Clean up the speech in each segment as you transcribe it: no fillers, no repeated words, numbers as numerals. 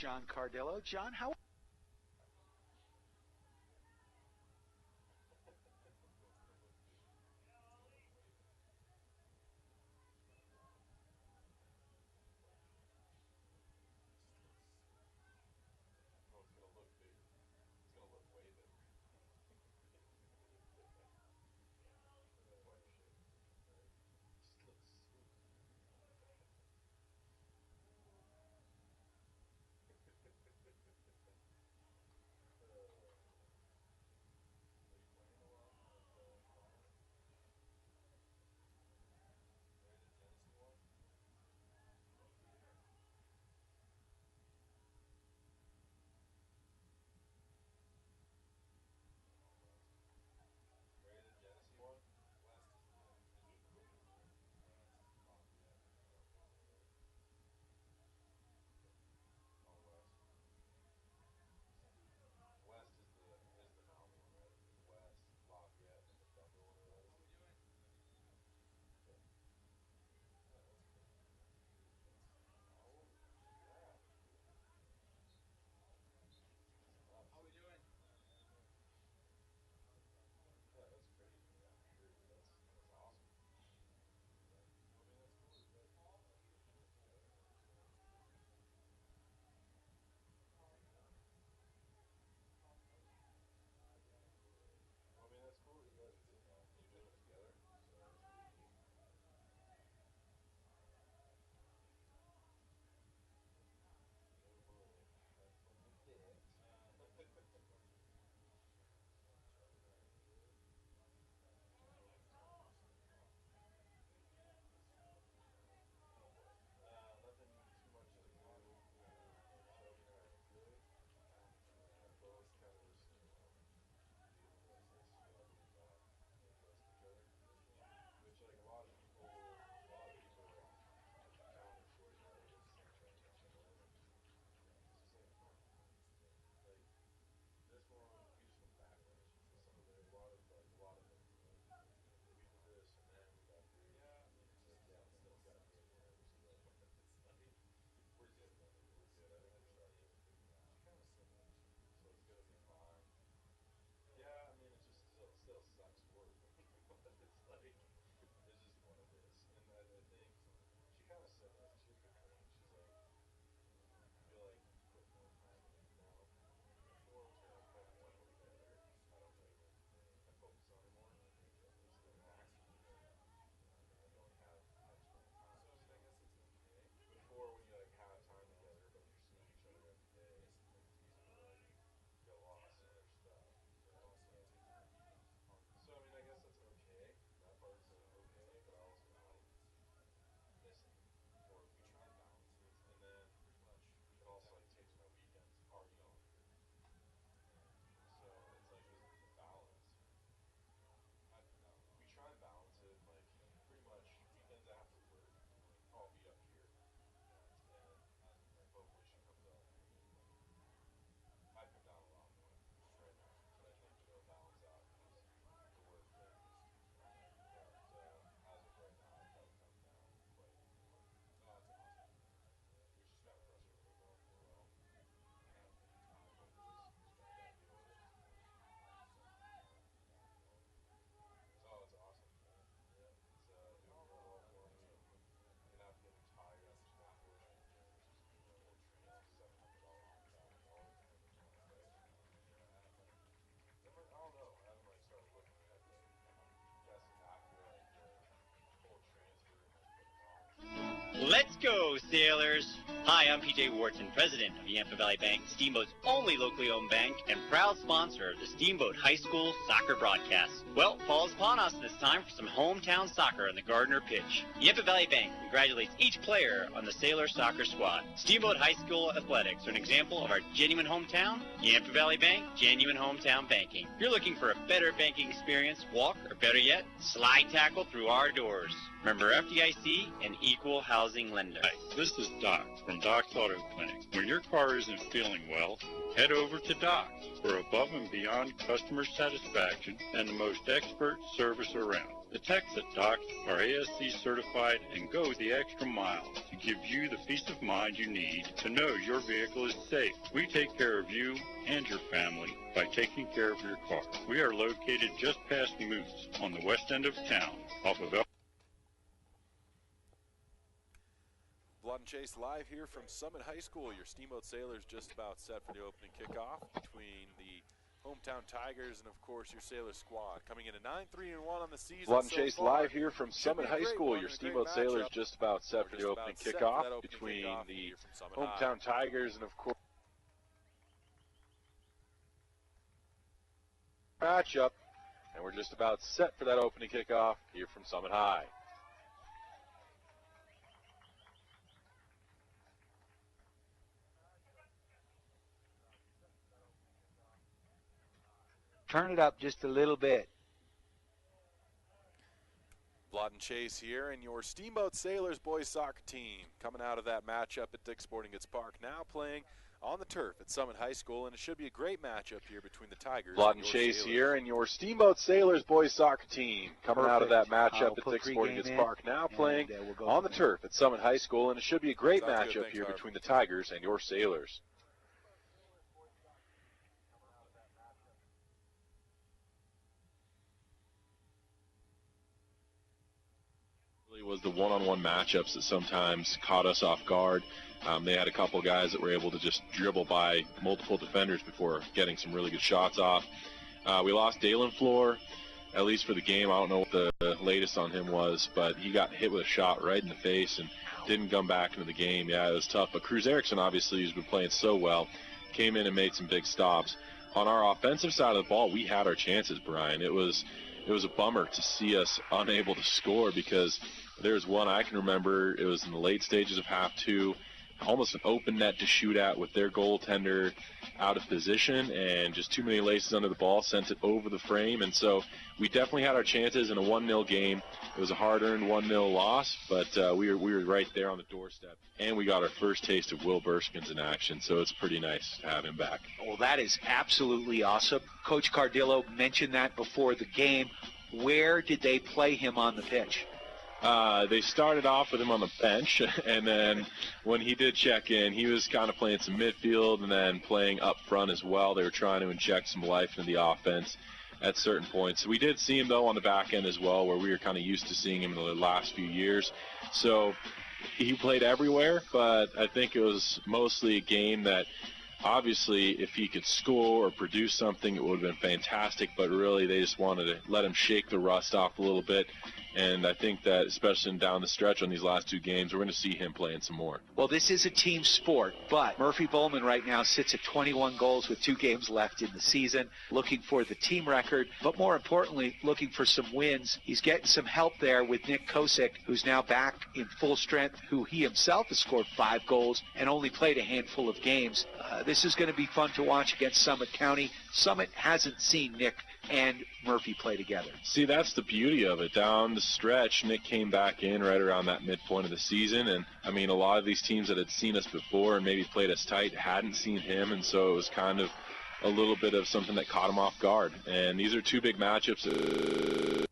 John Cardillo. John, how... Let's go, sailors! Hi, I'm PJ Wharton, president of Yampa Valley Bank, Steamboat's only locally owned bank, and proud sponsor of the Steamboat High School soccer broadcast. Well, fall is upon us this time for some hometown soccer on the Gardner pitch. Yampa Valley Bank congratulates each player on the Sailor soccer squad. Steamboat High School athletics are an example of our genuine hometown. Yampa Valley Bank, genuine hometown banking. If you're looking for a better banking experience, walk, or better yet, slide tackle through our doors. Remember FDIC and equal housing lender. Hi, this is Doc from Doc's Auto Clinic. When your car isn't feeling well, head over to Doc's for above and beyond customer satisfaction and the most expert service around. The techs at Docks are ASC certified and go the extra mile to give you the peace of mind you need to know your vehicle is safe. We take care of you and your family by taking care of your car. We are located just past Moose on the west end of town off of Blood and Chase live here from Summit High School. Your Steamboat Sailors just about set for the opening kickoff between the hometown Tigers and, of course, your Sailor squad. Coming in at 9-3-1 on the season. Blood and Chase live here from Summit High School. Your Steamboat Sailors just about set for the opening kickoff between the hometown Tigers and, of course, matchup. And we're just about set for that opening kickoff here from Summit High. Turn it up just a little bit. Blood and Chase here, and your Steamboat Sailors boys soccer team coming out of that matchup at Dick's Sporting Goods Park, now playing on the turf at Summit High School, and it should be a great matchup here between the Tigers. Blood and Chase here, and your Steamboat Sailors boys soccer team coming out of that matchup at Dick's Sporting Goods Park, now playing on the turf at Summit High School, and it should be a great matchup here between the Tigers and your Sailors. Was the one-on-one matchups that sometimes caught us off guard. They had a couple guys that were able to just dribble by multiple defenders before getting some really good shots off. We lost Dalen Floor, at least for the game. I don't know what the latest on him was, but he got hit with a shot right in the face and didn't come back into the game. Yeah, it was tough. But Cruz Erickson, obviously, who's been playing so well, came in and made some big stops. On our offensive side of the ball, we had our chances, Brian. It was a bummer to see us unable to score, because there's one I can remember. It was in the late stages of half two, almost an open net to shoot at with their goaltender out of position, and just too many laces under the ball sent it over the frame. And so we definitely had our chances in a 1-0 game. It was a hard-earned 1-0 loss, but we were right there on the doorstep, and we got our first taste of Will Burskins in action, so it's pretty nice to have him back. Well, that is absolutely awesome. Coach Cardillo mentioned that before the game. Where did they play him on the pitch? They started off with him on the bench, and then when he did check in, he was kind of playing some midfield and then playing up front as well. They were trying to inject some life into the offense at certain points. We did see him, though, on the back end as well, where we were kind of used to seeing him in the last few years. So he played everywhere, but I think it was mostly a game that, obviously, if he could score or produce something, it would have been fantastic, but really they just wanted to let him shake the rust off a little bit. And I think that, especially down the stretch on these last two games, we're going to see him playing some more. Well, this is a team sport, but Murphy Bowman right now sits at 21 goals with 2 games left in the season, looking for the team record, but more importantly, looking for some wins. He's getting some help there with Nick Kosick, who's now back in full strength, who he himself has scored 5 goals and only played a handful of games. This is going to be fun to watch against Summit County. Summit hasn't seen Nick and Murphy play together. See, that's the beauty of it. Down the stretch, Nick came back in right around that midpoint of the season, and I mean, a lot of these teams that had seen us before and maybe played us tight hadn't seen him, and so it was kind of a little bit of something that caught him off guard. And these are 2 big matchups.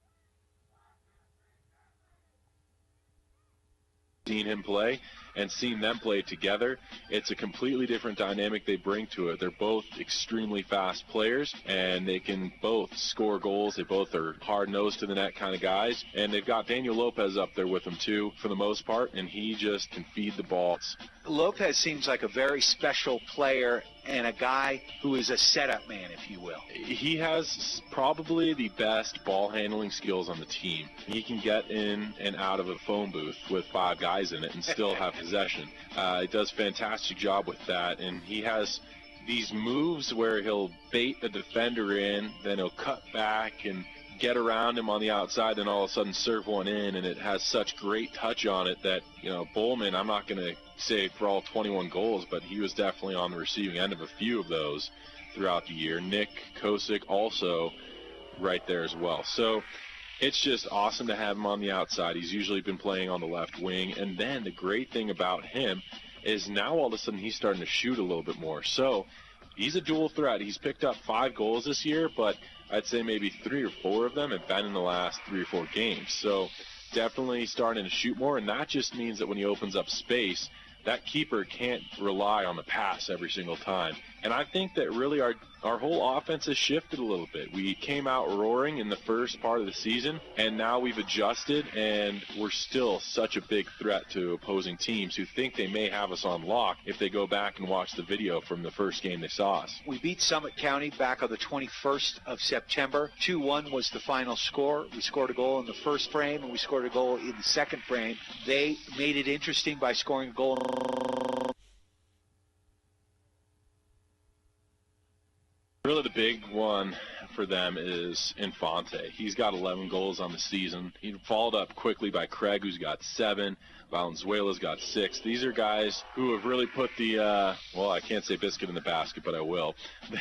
Seen him play and seen them play together, it's a completely different dynamic they bring to it. They're both extremely fast players, and they can both score goals. They both are hard-nosed to the net kind of guys, and they've got Daniel Lopez up there with them too for the most part, and he just can feed the balls. Lopez seems like a very special player and a guy who is a setup man, if you will. He has probably the best ball handling skills on the team. He can get in and out of a phone booth with 5 guys in it and still have possession. He does a fantastic job with that, and he has these moves where he'll bait a defender in, then he'll cut back and get around him on the outside, and all of a sudden serve one in, and it has such great touch on it that, you know, Bowman, I'm not going to say for all 21 goals, but he was definitely on the receiving end of a few of those throughout the year. Nick Kosick also right there as well. So it's just awesome to have him on the outside. He's usually been playing on the left wing, and then the great thing about him is now all of a sudden he's starting to shoot a little bit more. So he's a dual threat. He's picked up 5 goals this year, but I'd say maybe 3 or 4 of them have been in the last 3 or 4 games. So definitely starting to shoot more, and that just means that when he opens up space, that keeper can't rely on the pass every single time. And I think that really our whole offense has shifted a little bit. We came out roaring in the first part of the season, and now we've adjusted, and we're still such a big threat to opposing teams who think they may have us on lock if they go back and watch the video from the first game they saw us. We beat Summit County back on the 21st of September. 2-1 was the final score. We scored a goal in the first frame, and we scored a goal in the second frame. They made it interesting by scoring a goal. Really the big one for them is Infante. He's got 11 goals on the season. He followed up quickly by Craig, who's got 7. Valenzuela's got 6. These are guys who have really put the, well, I can't say biscuit in the basket, but I will.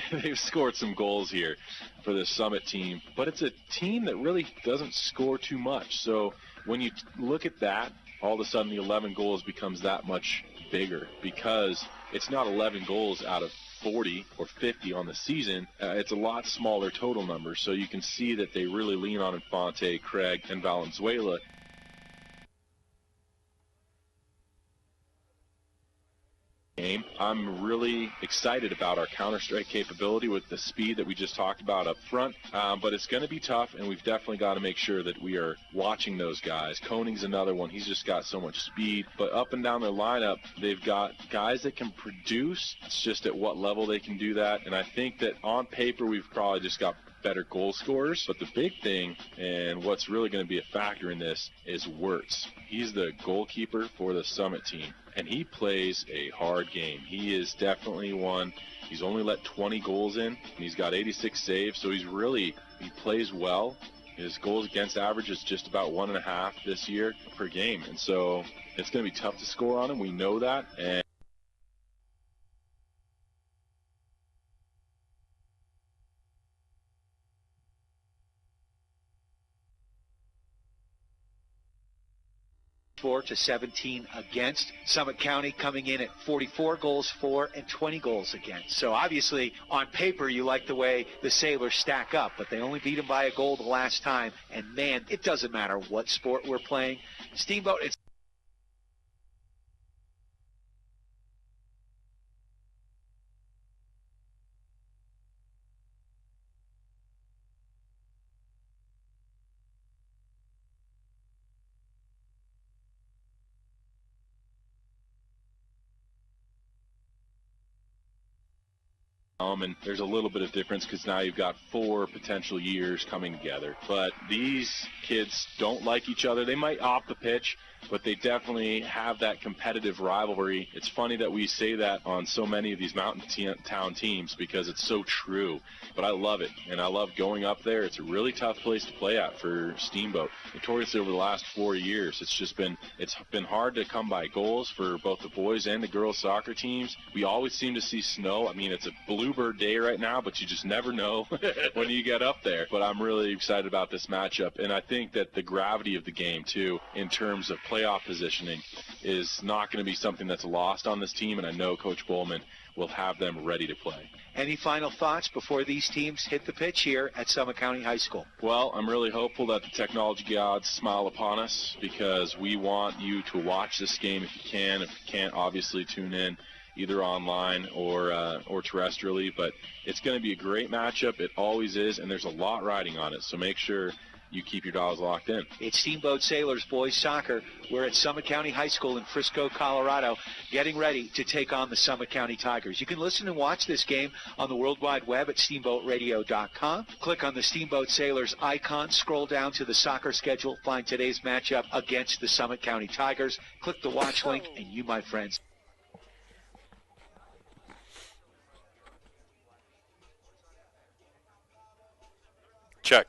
They've scored some goals here for this Summit team. But it's a team that really doesn't score too much. So when you look at that, all of a sudden the 11 goals becomes that much bigger because it's not 11 goals out of 40 or 50 on the season. It's a lot smaller total numbers, so you can see that they really lean on Infante, Craig, and Valenzuela. I'm really excited about our counter-strike capability with the speed that we just talked about up front, but it's going to be tough, and we've definitely got to make sure that we are watching those guys. Koning's another one. He's just got so much speed, but up and down their lineup, they've got guys that can produce. It's just at what level they can do that, and I think that on paper we've probably just got better goal scorers, but the big thing and what's really going to be a factor in this is Wirtz. He's the goalkeeper for the Summit team, and he plays a hard game. He is definitely one. He's only let 20 goals in, and he's got 86 saves, so he plays well. His goals against average is just about 1.5 this year per game, and so it's going to be tough to score on him. We know that, and to 17 against. Summit County coming in at 44 goals for and 20 goals against. So obviously on paper you like the way the Sailors stack up, but they only beat them by a goal the last time. And man, it doesn't matter what sport we're playing. Steamboat, it's and there's a little bit of difference because now you've got 4 potential years coming together. But these kids don't like each other. They might off the pitch, but they definitely have that competitive rivalry. It's funny that we say that on so many of these mountain town teams because it's so true. But I love it, and I love going up there. It's a really tough place to play at for Steamboat. Notoriously over the last 4 years, it's been hard to come by goals for both the boys and the girls soccer teams. We always seem to see snow. I mean, it's a bluebird day right now, but you just never know when you get up there. But I'm really excited about this matchup, and I think that the gravity of the game, too, in terms of playoff positioning, is not going to be something that's lost on this team, and I know Coach Bowman will have them ready to play. Any final thoughts before these teams hit the pitch here at Summit County High School? Well, I'm really hopeful that the technology gods smile upon us because we want you to watch this game if you can. If you can't, obviously tune in either online or terrestrially. But it's going to be a great matchup. It always is, and there's a lot riding on it. So make sure you keep your dials locked in. It's Steamboat Sailors boys soccer. We're at Summit County High School in Frisco, Colorado, getting ready to take on the Summit County Tigers. You can listen and watch this game on the World Wide Web at steamboatradio.com. Click on the Steamboat Sailors icon, scroll down to the soccer schedule, find today's matchup against the Summit County Tigers. Click the watch link, and you, my friends, check.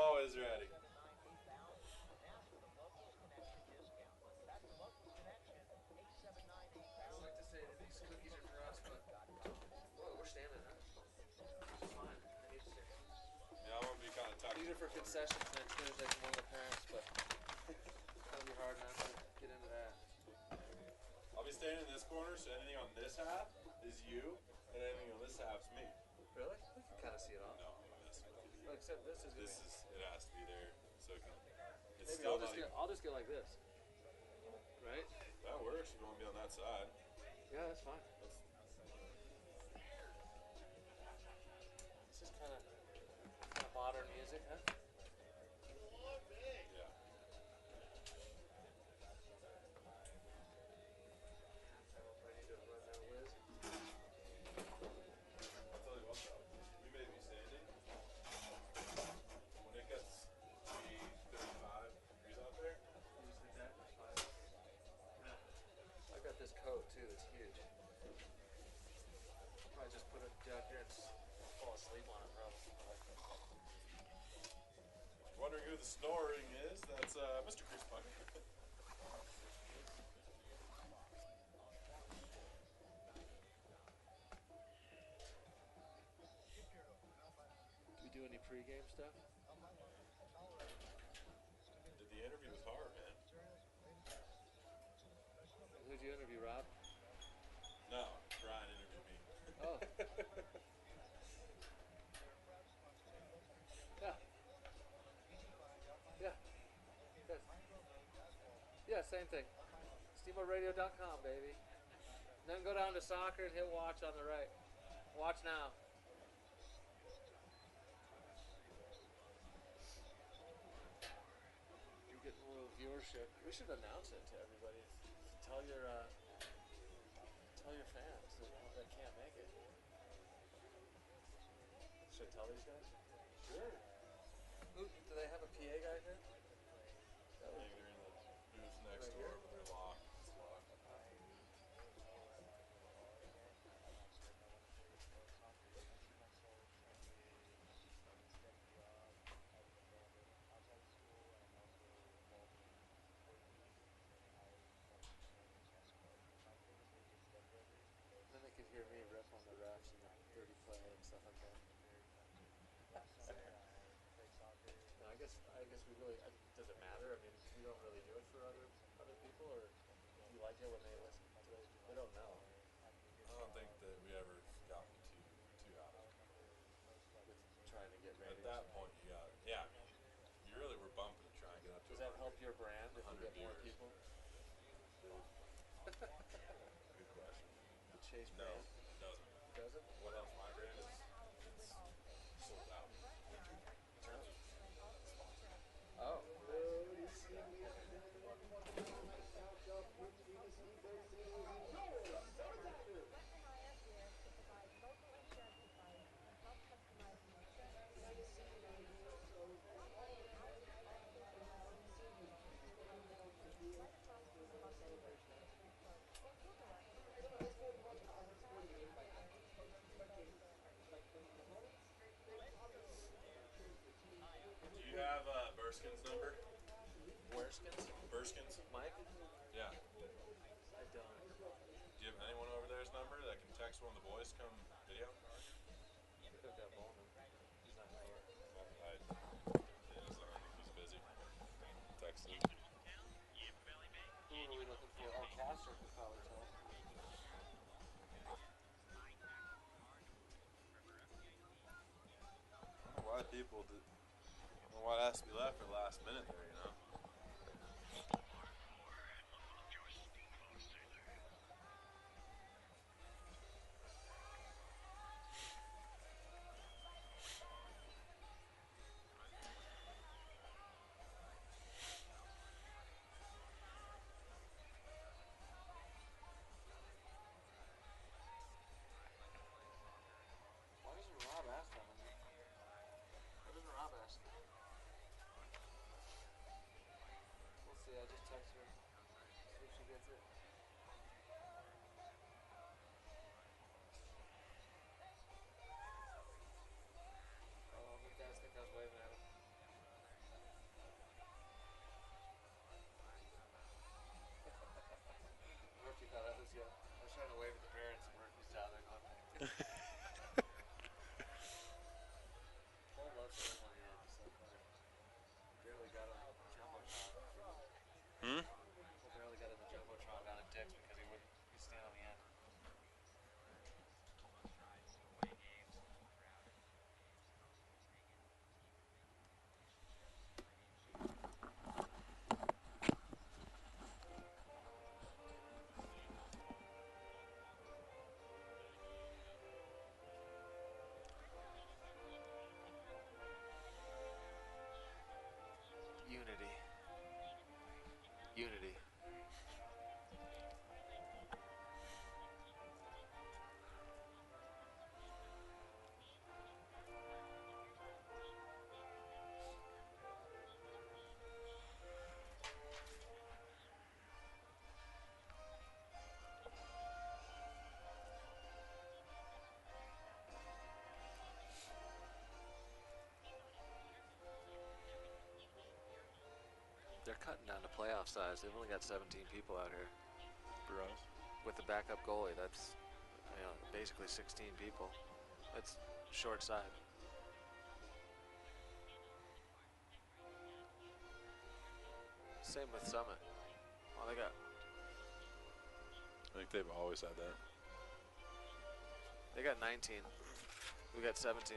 always ready. Yeah, I'm gonna be kind of tough. These are for concessions next Thursday from one of the parents, but it'll be hard not to get into that. I'll be staying in this corner, so anything on this half is you, and anything on this half's me. Really? We can kind of see it all. No, I'm messing with you. Well, except this is. This is, it has to be there, so it can, it's Maybe still I'll just get like this. Right? That works, you don't want to be on that side. Yeah, that's fine. This is kind of modern music, huh? Yeah. Ready to run that whiz. I'll tell you what though, we may be standing. When it gets to be 35 degrees out there, You just like that? Fine. I've got this coat too that's huge. Probably just put it down here and fall asleep on it, probably. wondering who the snoring is, that's Mr. Chris Puck. Do we do any pregame stuff? The interview was hard, man. Who'd you interview, Rob? No, Brian interviewed me. Oh. Yeah. Yeah. Yes. Yeah, same thing. SteamboatRadio.com, baby. Then go down to soccer and hit watch on the right. Watch now. You're getting a little viewership. We should announce it to everybody. Tell your fans that can't make it. Should I tell these guys? Sure. Do they have a PA guy here? I think they're in the booth next door, but they're locked. It's locked. Then they could hear me rip on the refs and the dirty play and stuff like that. No, I guess we really. Does it matter? I mean, we don't really do it for other people, or do you like it when they listen to it? They don't know. I don't think that we ever got too out of it. With trying to get At ratings. that point, you got, yeah, I mean, you really were bumping to try and get up to Does that help your brand if you 100 get more viewers. people? Good question. The Chase No, brand it doesn't. doesn't? What else my brand is? It's sold out. Oh. Do you have Burskin's number? Werskins? Burskin's? Mike? Yeah. I don't. Do you have anyone over there's number that can text one of the boys come video? Could have got Bowman. He's not gonna work. I think he's busy. Text him. Who are we looking for? Oh, Castor could probably tell. I don't know why people did. I don't know why it has to be left for the last minute there, you know? Why doesn't Rob ask that one? Why doesn't Rob ask? We'll see. I just text her. See if she gets it. Oh, the guys think I was waving at him. cutting down to playoff size. They've only got 17 people out here. For us. With the backup goalie, that's basically 16 people. That's short side. Same with Summit. Oh, they got. I think they've always had that. They got 19. We got 17.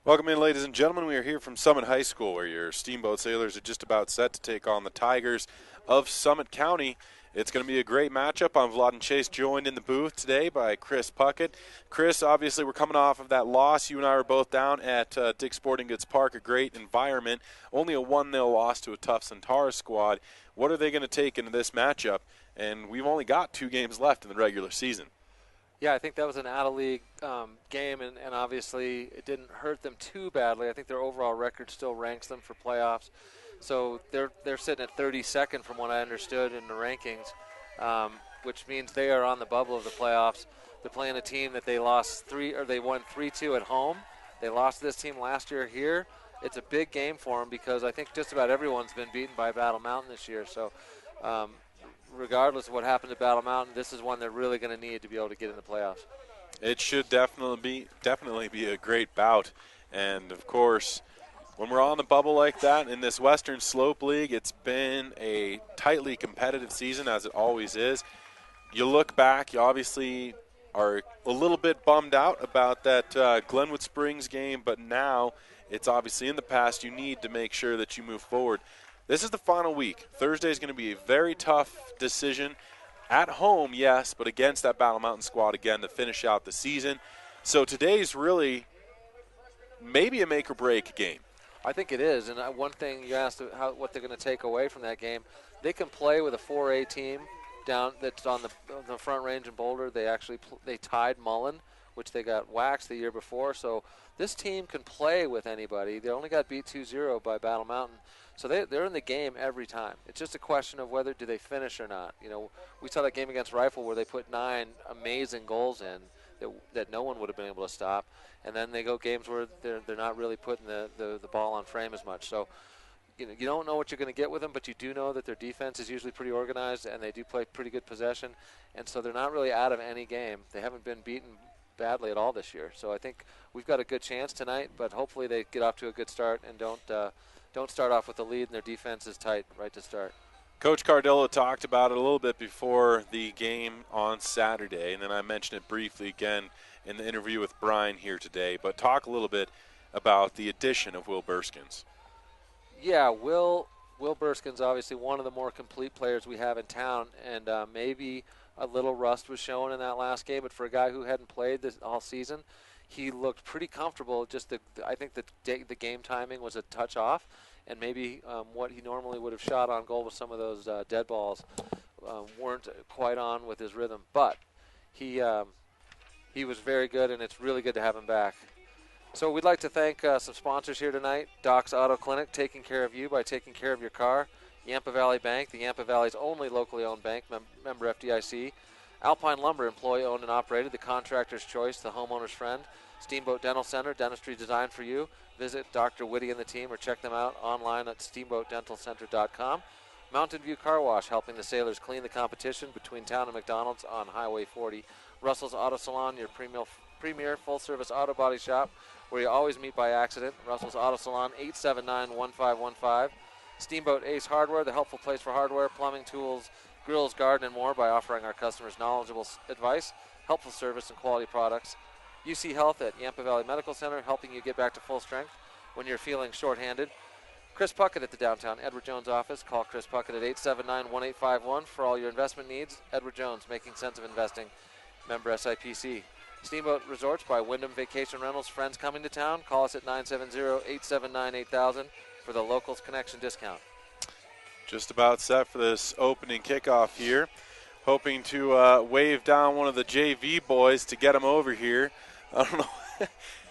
Welcome in, ladies and gentlemen. We are here from Summit High School, where your Steamboat Sailors are just about set to take on the Tigers of Summit County. It's going to be a great matchup. I'm Vlad and Chase, joined in the booth today by Chris Puckett. Chris, obviously we're coming off of that loss. You and I were both down at Dick's Sporting Goods Park, a great environment. Only a 1-0 loss to a tough Centaur squad. What are they going to take into this matchup? And we've only got 2 games left in the regular season. Yeah, I think that was an out-of-league game, and obviously it didn't hurt them too badly. I think their overall record still ranks them for playoffs. So they're sitting at 32nd from what I understood in the rankings, which means they are on the bubble of the playoffs. They're playing a team that they won 3-2 at home. They lost to this team last year here. It's a big game for them because I think just about everyone's been beaten by Battle Mountain this year. So regardless of what happened to Battle Mountain, this is one they're really going to need to be able to get in the playoffs. It should definitely be a great bout. And, of course, when we're on the bubble like that in this Western Slope League, it's been a tightly competitive season, as it always is. You look back, you obviously are a little bit bummed out about that Glenwood Springs game, but now it's obviously in the past. You need to make sure that you move forward. This is the final week. Thursday is going to be a very tough decision. At home, yes, but against that Battle Mountain squad again to finish out the season. So today's really maybe a make-or-break game. I think it is. And one thing you asked what they're going to take away from that game, they can play with a 4A team down that's on the Front Range in Boulder. They tied Mullen, which they got waxed the year before. So this team can play with anybody. They only got beat 2-0 by Battle Mountain. So they're in the game every time. It's just a question of whether do they finish or not. You know, we saw that game against Rifle where they put 9 amazing goals in that no one would have been able to stop. And then they go games where they're not really putting the ball on frame as much. So you don't know what you're going to get with them, but you do know that their defense is usually pretty organized and they do play pretty good possession. And so they're not really out of any game. They haven't been beaten badly at all this year. So I think we've got a good chance tonight, but hopefully they get off to a good start and don't start off with a lead and their defense is tight right to start. Coach Cardillo talked about it a little bit before the game on Saturday, and then I mentioned it briefly again in the interview with Brian here today. But talk a little bit about the addition of Will Burskins. Yeah, Will Burskins obviously one of the more complete players we have in town, and maybe a little rust was shown in that last game, but for a guy who hadn't played this all season, he looked pretty comfortable. Just I think the game timing was a touch off, and maybe what he normally would have shot on goal with some of those dead balls weren't quite on with his rhythm. But he was very good, and it's really good to have him back. So we'd like to thank some sponsors here tonight. Doc's Auto Clinic, taking care of you by taking care of your car. Yampa Valley Bank, the Yampa Valley's only locally owned bank, member FDIC. Alpine Lumber, employee owned and operated, the contractor's choice, the homeowner's friend. Steamboat Dental Center, dentistry designed for you. Visit Dr. Whitty and the team or check them out online at steamboatdentalcenter.com. Mountain View Car Wash, helping the sailors clean the competition between town and McDonald's on Highway 40. Russell's Auto Salon, your premier full-service auto body shop, where you always meet by accident. Russell's Auto Salon, 879-1515. Steamboat Ace Hardware, the helpful place for hardware, plumbing, tools, grills, garden, and more by offering our customers knowledgeable advice, helpful service, and quality products. UC Health at Yampa Valley Medical Center, helping you get back to full strength when you're feeling shorthanded. Chris Puckett at the downtown Edward Jones office. Call Chris Puckett at 879-1851 for all your investment needs. Edward Jones, making sense of investing. Member SIPC. Steamboat Resorts by Wyndham Vacation Rentals. Friends coming to town. Call us at 970-879-8000 for the Locals Connection discount. Just about set for this opening kickoff here. Hoping to wave down one of the JV boys to get him over here. I don't know.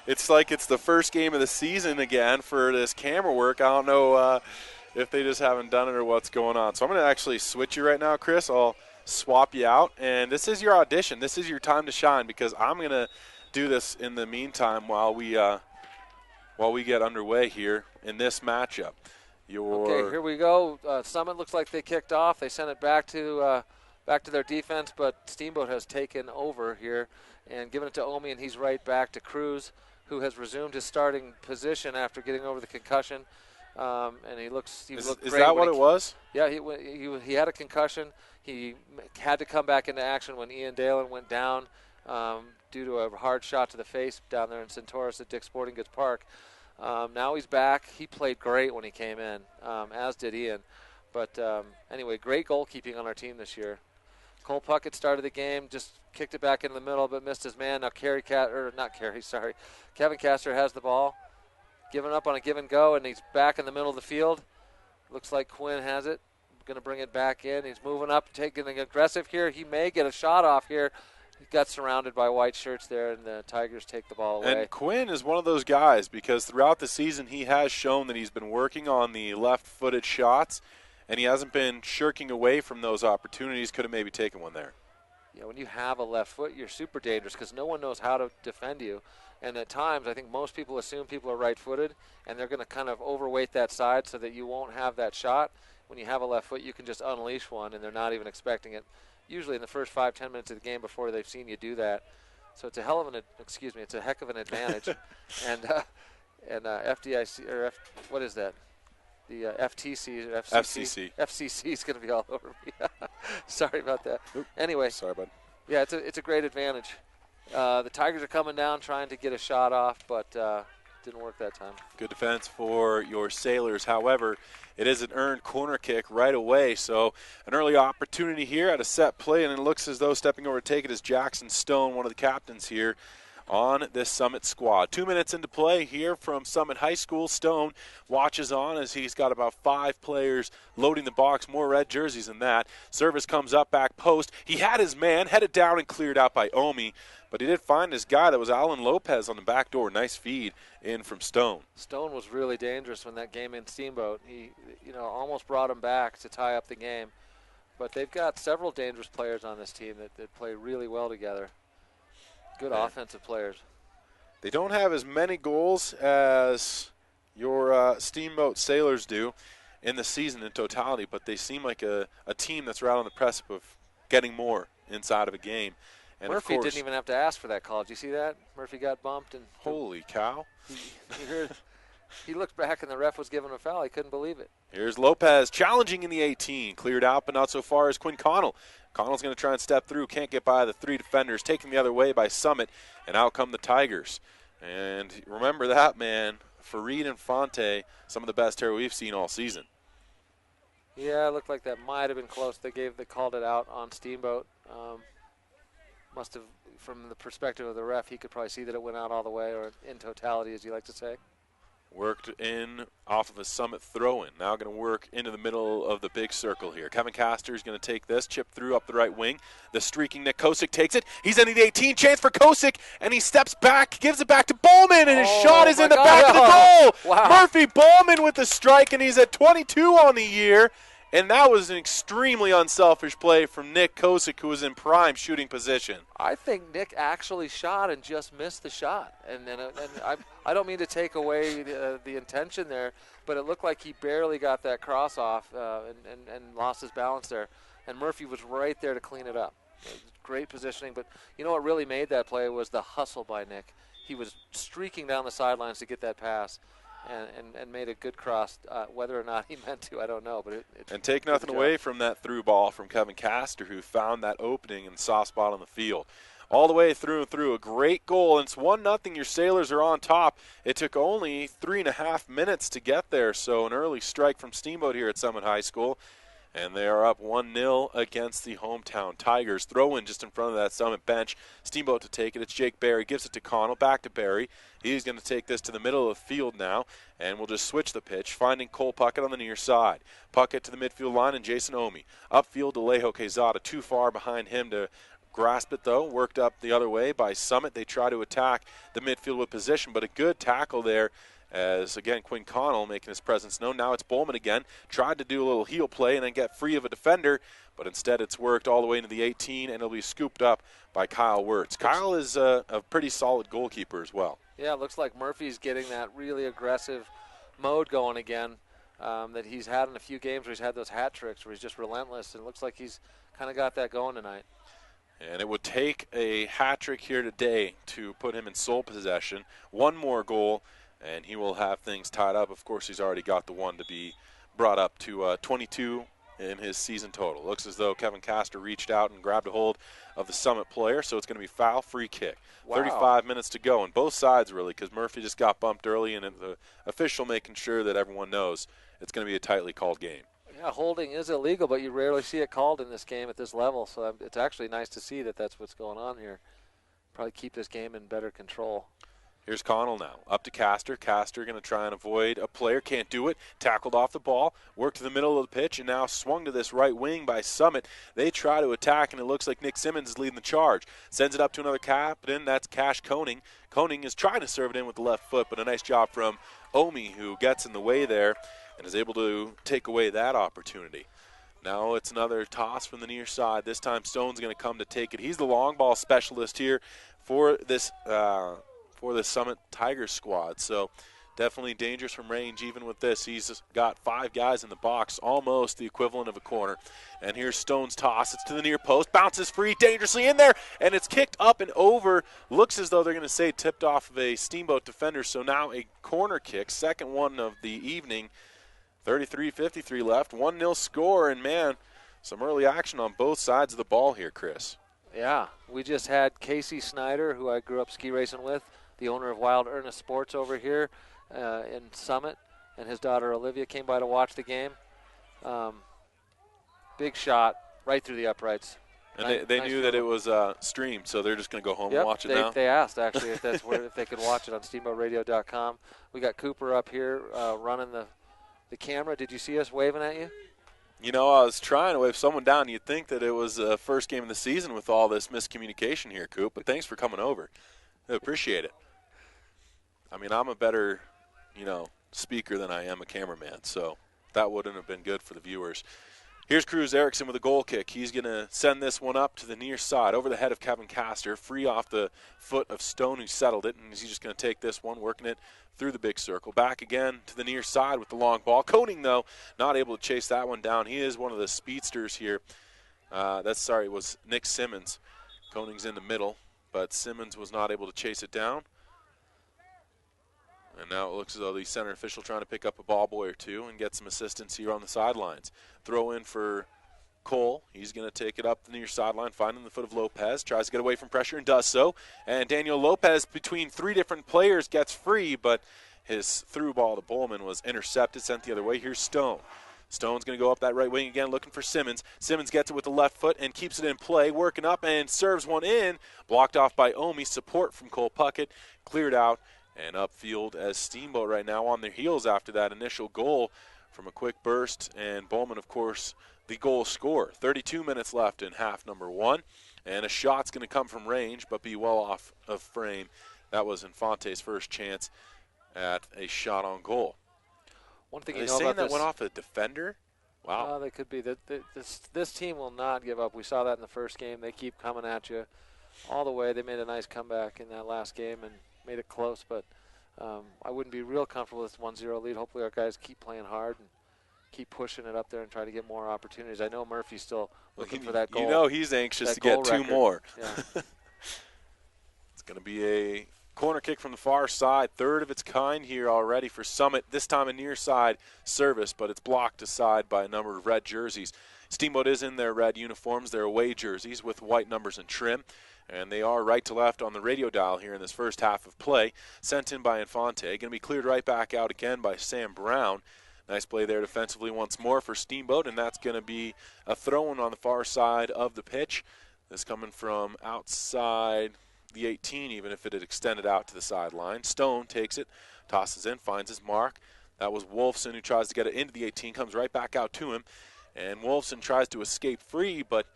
It's like it's the first game of the season again for this camera work. I don't know if they just haven't done it or what's going on. So I'm going to actually switch you right now, Chris. I'll swap you out. And this is your audition. This is your time to shine because I'm going to do this in the meantime while we get underway here in this matchup. Okay, here we go. Summit looks like they kicked off. They sent it back to their defense, but Steamboat has taken over here and given it to Omi, and he's right back to Cruz, who has resumed his starting position after getting over the concussion. And he looked great. Is that what it was? Yeah, he had a concussion. He had to come back into action when Ian Dalen went down due to a hard shot to the face down there in Centaurus at Dick's Sporting Goods Park. Now he's back. He played great when he came in, as did Ian. But anyway, great goalkeeping on our team this year. Cole Puckett started the game, just kicked it back in the middle, but missed his man. Now Kevin Castor has the ball, giving up on a give and go, and he's back in the middle of the field. Looks like Quinn has it, going to bring it back in. He's moving up, taking an aggressive here. He may get a shot off here. He got surrounded by white shirts there, and the Tigers take the ball away. And Quinn is one of those guys because throughout the season he has shown that he's been working on the left-footed shots, and he hasn't been shirking away from those opportunities. Could have maybe taken one there. Yeah, when you have a left foot, you're super dangerous because no one knows how to defend you. And at times, I think most people assume people are right-footed, and they're going to kind of overweight that side so that you won't have that shot. When you have a left foot, you can just unleash one, and they're not even expecting it. Usually in the first 5-10 minutes of the game before they've seen you do that. So it's a it's a heck of an advantage. and FDIC or what is that? The FTC or FCC. FCC is going to be all over me. Sorry about that. Oop. Anyway, sorry, bud. Yeah, it's a great advantage. The Tigers are coming down trying to get a shot off, but didn't work that time. Good defense for your Sailors. However, it is an earned corner kick right away, so an early opportunity here at a set play, and it looks as though stepping over to take it is Jackson Stone, one of the captains here on this Summit squad. 2 minutes into play here from Summit High School. Stone watches on as he's got about 5 players loading the box, more red jerseys than that. Service comes up, back post. He had his man, headed down and cleared out by Omi, but he did find his guy. That was Alan Lopez on the back door. Nice feed in from Stone. Stone was really dangerous when that game in Steamboat. He almost brought him back to tie up the game. But they've got several dangerous players on this team that play really well together. Good offensive players. They don't have as many goals as your Steamboat Sailors do in the season in totality, but they seem like a team that's right on the precipice of getting more inside of a game. And Murphy of course, didn't even have to ask for that call. Did you see that? Murphy got bumped. And holy cow. He looked back and the ref was giving him a foul. He couldn't believe it. Here's Lopez challenging in the 18. Cleared out, but not so far as Quinn Connell. Connell's going to try and step through. Can't get by the 3 defenders. Taken the other way by Summit, and out come the Tigers. And remember that, man. Farid and Fonte, some of the best here we've seen all season. Yeah, it looked like that might have been close. They called it out on Steamboat. Must have, from the perspective of the ref, he could probably see that it went out all the way, or in totality, as you like to say. Worked in off of a Summit throw-in. Now going to work into the middle of the big circle here. Kevin Castor is going to take this, chip through up the right wing. The streaking Nick Kosick takes it. He's into the 18, chance for Kosick, and he steps back, gives it back to Bowman, and his shot is in the back of the goal. Wow. Murphy Bowman with the strike, and he's at 22 on the year. And that was an extremely unselfish play from Nick Kosick, who was in prime shooting position. I think Nick actually shot and just missed the shot. And I don't mean to take away the intention there, but it looked like he barely got that cross off and lost his balance there. And Murphy was right there to clean it up. Great positioning. But you know what really made that play was the hustle by Nick. He was streaking down the sidelines to get that pass. And made a good cross. Whether or not he meant to, I don't know. But and take nothing away from that through ball from Kevin Castor, who found that opening and soft spot on the field. all the way through and through. A great goal, and it's 1-0. Your Sailors are on top. It took only 3.5 minutes to get there, so an early strike from Steamboat here at Summit High School. And they are up 1-0 against the hometown Tigers. Throw in just in front of that Summit bench. Steamboat to take it. It's Jake Barry. Gives it to Connell. Back to Barry. He's going to take this to the middle of the field now. And we'll just switch the pitch. Finding Cole Puckett on the near side. Puckett to the midfield line and Jason Omi. Upfield to Alejo Quezada. Too far behind him to grasp it, though. Worked up the other way by Summit. They try to attack the midfield with position. But a good tackle there. As, again, Quinn Connell making his presence known. Now it's Bowman again. Tried to do a little heel play and then get free of a defender, but instead it's worked all the way into the 18, and it'll be scooped up by Kyle Wirtz. Kyle is a pretty solid goalkeeper as well. Yeah, it looks like Murphy's getting that really aggressive mode going again that he's had in a few games where he's had those hat tricks where he's just relentless, and it looks like he's kind of got that going tonight. And it would take a hat trick here today to put him in sole possession. One more goal, and he will have things tied up. Of course, he's already got the one to be brought up to 22 in his season total. Looks as though Kevin Castor reached out and grabbed a hold of the Summit player, so it's going to be foul, free kick. Wow. 35 minutes to go, and both sides really, because Murphy just got bumped early, and the official making sure that everyone knows it's going to be a tightly called game. Yeah, holding is illegal, but you rarely see it called in this game at this level, so it's actually nice to see that that's what's going on here. Probably keep this game in better control. Here's Connell now, up to Castor. Castor going to try and avoid a player, can't do it. Tackled off the ball, worked to the middle of the pitch, and now swung to this right wing by Summit. They try to attack, and it looks like Nick Simmons is leading the charge. Sends it up to another captain, that's Cash Koning. Koning is trying to serve it in with the left foot, but a nice job from Omi, who gets in the way there and is able to take away that opportunity. Now it's another toss from the near side. This time Stone's going to come to take it. He's the long ball specialist here for this Summit Tigers squad. So definitely dangerous from range even with this. He's got 5 guys in the box, almost the equivalent of a corner. And here's Stone's toss. It's to the near post. Bounces free, dangerously in there, and it's kicked up and over. Looks as though they're going to say tipped off of a Steamboat defender. So now a corner kick, second one of the evening. 33-53 left, 1-0 score, and man, some early action on both sides of the ball here, Chris. Yeah, we just had Casey Snyder, who I grew up ski racing with, the owner of Wild Earnest Sports over here in Summit, and his daughter Olivia came by to watch the game. Big shot right through the uprights. And they knew that it was streamed, so they're just going to go home and watch it now? They asked, actually, if that's if they could watch it on steamboatradio.com. We got Cooper up here running the camera. Did you see us waving at you? You know, I was trying to wave someone down. You'd think that it was the first game of the season with all this miscommunication here, Coop, but thanks for coming over. I appreciate it. I mean, I'm a better, speaker than I am a cameraman, so that wouldn't have been good for the viewers. Here's Cruz Erickson with a goal kick. He's going to send this one up to the near side, over the head of Kevin Castor, free off the foot of Stone, who settled it, and he's just going to take this one, working it through the big circle. Back again to the near side with the long ball. Koning, though, not able to chase that one down. He is one of the speedsters here. It was Nick Simmons. Koning's in the middle, but Simmons was not able to chase it down. And now it looks as though the center official trying to pick up a ball boy or two and get some assistance here on the sidelines. Throw in for Cole. He's going to take it up the near sideline, finding the foot of Lopez. Tries to get away from pressure and does so. And Daniel Lopez, between 3 different players, gets free, but his through ball to Bowman was intercepted, sent the other way. Here's Stone. Stone's going to go up that right wing again, looking for Simmons. Simmons gets it with the left foot and keeps it in play, working up and serves one in. Blocked off by Omi. Support from Cole Puckett. Cleared out. And upfield as Steamboat right now on their heels after that initial goal from a quick burst. And Bowman, of course, the goal scorer. 32 minutes left in half number 1. And a shot's going to come from range but be well off of frame. That was Infante's first chance at a shot on goal. One thing Are you they know saying about that this, went off a defender? Wow. They could be. This team will not give up. We saw that in the first game. They keep coming at you all the way. They made a nice comeback in that last game and made it close, but I wouldn't be real comfortable with this 1-0 lead. Hopefully our guys keep playing hard and keep pushing it up there and try to get more opportunities. I know Murphy's still looking for that goal. You know he's anxious to get 2 record. more. Yeah. It's going to be a corner kick from the far side, third of its kind here already for Summit. This time a near side service, but it's blocked aside by a number of red jerseys. Steamboat is in their red uniforms, their away jerseys with white numbers and trim. And they are right to left on the radio dial here in this first half of play. Sent in by Infante. Going to be cleared right back out again by Sam Brown. Nice play there defensively once more for Steamboat, and that's going to be a throw-in on the far side of the pitch. This coming from outside the 18, even if it had extended out to the sideline. Stone takes it, tosses in, finds his mark. That was Wolfson who tries to get it into the 18, comes right back out to him. And Wolfson tries to escape free, but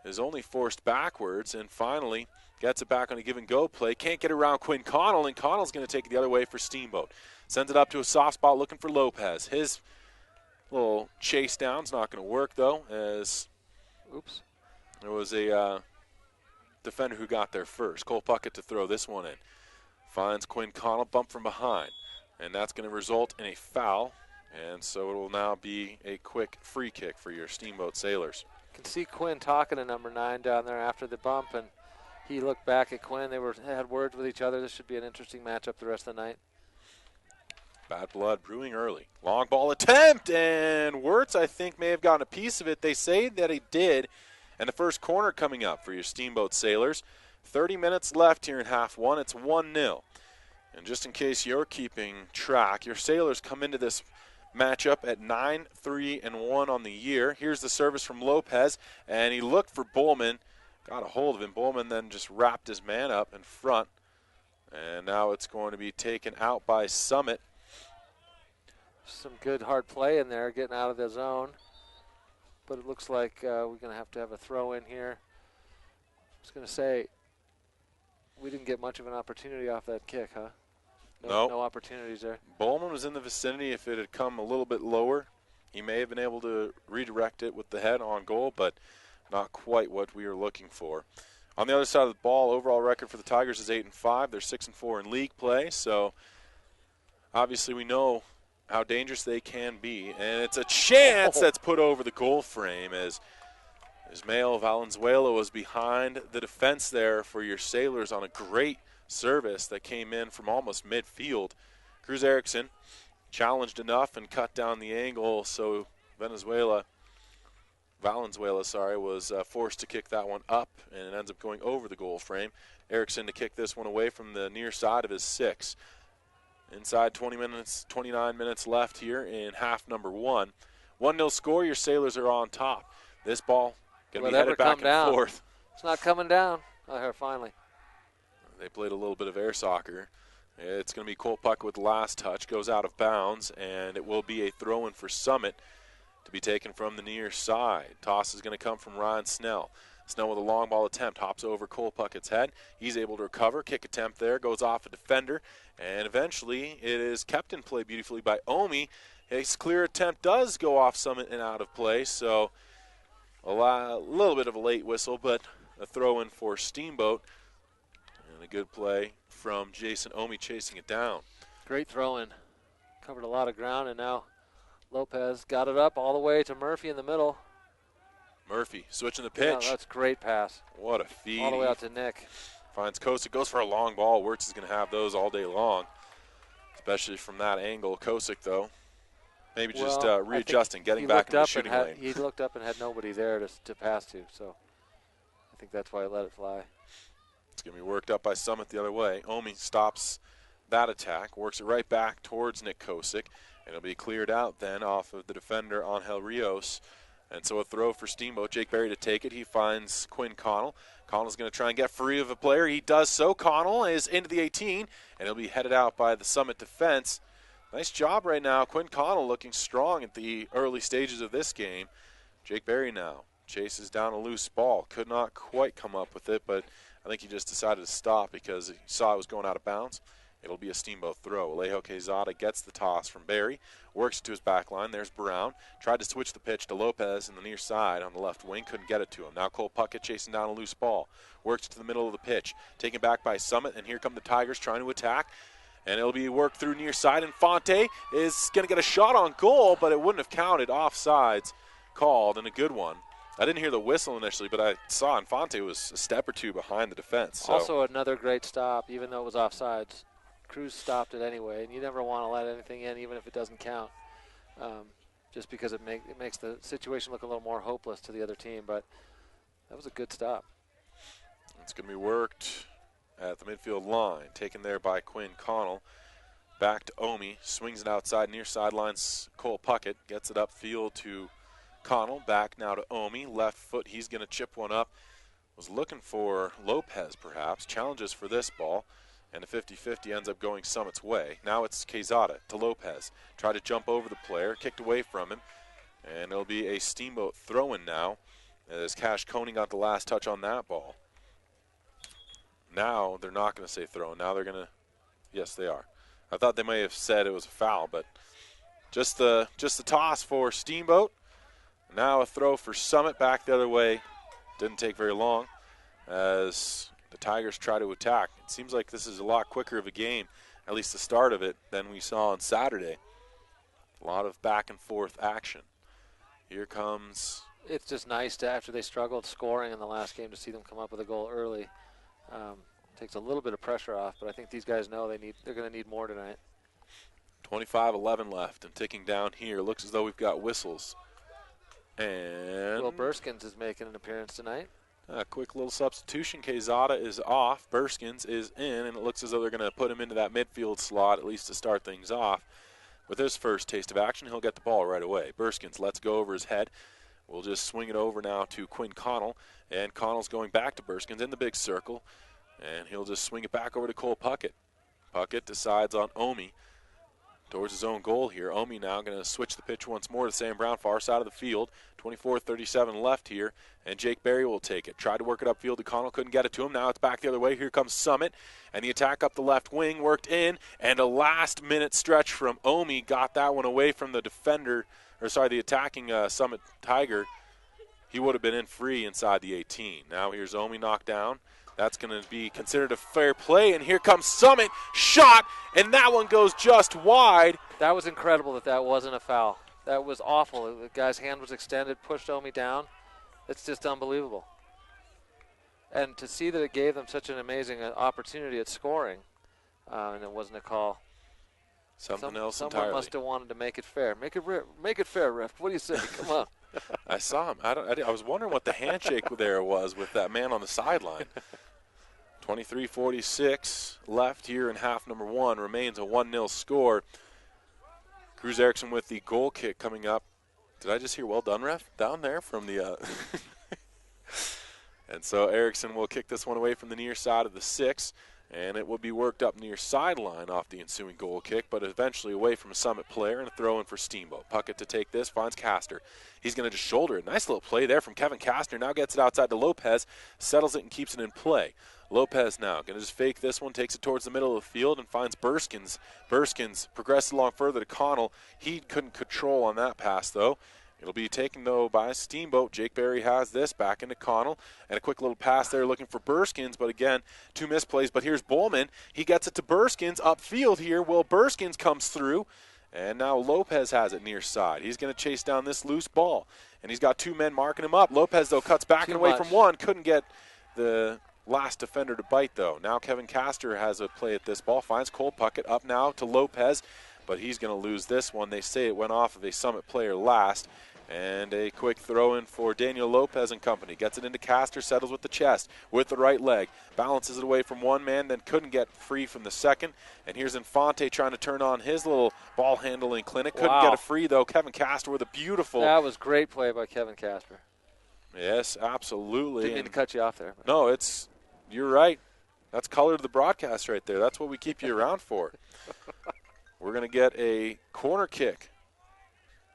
is only forced backwards, and finally gets it back on a give-and-go play. Can't get around Quinn Connell, and Connell's going to take it the other way for Steamboat. Sends it up to a soft spot looking for Lopez. His little chase down's not going to work, though, as there was a defender who got there first. Cole Puckett to throw this one in. Finds Quinn Connell, bump from behind, and that's going to result in a foul. And so it will now be a quick free kick for your Steamboat Sailors. You can see Quinn talking to number 9 down there after the bump, and he looked back at Quinn. They had words with each other. This should be an interesting matchup the rest of the night. Bad blood brewing early. Long ball attempt, and Wirtz, I think, may have gotten a piece of it. They say that he did. And the first corner coming up for your Steamboat Sailors. 30 minutes left here in half one. It's 1-0. And just in case you're keeping track, your Sailors come into this matchup at 9-3-1 on the year. Here's the service from Lopez, and he looked for Bowman. Got a hold of him. Bowman then just wrapped his man up in front. And now it's going to be taken out by Summit. Some good hard play in there, getting out of the zone. But it looks like we're going to have a throw in here. I was going to say, we didn't get much of an opportunity off that kick, huh? No opportunities there. Bowman was in the vicinity. If it had come a little bit lower, he may have been able to redirect it with the head on goal, but not quite what we were looking for. On the other side of the ball, overall record for the Tigers is 8-5. They're 6-4 in league play, so obviously we know how dangerous they can be. And it's a chance that's put over the goal frame as Ismael Valenzuela was behind the defense there for your Sailors on a great service that came in from almost midfield. Cruz Erickson challenged enough and cut down the angle, so Valenzuela was forced to kick that one up, and it ends up going over the goal frame. Erickson to kick this one away from the near side of his 6. Inside 29 minutes left here in half number 1. 1-0 score, your Sailors are on top. This ball going to be headed back and forth. It's not coming down. Oh, here, finally. They played a little bit of air soccer. It's going to be Cole Puck with the last touch, goes out of bounds, and it will be a throw-in for Summit to be taken from the near side. Toss is going to come from Ryan Snell. Snell with a long ball attempt, hops over Cole Puckett's head. He's able to recover. Kick attempt there, goes off a defender, and eventually it is kept in play beautifully by Omi. His clear attempt does go off Summit and out of play, so a little bit of a late whistle, but a throw-in for Steamboat. And a good play from Jason Omi chasing it down. Great throw-in. Covered a lot of ground, and now Lopez got it up all the way to Murphy in the middle. Murphy switching the pitch. Yeah, that's a great pass. What a feed. All the way out to Nick. Finds Kosick, goes for a long ball. Wirtz is going to have those all day long, especially from that angle. Kosick, though, maybe just readjusting, getting back in the shooting lane. He looked up and had nobody there to pass to, so I think that's why he let it fly. It's going to be worked up by Summit the other way. Omi stops that attack, works it right back towards Nick Kosick, and it'll be cleared out then off of the defender, Angel Rios. And so a throw for Steamboat. Jake Berry to take it. He finds Quinn Connell. Connell's going to try and get free of a player. He does so. Connell is into the 18, and he'll be headed out by the Summit defense. Nice job right now. Quinn Connell looking strong at the early stages of this game. Jake Berry now chases down a loose ball. Could not quite come up with it, but I think he just decided to stop because he saw it was going out of bounds. It'll be a Steamboat throw. Alejo Quezada gets the toss from Berry, works it to his back line. There's Brown. Tried to switch the pitch to Lopez in the near side on the left wing. Couldn't get it to him. Now Cole Puckett chasing down a loose ball. Works it to the middle of the pitch. Taken back by Summit, and here come the Tigers trying to attack. And it'll be worked through near side. Infante is going to get a shot on goal, but it wouldn't have counted. Offsides called, and a good one. I didn't hear the whistle initially, but I saw Infante was a step or two behind the defense. So. Also another great stop, even though it was offsides. Cruz stopped it anyway, and you never want to let anything in, even if it doesn't count. just because it makes the situation look a little more hopeless to the other team. But that was a good stop. It's going to be worked at the midfield line, taken there by Quinn Connell. Back to Omi, swings it outside near sidelines. Cole Puckett gets it upfield to Connell. Back now to Omi, left foot. He's going to chip one up. Was looking for Lopez, perhaps. Challenges for this ball, and a 50-50 ends up going Summit's way. Now it's Quezada to Lopez. Tried to jump over the player, kicked away from him, and it'll be a Steamboat throw-in now, as Cash Coney got the last touch on that ball. Now they're not going to say throw. Now they're going to, yes, they are. I thought they may have said it was a foul, but just the toss for Steamboat. Now a throw for Summit back the other way. Didn't take very long as the Tigers try to attack. It seems like this is a lot quicker of a game, at least the start of it, than we saw on Saturday. A lot of back and forth action. Here comes. It's just nice to, after they struggled scoring in the last game, to see them come up with a goal early. Takes a little bit of pressure off, but I think these guys know they're going to need more tonight. 25-11 left and ticking down here. Looks as though we've got whistles. And Will Burskins is making an appearance tonight. A quick little substitution. Quezada is off. Burskins is in, and it looks as though they're going to put him into that midfield slot, at least to start things off. With his first taste of action, he'll get the ball right away. Burskins lets go over his head. We'll just swing it over now to Quinn Connell, and Connell's going back to Burskins in the big circle, and he'll just swing it back over to Cole Puckett. Puckett decides on Omi towards his own goal here. Omi now going to switch the pitch once more to Sam Brown, far side of the field. 24-37 left here, and Jake Berry will take it. Tried to work it upfield to Connell, couldn't get it to him. Now it's back the other way. Here comes Summit, and the attack up the left wing worked in, and a last-minute stretch from Omi got that one away from the defender, or sorry, the attacking Summit Tiger. He would have been in free inside the 18. Now here's Omi knocked down. That's going to be considered a fair play, and here comes Summit, shot, and that one goes just wide. That was incredible that wasn't a foul. That was awful. The guy's hand was extended, pushed Omi down. It's just unbelievable. And to see that it gave them such an amazing opportunity at scoring, and it wasn't a call. Something else someone entirely. Must have wanted to make it fair. Make it fair, ref. What do you say? Come on. I saw him. I was wondering what the handshake there was with that man on the sideline. 23-46 left here in half number one. Remains a 1-0 score. Cruz Erickson with the goal kick coming up. Did I just hear well done, ref? Down there from the And so Erickson will kick this one away from the near side of the 6. And it will be worked up near sideline off the ensuing goal kick, but eventually away from a Summit player, and a throw in for Steamboat. Puckett to take this, finds Castor. He's going to just shoulder it. Nice little play there from Kevin Castor. Now gets it outside to Lopez, settles it and keeps it in play. Lopez now going to just fake this one, takes it towards the middle of the field and finds Burskins. Burskins progresses along further to Connell. He couldn't control on that pass, though. It'll be taken, though, by Steamboat. Jake Berry has this back into Connell. And a quick little pass there looking for Burskins. But, again, 2 misplays. But here's Bowman. He gets it to Burskins upfield here. Will Burskins comes through. And now Lopez has it near side. He's going to chase down this loose ball. And he's got 2 men marking him up. Lopez, though, cuts back and away from one. Couldn't get the last defender to bite, though. Now Kevin Castor has a play at this ball. Finds Cole Puckett up now to Lopez. But he's going to lose this one. They say it went off of a Summit player last. And a quick throw in for Daniel Lopez and company. Gets it into Castor, settles with the chest, with the right leg. Balances it away from one man, then couldn't get free from the second. And here's Infante trying to turn on his little ball handling clinic. Couldn't get a free, though. Kevin Castor with a beautiful. That was great play by Kevin Castor. Yes, absolutely. Didn't mean to cut you off there. No, you're right. That's color to the broadcast right there. That's what we keep you around for. We're going to get a corner kick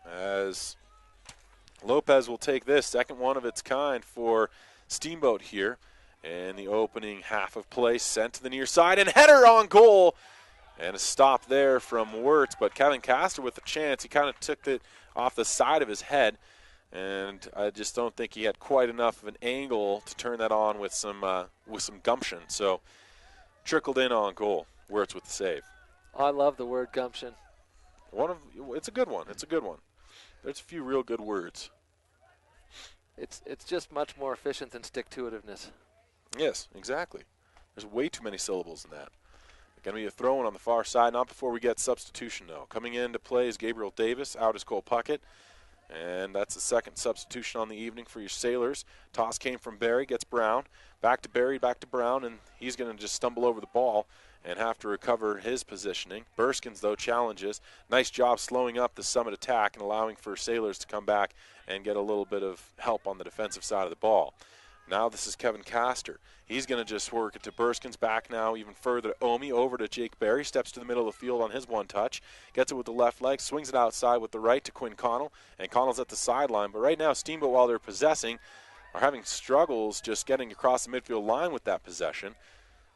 as Lopez will take this, second one of its kind for Steamboat here. And the opening half of play sent to the near side, and header on goal. And a stop there from Wirtz, but Kevin Castor with the chance. He kind of took it off the side of his head, and I just don't think he had quite enough of an angle to turn that on with some gumption. So trickled in on goal. Wirtz with the save. I love the word gumption. It's a good one. It's a good one. There's a few real good words. It's just much more efficient than stick-to-itiveness. Yes, exactly. There's way too many syllables in that. Going to be a throw in on the far side, not before we get substitution, though. Coming in to play is Gabriel Davis, out is Cole Puckett. And that's the second substitution on the evening for your Sailors. Toss came from Barry, gets Brown. Back to Barry, back to Brown, and he's going to just stumble over the ball and have to recover his positioning. Burskins, though, challenges. Nice job slowing up the Summit attack and allowing for Sailors to come back and get a little bit of help on the defensive side of the ball. Now this is Kevin Castor. He's going to just work it to Burskins, back now even further to Omi, over to Jake Barry, steps to the middle of the field on his one touch, gets it with the left leg, swings it outside with the right to Quinn Connell, and Connell's at the sideline. But right now Steamboat, while they're possessing, are having struggles just getting across the midfield line with that possession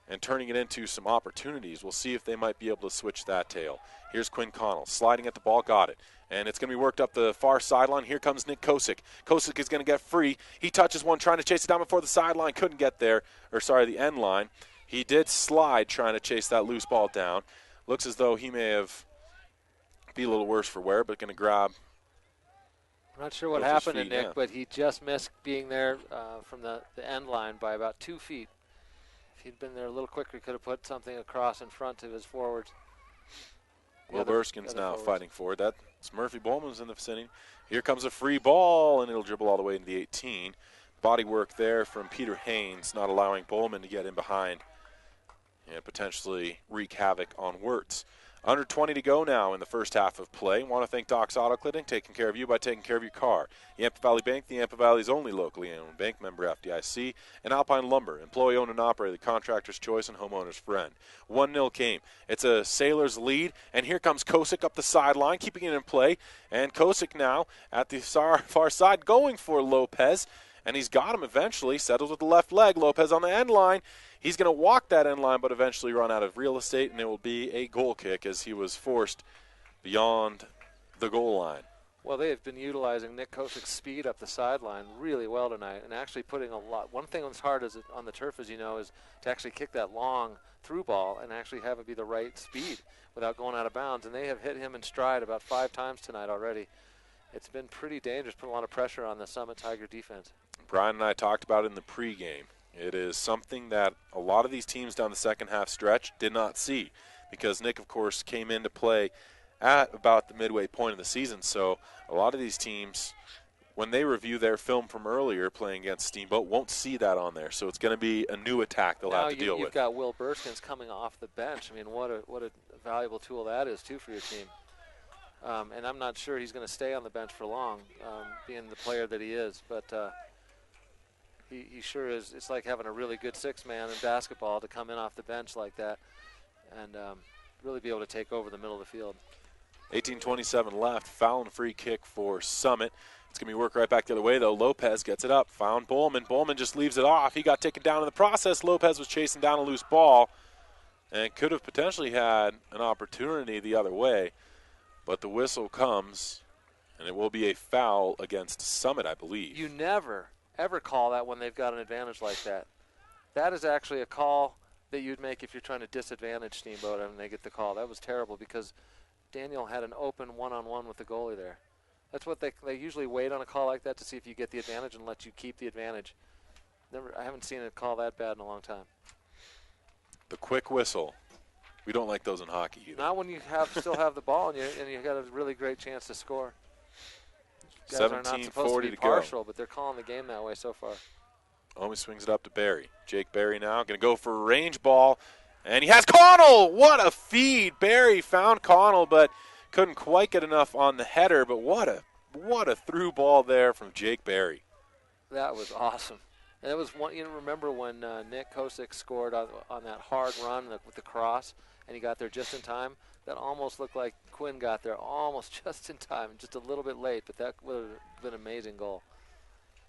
and turning it into some opportunities. We'll see if they might be able to switch that tail. Here's Quinn Connell sliding at the ball, got it. And it's going to be worked up the far sideline. Here comes Nick Kosick. Kosick is going to get free. He touches one, trying to chase it down before the sideline. Couldn't get there, the end line. He did slide trying to chase that loose ball down. Looks as though he may have be a little worse for wear, but going to grab. I'm not sure what happened to Nick, but he just missed being there from the end line by about 2 feet. If he'd been there a little quicker, he could have put something across in front of his forwards. Will Burskins now fighting for it. That's Murphy Bowman's in the vicinity. Here comes a free ball, and it'll dribble all the way into the 18. Body work there from Peter Haynes, not allowing Bowman to get in behind and potentially wreak havoc on Wirtz. Under 20 to go now in the first half of play. Want to thank Doc's Auto Clinic, taking care of you by taking care of your car. Yampa Valley Bank, the Yampa Valley's only locally owned bank, member FDIC. And Alpine Lumber, employee owned and operated, the contractor's choice and homeowner's friend. 1-0 came. It's a Sailors lead, and here comes Kosick up the sideline, keeping it in play. And Kosick now at the far side going for Lopez. And he's got him eventually, settles with the left leg. Lopez on the end line. He's going to walk that end line, but eventually run out of real estate, and it will be a goal kick as he was forced beyond the goal line. Well, they have been utilizing Nick Kosick's speed up the sideline really well tonight, and actually putting a lot. One thing that's hard on the turf, as you know, is to actually kick that long through ball and actually have it be the right speed without going out of bounds. And they have hit him in stride about 5 times tonight already. It's been pretty dangerous, put a lot of pressure on the Summit Tiger defense. Brian and I talked about it in the pregame. It is something that a lot of these teams down the second half stretch did not see, because Nick, of course, came into play at about the midway point of the season. So a lot of these teams, when they review their film from earlier playing against Steamboat, won't see that on there. So it's going to be a new attack they'll have to deal with. You've got Will Burskins coming off the bench. I mean, what a valuable tool that is, too, for your team. And I'm not sure he's going to stay on the bench for long, being the player that he is. But he sure is. It's like having a really good 6-man in basketball to come in off the bench like that and really be able to take over the middle of the field. 18:27 left. Foul and free kick for Summit. It's going to be worked right back the other way, though. Lopez gets it up. Found Bowman. Bowman just leaves it off. He got taken down in the process. Lopez was chasing down a loose ball and could have potentially had an opportunity the other way. But the whistle comes, and it will be a foul against Summit, I believe. You never, ever call that when they've got an advantage like that. That is actually a call that you'd make if you're trying to disadvantage Steamboat and they get the call. That was terrible because Daniel had an open one-on-one with the goalie there. That's what they usually wait on a call like that to see if you get the advantage and let you keep the advantage. I haven't seen a call that bad in a long time. The quick whistle. We don't like those in hockey either. Not when you still have the ball and you got a really great chance to score. Guys are not supposed to be partial, but they're calling the game that way so far. Omi swings it up to Barry. Jake Barry now going to go for a range ball, and he has Connell. What a feed! Barry found Connell, but couldn't quite get enough on the header. But what a through ball there from Jake Barry. That was awesome. And it was one. You remember when Nick Kosick scored on that hard run with the cross, and he got there just in time? That almost looked like Quinn got there almost just in time, just a little bit late, but that would have been an amazing goal.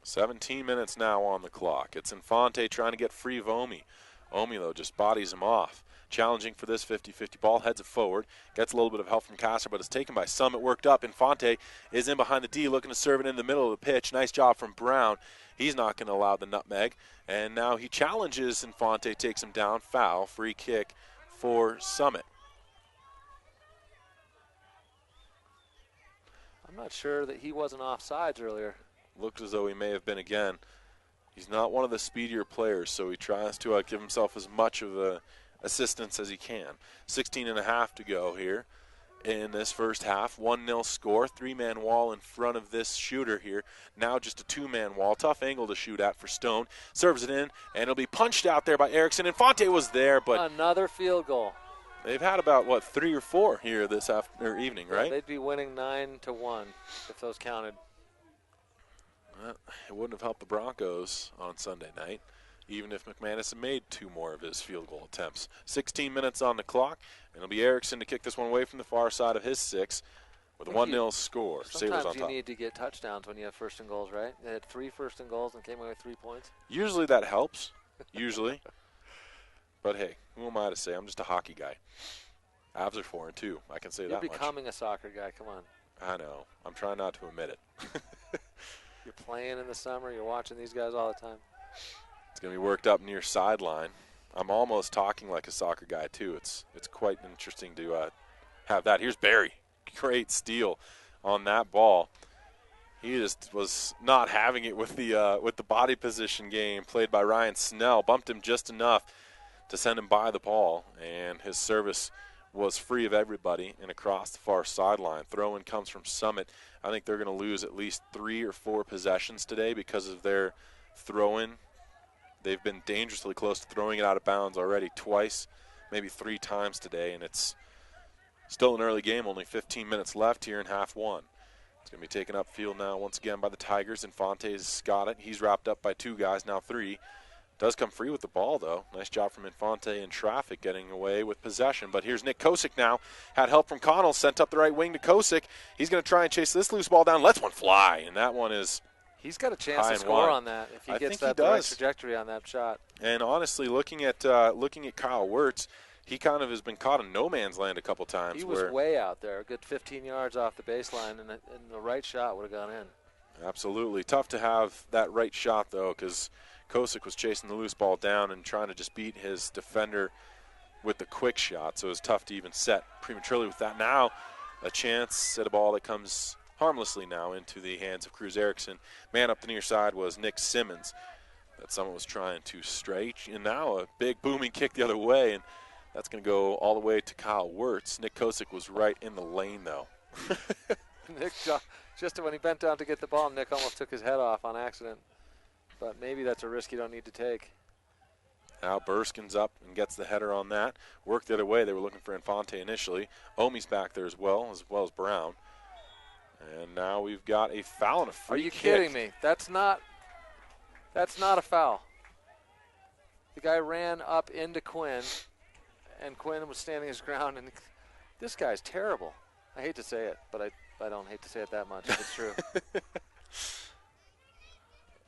17 minutes now on the clock. It's Infante trying to get free of Omi. Omi, though, just bodies him off. Challenging for this 50-50 ball, heads it forward. Gets a little bit of help from Castor, but it's taken by Summit. Worked up. Infante is in behind the D, looking to serve it in the middle of the pitch. Nice job from Brown. He's not going to allow the nutmeg. And now he challenges Infante, takes him down. Foul, free kick for Summit. I'm not sure that he wasn't offsides earlier. Looked as though he may have been again. He's not one of the speedier players, so he tries to give himself as much of the assistance as he can. 16 and a half to go here in this first half. 1-0 score, 3-man wall in front of this shooter here. Now just a 2-man wall. Tough angle to shoot at for Stone. Serves it in, and it'll be punched out there by Erickson. Infante was there, but another field goal. They've had about, 3 or 4 here this evening, right? Yeah, they'd be winning 9-1 if those counted. Well, it wouldn't have helped the Broncos on Sunday night, even if McManus had made 2 more of his field goal attempts. 16 minutes on the clock, and it'll be Erickson to kick this one away from the far side of his 6 with a 1-0 score. Sailors on Sometimes top. you need to get touchdowns when you have first and goals, right? They had 3 first and goals and came away with 3 points. Usually that helps, usually. But, hey, who am I to say? I'm just a hockey guy. Avs are 4-2. I can say that much. You're becoming a soccer guy. Come on. I know. I'm trying not to admit it. You're playing in the summer. You're watching these guys all the time. It's going to be worked up near sideline. I'm almost talking like a soccer guy, too. It's quite interesting to have that. Here's Barry. Great steal on that ball. He just was not having it with the body position game played by Ryan Snell. Bumped him just enough to send him by the ball, and his service was free of everybody and across the far sideline. Throw-in comes from Summit. I think they're going to lose at least 3 or 4 possessions today because of their throw-in. They've been dangerously close to throwing it out of bounds already twice, maybe 3 times today, and it's still an early game, only 15 minutes left here in half 1. It's going to be taken upfield now once again by the Tigers. Infante's got it. He's wrapped up by 2 guys, now 3. Does come free with the ball, though. Nice job from Infante in traffic getting away with possession. But here's Nick Kosick now. Had help from Connell. Sent up the right wing to Kosick. He's going to try and chase this loose ball down. Lets one fly. And that one is He's got a chance to score on that if he gets that right trajectory on that shot. And honestly, looking at Kyle Wirtz, he kind of has been caught in no man's land a couple times. He was way out there, a good 15 yards off the baseline, and the right shot would have gone in. Absolutely. Tough to have that right shot, though, because Kosick was chasing the loose ball down and trying to just beat his defender with the quick shot, so it was tough to even set prematurely with that. Now a chance at a ball that comes harmlessly now into the hands of Cruz Erickson. Man up the near side was Nick Simmons that someone was trying to stretch, and now a big booming kick the other way, and that's going to go all the way to Kyle Wirtz. Nick Kosick was right in the lane, though. Nick, just when he bent down to get the ball, Nick almost took his head off on accident. But maybe that's a risk you don't need to take. Now Burskin's up and gets the header on that. Worked the other way. They were looking for Infante initially. Omi's back there as well as Brown. And now we've got a foul and a free kick. Are you kidding me? That's not a foul. The guy ran up into Quinn, and Quinn was standing his ground. And this guy's terrible. I hate to say it, but I don't hate to say it that much if it's true.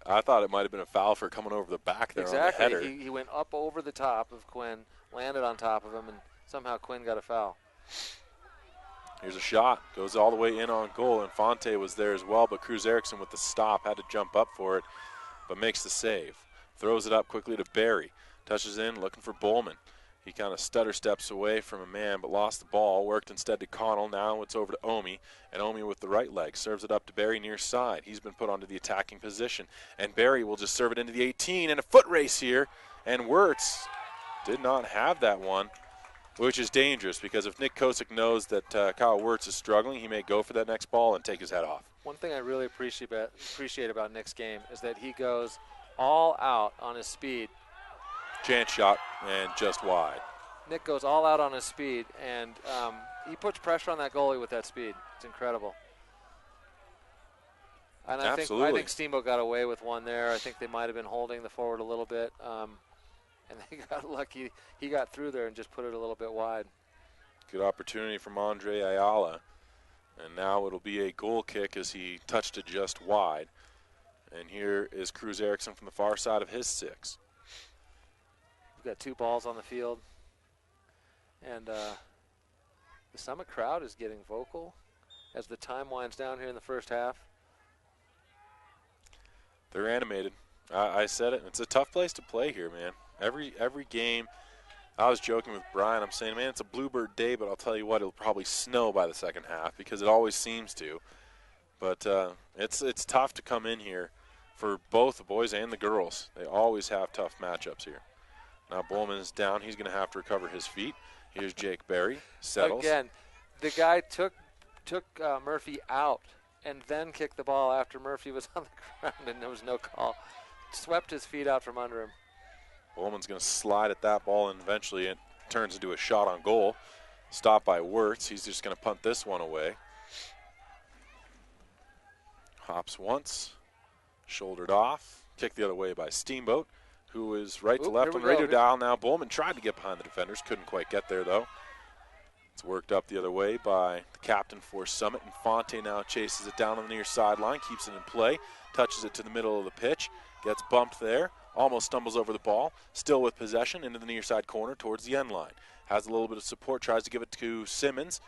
I thought it might have been a foul for coming over the back there on the header. Exactly. He went up over the top of Quinn, landed on top of him, and somehow Quinn got a foul. Here's a shot. Goes all the way in on goal. Infante was there as well, but Cruz Erickson with the stop had to jump up for it, but makes the save. Throws it up quickly to Barry. Touches in, looking for Bowman. He kind of stutter steps away from a man, but lost the ball. Worked instead to Connell. Now it's over to Omi. And Omi with the right leg serves it up to Barry near side. He's been put onto the attacking position. And Barry will just serve it into the 18. And a foot race here. And Wirtz did not have that one, which is dangerous because if Nick Kosick knows that Kyle Wirtz is struggling, he may go for that next ball and take his head off. One thing I really appreciate about Nick's game is that he goes all out on his speed. Chance shot and just wide. Nick goes all out on his speed, and he puts pressure on that goalie with that speed. It's incredible. And I think Steamboat got away with one there. I think they might have been holding the forward a little bit, and they got lucky. He got through there and just put it a little bit wide. Good opportunity from Andre Ayala, and now it'll be a goal kick as he touched it just wide. And here is Cruz Erickson from the far side of his 6. We've got 2 balls on the field. And the Summit crowd is getting vocal as the time winds down here in the first half. They're animated. I said it. It's a tough place to play here, man. Every game, I was joking with Brian. I'm saying, man, it's a bluebird day, but I'll tell you what, it'll probably snow by the second half because it always seems to. But it's tough to come in here for both the boys and the girls. They always have tough matchups here. Now Bowman is down. He's going to have to recover his feet. Here's Jake Berry. Settles. Again, the guy took Murphy out and then kicked the ball after Murphy was on the ground and there was no call. Swept his feet out from under him. Bowman's going to slide at that ball, and eventually it turns into a shot on goal. Stopped by Wirtz. He's just going to punt this one away. Hops once, shouldered off, kicked the other way by Steamboat, who is right to left on the radio dial now. Bowman tried to get behind the defenders, couldn't quite get there though. It's worked up the other way by the captain for Summit, and Fonte now chases it down on the near sideline, keeps it in play, touches it to the middle of the pitch, gets bumped there, almost stumbles over the ball, still with possession into the near side corner towards the end line. Has a little bit of support, tries to give it to Simmons,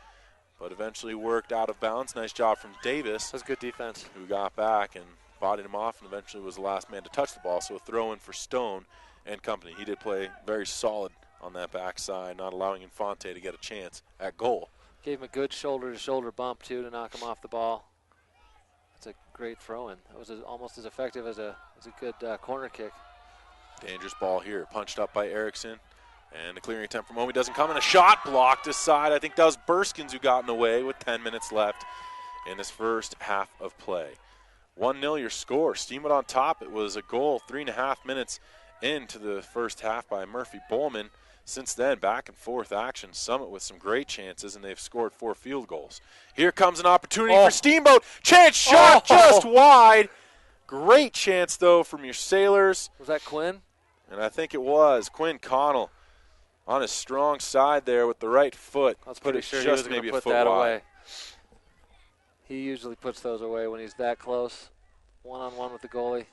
but eventually worked out of bounds. Nice job from Davis. That's good defense. Who got back and bodied him off and eventually was the last man to touch the ball. So a throw in for Stone and company. He did play very solid on that backside, not allowing Infante to get a chance at goal. Gave him a good shoulder-to-shoulder bump, too, to knock him off the ball. That's a great throw-in. That was almost as effective as a good corner kick. Dangerous ball here, punched up by Erickson. And the clearing attempt from Omi doesn't come, and a shot blocked aside. I think that was Burskins who got in the way with 10 minutes left in this first half of play. 1-0 your score. Steamboat on top. It was a goal 3.5 minutes into the first half by Murphy Bowman. Since then, back and forth action. Summit with some great chances, and they've scored 4 field goals. Here comes an opportunity for Steamboat. Chance shot just wide. Great chance, though, from your Sailors. Was that Quinn? And I think it was. Quinn Connell on his strong side there with the right foot. I was pretty sure he was going to put that away. He usually puts those away when he's that close. One-on-one with the goalie. It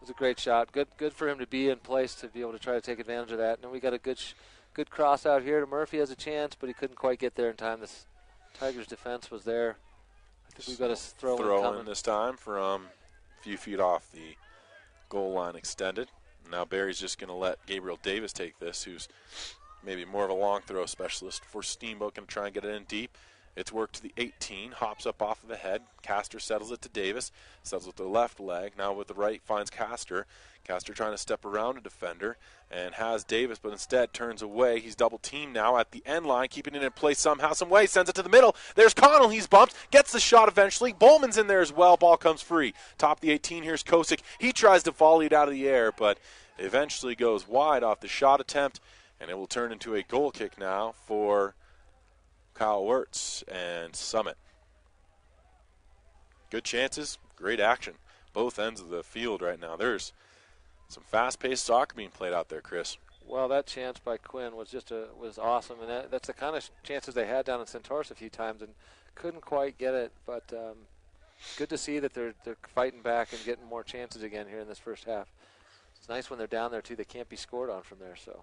was a great shot. Good for him to be in place to be able to try to take advantage of that. And then we got a good cross out here to Murphy. Has a chance, but he couldn't quite get there in time. This Tigers defense was there. I think we've got a throw in this time from a few feet off the goal line extended. Now Barry's just going to let Gabriel Davis take this, who's maybe more of a long throw specialist for Steamboat. Going to try and get it in deep. It's worked to the 18, hops up off of the head. Castor settles it to Davis, settles with the left leg. Now with the right finds Castor. Castor trying to step around a defender and has Davis, but instead turns away. He's double teamed now at the end line, keeping it in place somehow, some way, sends it to the middle. There's Connell, he's bumped, gets the shot eventually. Bowman's in there as well, ball comes free. Top the 18, here's Kosick. He tries to volley it out of the air, but eventually goes wide off the shot attempt, and it will turn into a goal kick now for Kyle Wirtz and Summit. Good chances, great action. Both ends of the field right now. There's some fast-paced soccer being played out there, Chris. Well, that chance by Quinn was was awesome, and that's the kind of chances they had down in Centaurus a few times and couldn't quite get it. But good to see that they're fighting back and getting more chances again here in this first half. It's nice when they're down there too; they can't be scored on from there. So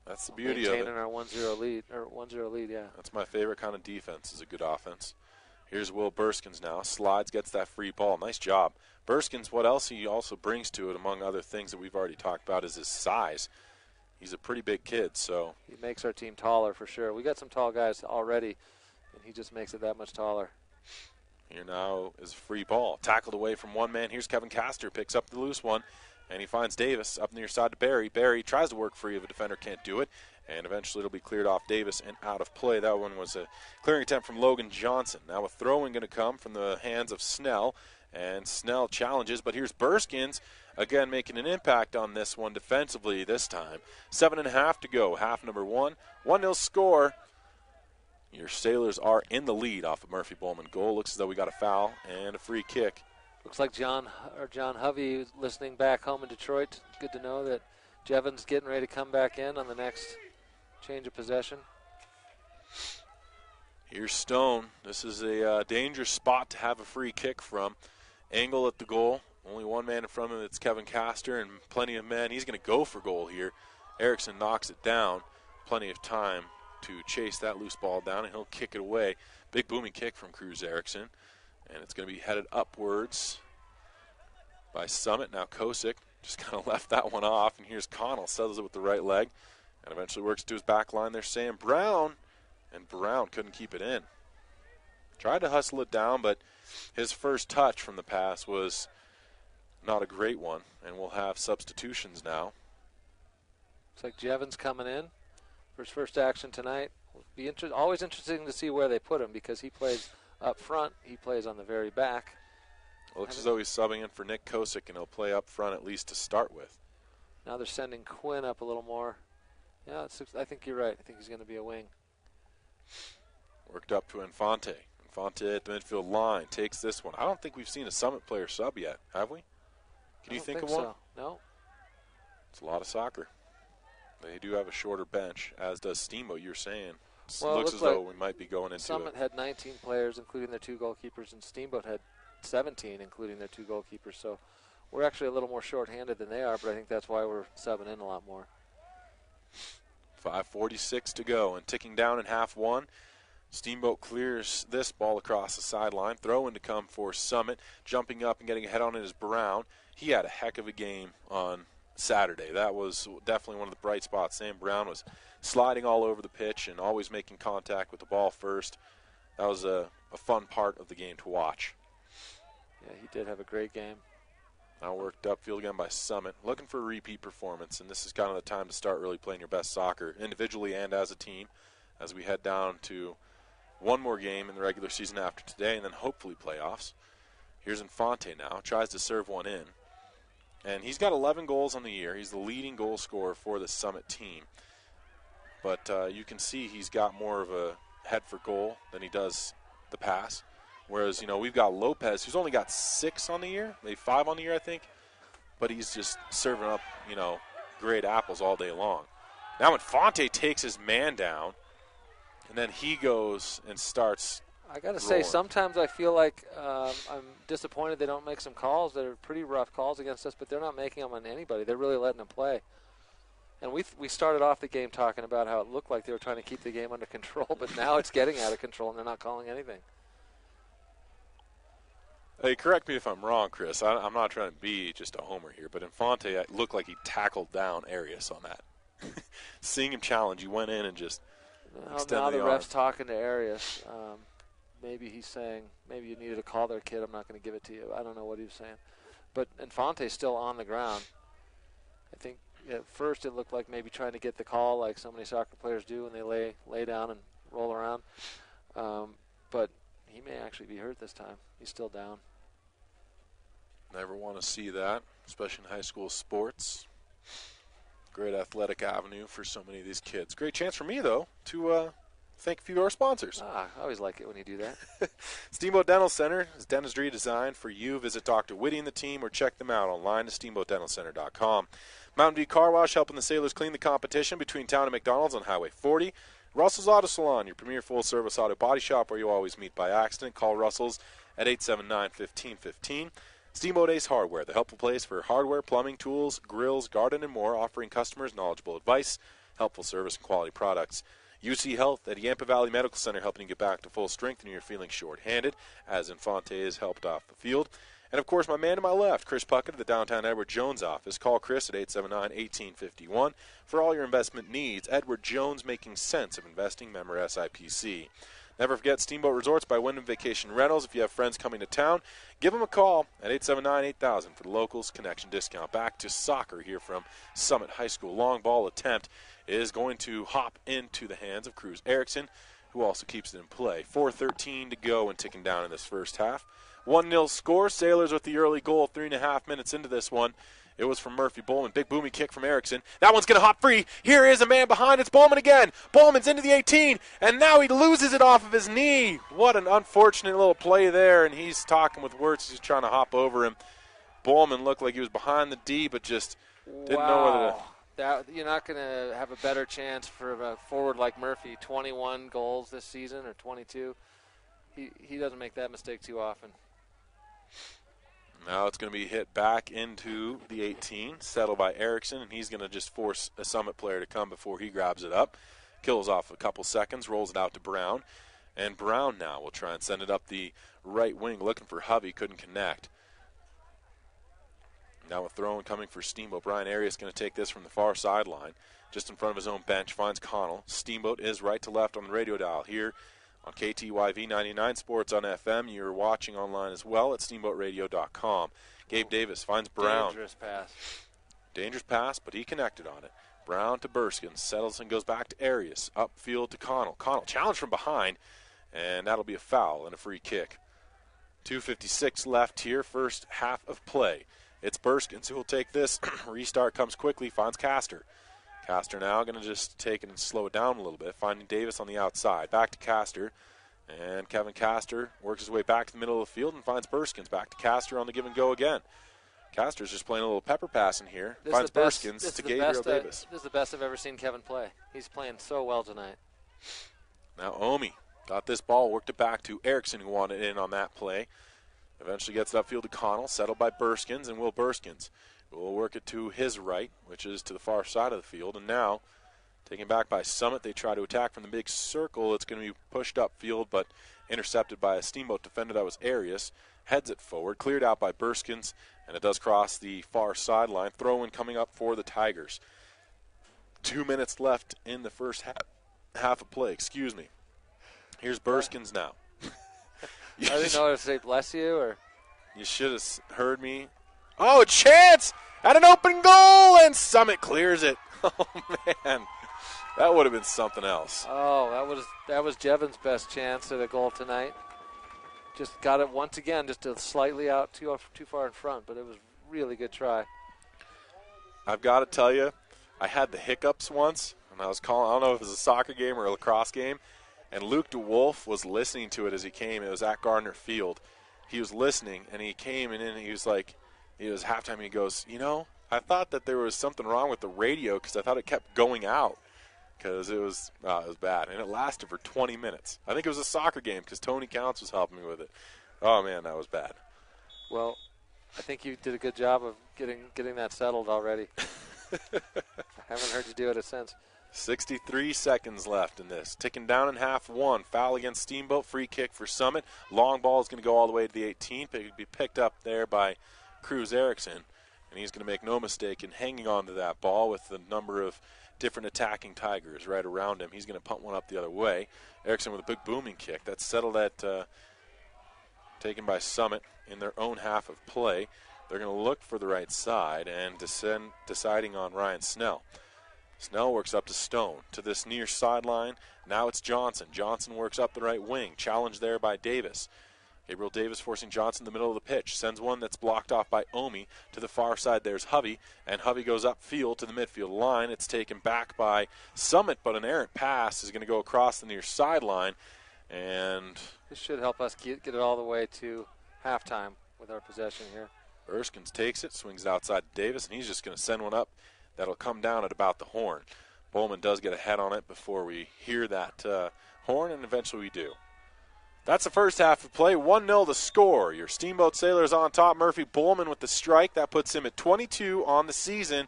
that's the beauty of it. Maintaining our 1-0 lead, or 1-0 lead, yeah. That's my favorite kind of defense. Is a good offense. Here's Will Burskins now. Slides, gets that free ball. Nice job. Burskins, what else he also brings to it, among other things that we've already talked about, is his size. He's a pretty big kid, so. He makes our team taller for sure. We got some tall guys already, and he just makes it that much taller. Here now is a free ball. Tackled away from one man. Here's Kevin Castor, picks up the loose one, and he finds Davis up near side to Barry. Barry tries to work free of a defender, can't do it. And eventually it'll be cleared off Davis and out of play. That one was a clearing attempt from Logan Johnson. Now a throw-in going to come from the hands of Snell. And Snell challenges, but here's Burskins, again making an impact on this one defensively this time. 7.5 to go, half number one. 1-0 score. Your Sailors are in the lead off of Murphy Bowman goal. Looks as though we got a foul and a free kick. Looks like John Hovey listening back home in Detroit. Good to know that Jevon's getting ready to come back in on the next change of possession. Here's Stone. This is a dangerous spot to have a free kick from. Angle at the goal. Only one man in front of him. It's Kevin Castor, and plenty of men. He's going to go for goal here. Erickson knocks it down. Plenty of time to chase that loose ball down, and he'll kick it away. Big booming kick from Cruz Erickson. And it's going to be headed upwards by Summit. Now Kosick just kind of left that one off, and here's Connell. Settles it with the right leg. And eventually works to his back line there, Sam Brown. And Brown couldn't keep it in. Tried to hustle it down, but his first touch from the pass was not a great one. And we'll have substitutions now. Looks like Jevon's coming in. for his first action tonight. Be always interesting to see where they put him because he plays up front. He plays on the very back. Looks as though he's subbing in for Nick Kosick, and he'll play up front at least to start with. Now they're sending Quinn up a little more. Yeah, I think you're right. I think he's going to be a wing. Worked up to Infante. Infante at the midfield line takes this one. I don't think we've seen a Summit player sub yet, have we? Can you think of one? So. No. It's a lot of soccer. They do have a shorter bench, as does Steamboat, you're saying. Well, looks as though we might be going into Summit had 19 players, including their 2 goalkeepers, and Steamboat had 17, including their 2 goalkeepers. So we're actually a little more short-handed than they are, but I think that's why we're subbing in a lot more. 5:46 to go, and ticking down in half one. Steamboat clears this ball across the sideline. Throw in to come for Summit. Jumping up and getting a head on it is Brown. He had a heck of a game on Saturday. That was definitely one of the bright spots. Sam Brown was sliding all over the pitch and always making contact with the ball first. That was a fun part of the game to watch. Yeah, he did have a great game. Now worked upfield again by Summit. Looking for a repeat performance, and this is kind of the time to start really playing your best soccer, individually and as a team, as we head down to one more game in the regular season after today, and then hopefully playoffs. Here's Infante now. Tries to serve one in. And he's got 11 goals on the year. He's the leading goal scorer for the Summit team. But you can see he's got more of a head for goal than he does the pass. Whereas, we've got Lopez, who's only got 6 on the year, maybe 5 on the year, I think. But he's just serving up, great apples all day long. Now Infante takes his man down, and then he goes and starts I got to say, sometimes I feel like I'm disappointed they don't make some calls that are pretty rough calls against us, but they're not making them on anybody. They're really letting them play. And we started off the game talking about how it looked like they were trying to keep the game under control, but now it's getting out of control, and they're not calling anything. Hey, correct me if I'm wrong, Chris. I'm not trying to be just a homer here, but Infante looked like he tackled down Arias on that. Seeing him challenge, he went in and just extended now the the arm. ref's talking to Arias. Maybe he's saying, maybe you needed to call their kid. I'm not going to give it to you. I don't know what he was saying. But Infante's still on the ground. I think at first it looked like maybe trying to get the call like so many soccer players do when they lay down and roll around. But he may actually be hurt this time. He's still down. Never want to see that, especially in high school sports. Great athletic avenue for so many of these kids. Great chance for me, though, to thank a few of our sponsors. I always like it when you do that. Steamboat Dental Center is dentistry designed for you. Visit Dr. Whitty and the team or check them out online at steamboatdentalcenter.com. Mountain View Car Wash helping the Sailors clean the competition between town and McDonald's on Highway 40. Russell's Auto Salon, your premier full-service auto body shop where you always meet by accident. Call Russell's at 879-1515. Steamboat Ace Hardware, the helpful place for hardware, plumbing, tools, grills, garden, and more, offering customers knowledgeable advice, helpful service, and quality products. UC Health at Yampa Valley Medical Center, helping you get back to full strength when you're feeling short-handed, as Infante is helped off the field. And, of course, my man to my left, Chris Puckett of the Downtown Edward Jones office. Call Chris at 879-1851 for all your investment needs. Edward Jones, making sense of investing, member SIPC. Never forget Steamboat Resorts by Wyndham Vacation Rentals. If you have friends coming to town, give them a call at 879-8000 for the locals connection discount. Back to soccer here from Summit High School. Long ball attempt is going to hop into the hands of Cruz Erickson, who also keeps it in play. 4:13 to go and ticking down in this first half. 1-0 score. Sailors with the early goal 3.5 minutes into this one. It was from Murphy Bowman. Big boomy kick from Erickson. That one's going to hop free. Here is a man behind. It's Bowman again. Bowman's into the 18, and now he loses it off of his knee. What an unfortunate little play there, and he's talking with Wirtz. He's trying to hop over him. Bowman looked like he was behind the D, but just didn't know whether to. You're not going to have a better chance for a forward like Murphy. 21 goals this season, or 22. He doesn't make that mistake too often. Now it's going to be hit back into the 18, settled by Erickson, and he's going to just force a Summit player to come before he grabs it up. Kills off a couple seconds, rolls it out to Brown. And Brown now will try and send it up the right wing, looking for Hovey, couldn't connect. Now a throw-in coming for Steamboat. Brian Arias going to take this from the far sideline, just in front of his own bench, finds Connell. Steamboat is right to left on the radio dial here on KTYV 99 Sports on FM. You're watching online as well at steamboatradio.com. Gabe Davis finds Brown. Dangerous pass. Dangerous pass, but he connected on it. Brown to Burskins. Settles and goes back to Arias. Upfield to Connell. Connell challenged from behind, and that'll be a foul and a free kick. 2:56 left here, first half of play. It's Burskins who will take this. Restart comes quickly, finds Castor. Castor now going to just take it and slow it down a little bit, finding Davis on the outside. Back to Castor, and Kevin Castor works his way back to the middle of the field and finds Burskins. Back to Castor on the give and go again. Castor's just playing a little pepper passing here. Finds Burskins to Gabriel Davis. This is the best I've ever seen Kevin play. He's playing so well tonight. Now Omi got this ball, worked it back to Erickson, who wanted in on that play. Eventually gets it upfield to Connell, settled by Burskins, and Will Burskins will work it to his right, which is to the far side of the field. And now, taken back by Summit, they try to attack from the big circle. It's going to be pushed upfield, but intercepted by a Steamboat defender. That was Arias. Heads it forward, cleared out by Burskins, and it does cross the far sideline. Throw-in coming up for the Tigers. 2 minutes left in the first half of play. Excuse me. Here's Burskins now. I didn't know how to say bless you, or you should have heard me. Oh, a chance at an open goal, and Summit clears it. Oh man, that would have been something else. Oh, that was Jevon's best chance at a goal tonight. Just got it once again, just slightly out too far in front, but it was a really good try. I've got to tell you, I had the hiccups once, and I was calling. I don't know if it was a soccer game or a lacrosse game. And Luke DeWolf was listening to it as he came. It was at Gardner Field. He was listening, and he came, and then he was halftime, and he goes, I thought that there was something wrong with the radio because I thought it kept going out because it was bad. And it lasted for 20 minutes. I think it was a soccer game because Tony Counts was helping me with it. Oh, man, that was bad. Well, I think you did a good job of getting that settled already. I haven't heard you do it since. 63 seconds left in this. Ticking down in half one. Foul against Steamboat. Free kick for Summit. Long ball is going to go all the way to the 18th. It could be picked up there by Cruz Erickson. And he's going to make no mistake in hanging on to that ball with the number of different attacking Tigers right around him. He's going to punt one up the other way. Erickson with a big booming kick. That's settled at taken by Summit in their own half of play. They're going to look for the right side and deciding on Ryan Snell. Snell works up to Stone to this near sideline. Now it's Johnson. Johnson works up the right wing. Challenged there by Davis. Gabriel Davis forcing Johnson in the middle of the pitch. Sends one that's blocked off by Omi. To the far side, there's Hovey. And Hovey goes upfield to the midfield line. It's taken back by Summit, but an errant pass is going to go across the near sideline. And this should help us get it all the way to halftime with our possession here. Erskines takes it, swings it outside Davis, and he's just going to send one up. That'll come down at about the horn. Bowman does get a head on it before we hear that horn, and eventually we do. That's the first half of play. 1-0 the score. Your Steamboat Sailors on top. Murphy Bowman with the strike. That puts him at 22 on the season.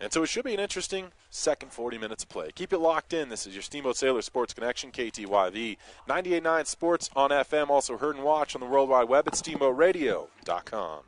And so it should be an interesting second 40 minutes of play. Keep it locked in. This is your Steamboat Sailors Sports Connection, KTYV. 98.9 Sports on FM. Also heard and watched on the World Wide Web at steamboatradio.com.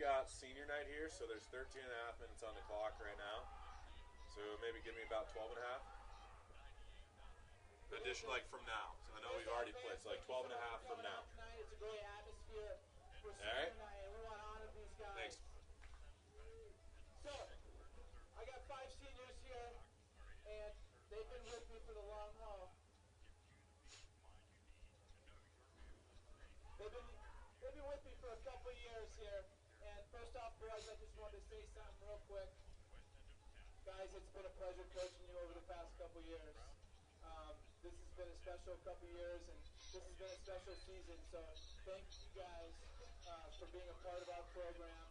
got senior night here, so there's 13 and a half minutes on the clock right now. So maybe give me about 12 and a half. Addition, like from now. So I know we've already played, so like 12 and a half from now. It's a great atmosphere for All right. senior night, and we want to honor these guys. Thanks. So, I got 5 seniors here, and they've been with me for the long haul. They've been with me for a couple years here, and first off, boys, I just wanted to say something real quick. Guys, it's been a pleasure coaching you over the past couple years. This has been a special couple years, and this has been a special season, so thank you guys for being a part of our program.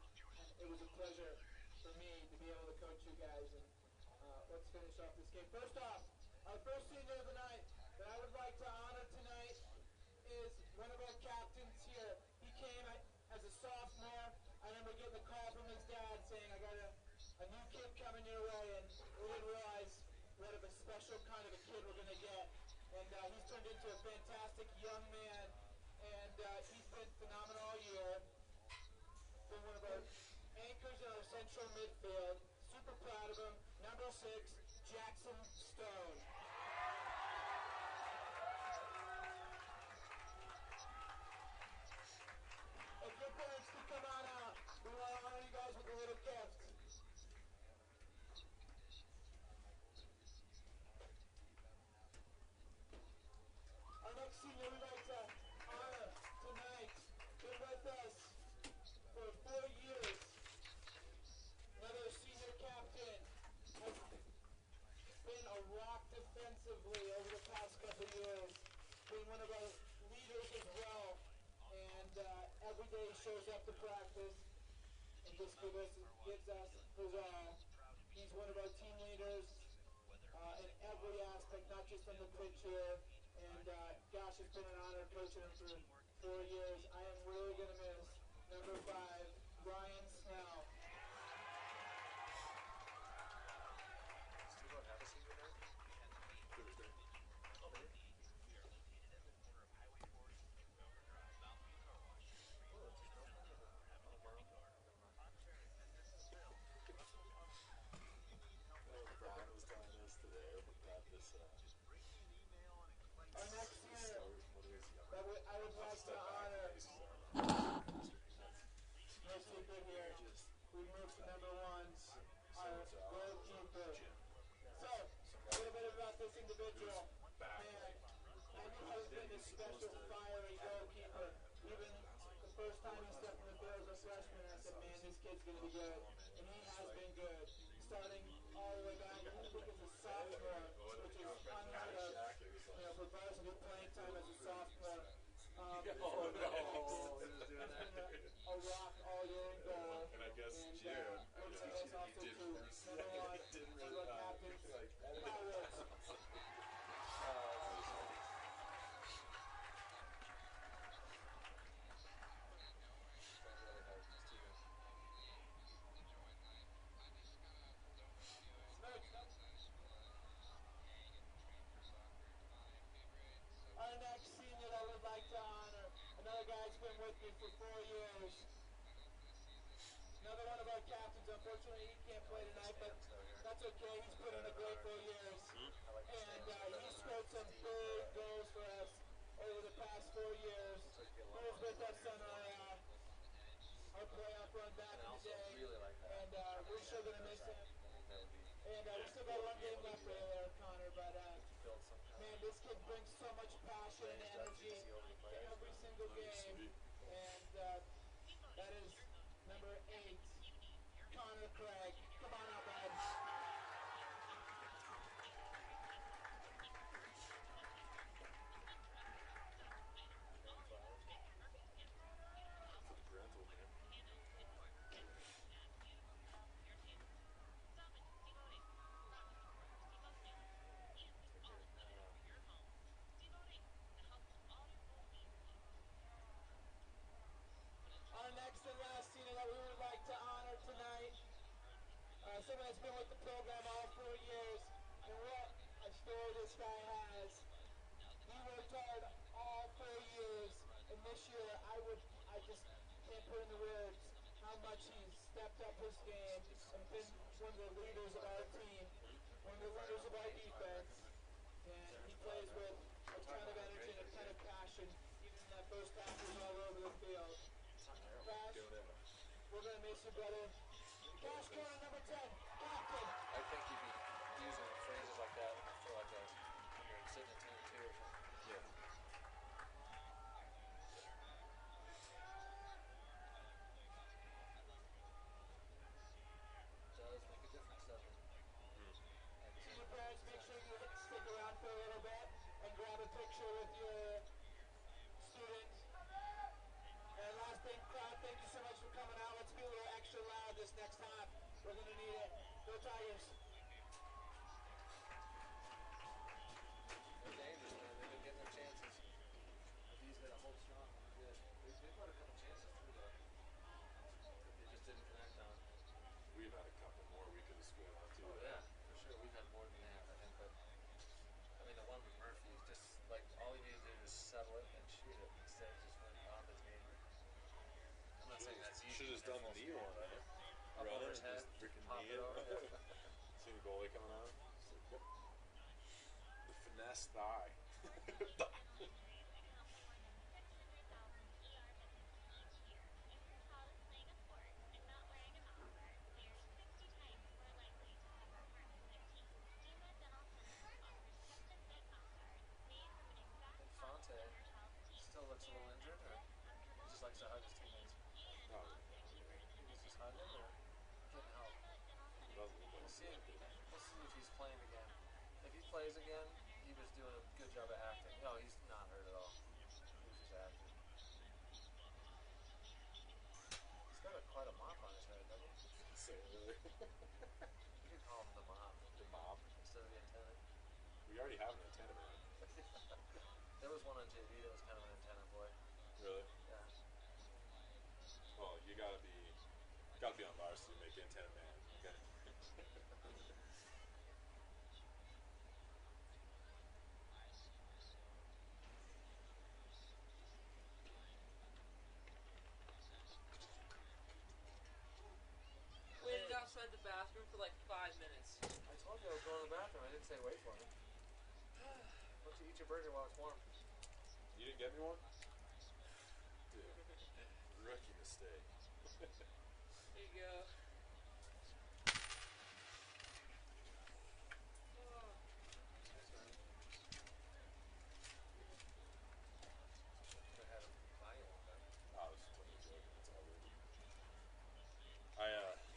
It was a pleasure for me to be able to coach you guys, and let's finish off this game. First off, our first senior of the night that I would like to honor tonight is one of our captains here. He came as a sophomore. I remember getting a call from his dad saying, I got a new kid coming your way, and we didn't realize what of a special kind of a kid we're going to get. And he's turned into a fantastic young man, and he's been phenomenal all year. Been one of our anchors in our central midfield. Super proud of him. Number 6, Jackson Stone. If your parents can come on out, we want to honor you guys with a little gift. Our next senior we'd like to honor tonight, been with us for 4 years. Another senior captain, has been a rock defensively over the past couple years, been one of our leaders as well, and every day he shows up to practice and just gives us his all. He's one of our team leaders in every aspect, not just on the pitch here. And gosh, it's been an honor coaching him for 4 years. I am really going to miss number 5, Brian Snell. Our next senior that I would like to honor, no secret here, we moved to number 1, our goalkeeper. So, a little bit about this individual. Man, I knew he was been a special fiery goalkeeper. Even the first time he stepped in the field as a freshman, I said, man, this kid's going to be good. And he has been good. Starting all the way back, I think as a sophomore, which is unheard of. You know, for varsity playing time as a sophomore. He's been a rock all year in goal. And I guess and, June. let's take us also to number 1, one of our captains, Kyle Wilson. Our next senior I would like to honor, another guy's been with me for 4 years. Another one of our captains. Unfortunately, he can't play tonight, but that's okay. He's put in a great 4 years. And he scored some big goals for us over the past 4 years. He was with us on our playoff run back in the day. And we're still going to miss him. And we still got 1 game left for you there, Connor, but man, this kid brings so much passion and energy to every single game. And that is number 8, Connor Craig. Come on out, bud. Our next and last senior that we would like to honor tonight, someone that's been with the program all 4 years, and what a story this guy has. He worked hard all 4 years, and this year I just can't put into words how how much he's stepped up his game and been one of the leaders of our team, one of the leaders of our defense. And he plays with a ton of energy and a ton of passion, even in that first half he was all over the field. Cash, we're going to miss you, brother. Cash corner number 10, Captain. I think you'd be using phrases like that for like a when you're sitting at 10-2 or something. Yeah. Does make a difference, doesn't it? Senior parents, make sure you stick around for a little bit and grab a picture with your student. And last thing, crowd, thank you so much for coming out. Let's be a little extra loud this next half. We're going to need it. Go Tigers. They're dangerous, man. They've been getting their chances. If he's going to hold strong, we're good. We've got a couple chances too, though. That they just didn't connect on. We've had a couple more we could have scored on too. Oh, yeah, for sure. We've had more than that, I think. But, I mean, the one with Murphy is just like all he needed to do is settle it and shoot it. Instead, he just went off his game. I'm not saying that's easy. Should have done the knee one, right? Up Run over it his and head, just freaking pop knee it it. over. Yeah. See the goalie coming on? Yep. The finesse thigh. Fonte still looks a little injured, or he just likes to hug his teammates. Oh, He's just hugging or getting help. We'll see if he's playing again. If he plays again, he was doing a good job of acting. No, he's not hurt at all. He was just acting. He's got quite a mop on his head, doesn't he? You could call him the mop. The mop. Instead of the antenna. We already have an antenna man. There was one on JV that was kind of an antenna boy. Really? Yeah. Well, you gotta be on varsity to make antenna man. Okay. Waited outside the bathroom for like 5 minutes. I told you I was going to the bathroom. I didn't say wait for me. Why don't you eat your burger while it's warm? You didn't get me one? Dude, rookie mistake. There you go. Oh. Should have had him buy you one, but I was totally joking. It's all good.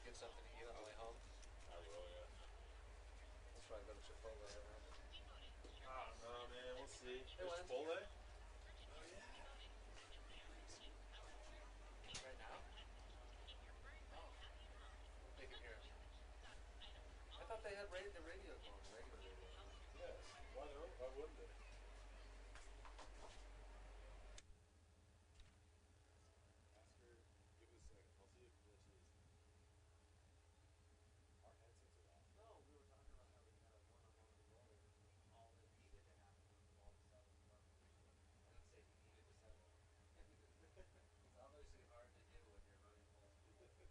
you get something to eat on the way home. I will, yeah. Let's probably go to Chipotle right now. I don't know, man. We'll see. Hey, There's Lance. Chipotle? Right now? Oh. They can hear us. I thought they had the radio going, regular radio. Yes. Why not? Why wouldn't they? Ask her. Give it a second. I'll see if this is. Our headsets are off. No, we were talking about having a one-on-one with the goalie. All that needed to happen was the ball to settle. I didn't say he needed to settle. It's obviously hard to do when you're running full speed.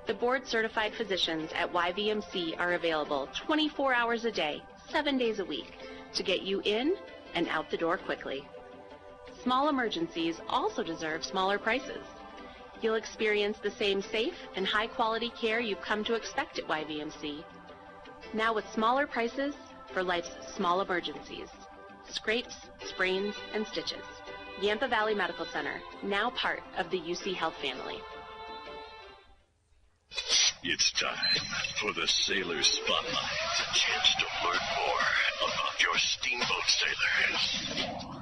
The board-certified physicians at YVMC are available 24 hours a day, 7 days a week, to get you in and out the door quickly. Small emergencies also deserve smaller prices. You'll experience the same safe and high-quality care you've come to expect at YVMC. Now with smaller prices for life's small emergencies. Scrapes, sprains, and stitches. Yampa Valley Medical Center, now part of the UC Health family. It's time for the Sailor Spotlight. A chance to learn more about your Steamboat Sailors.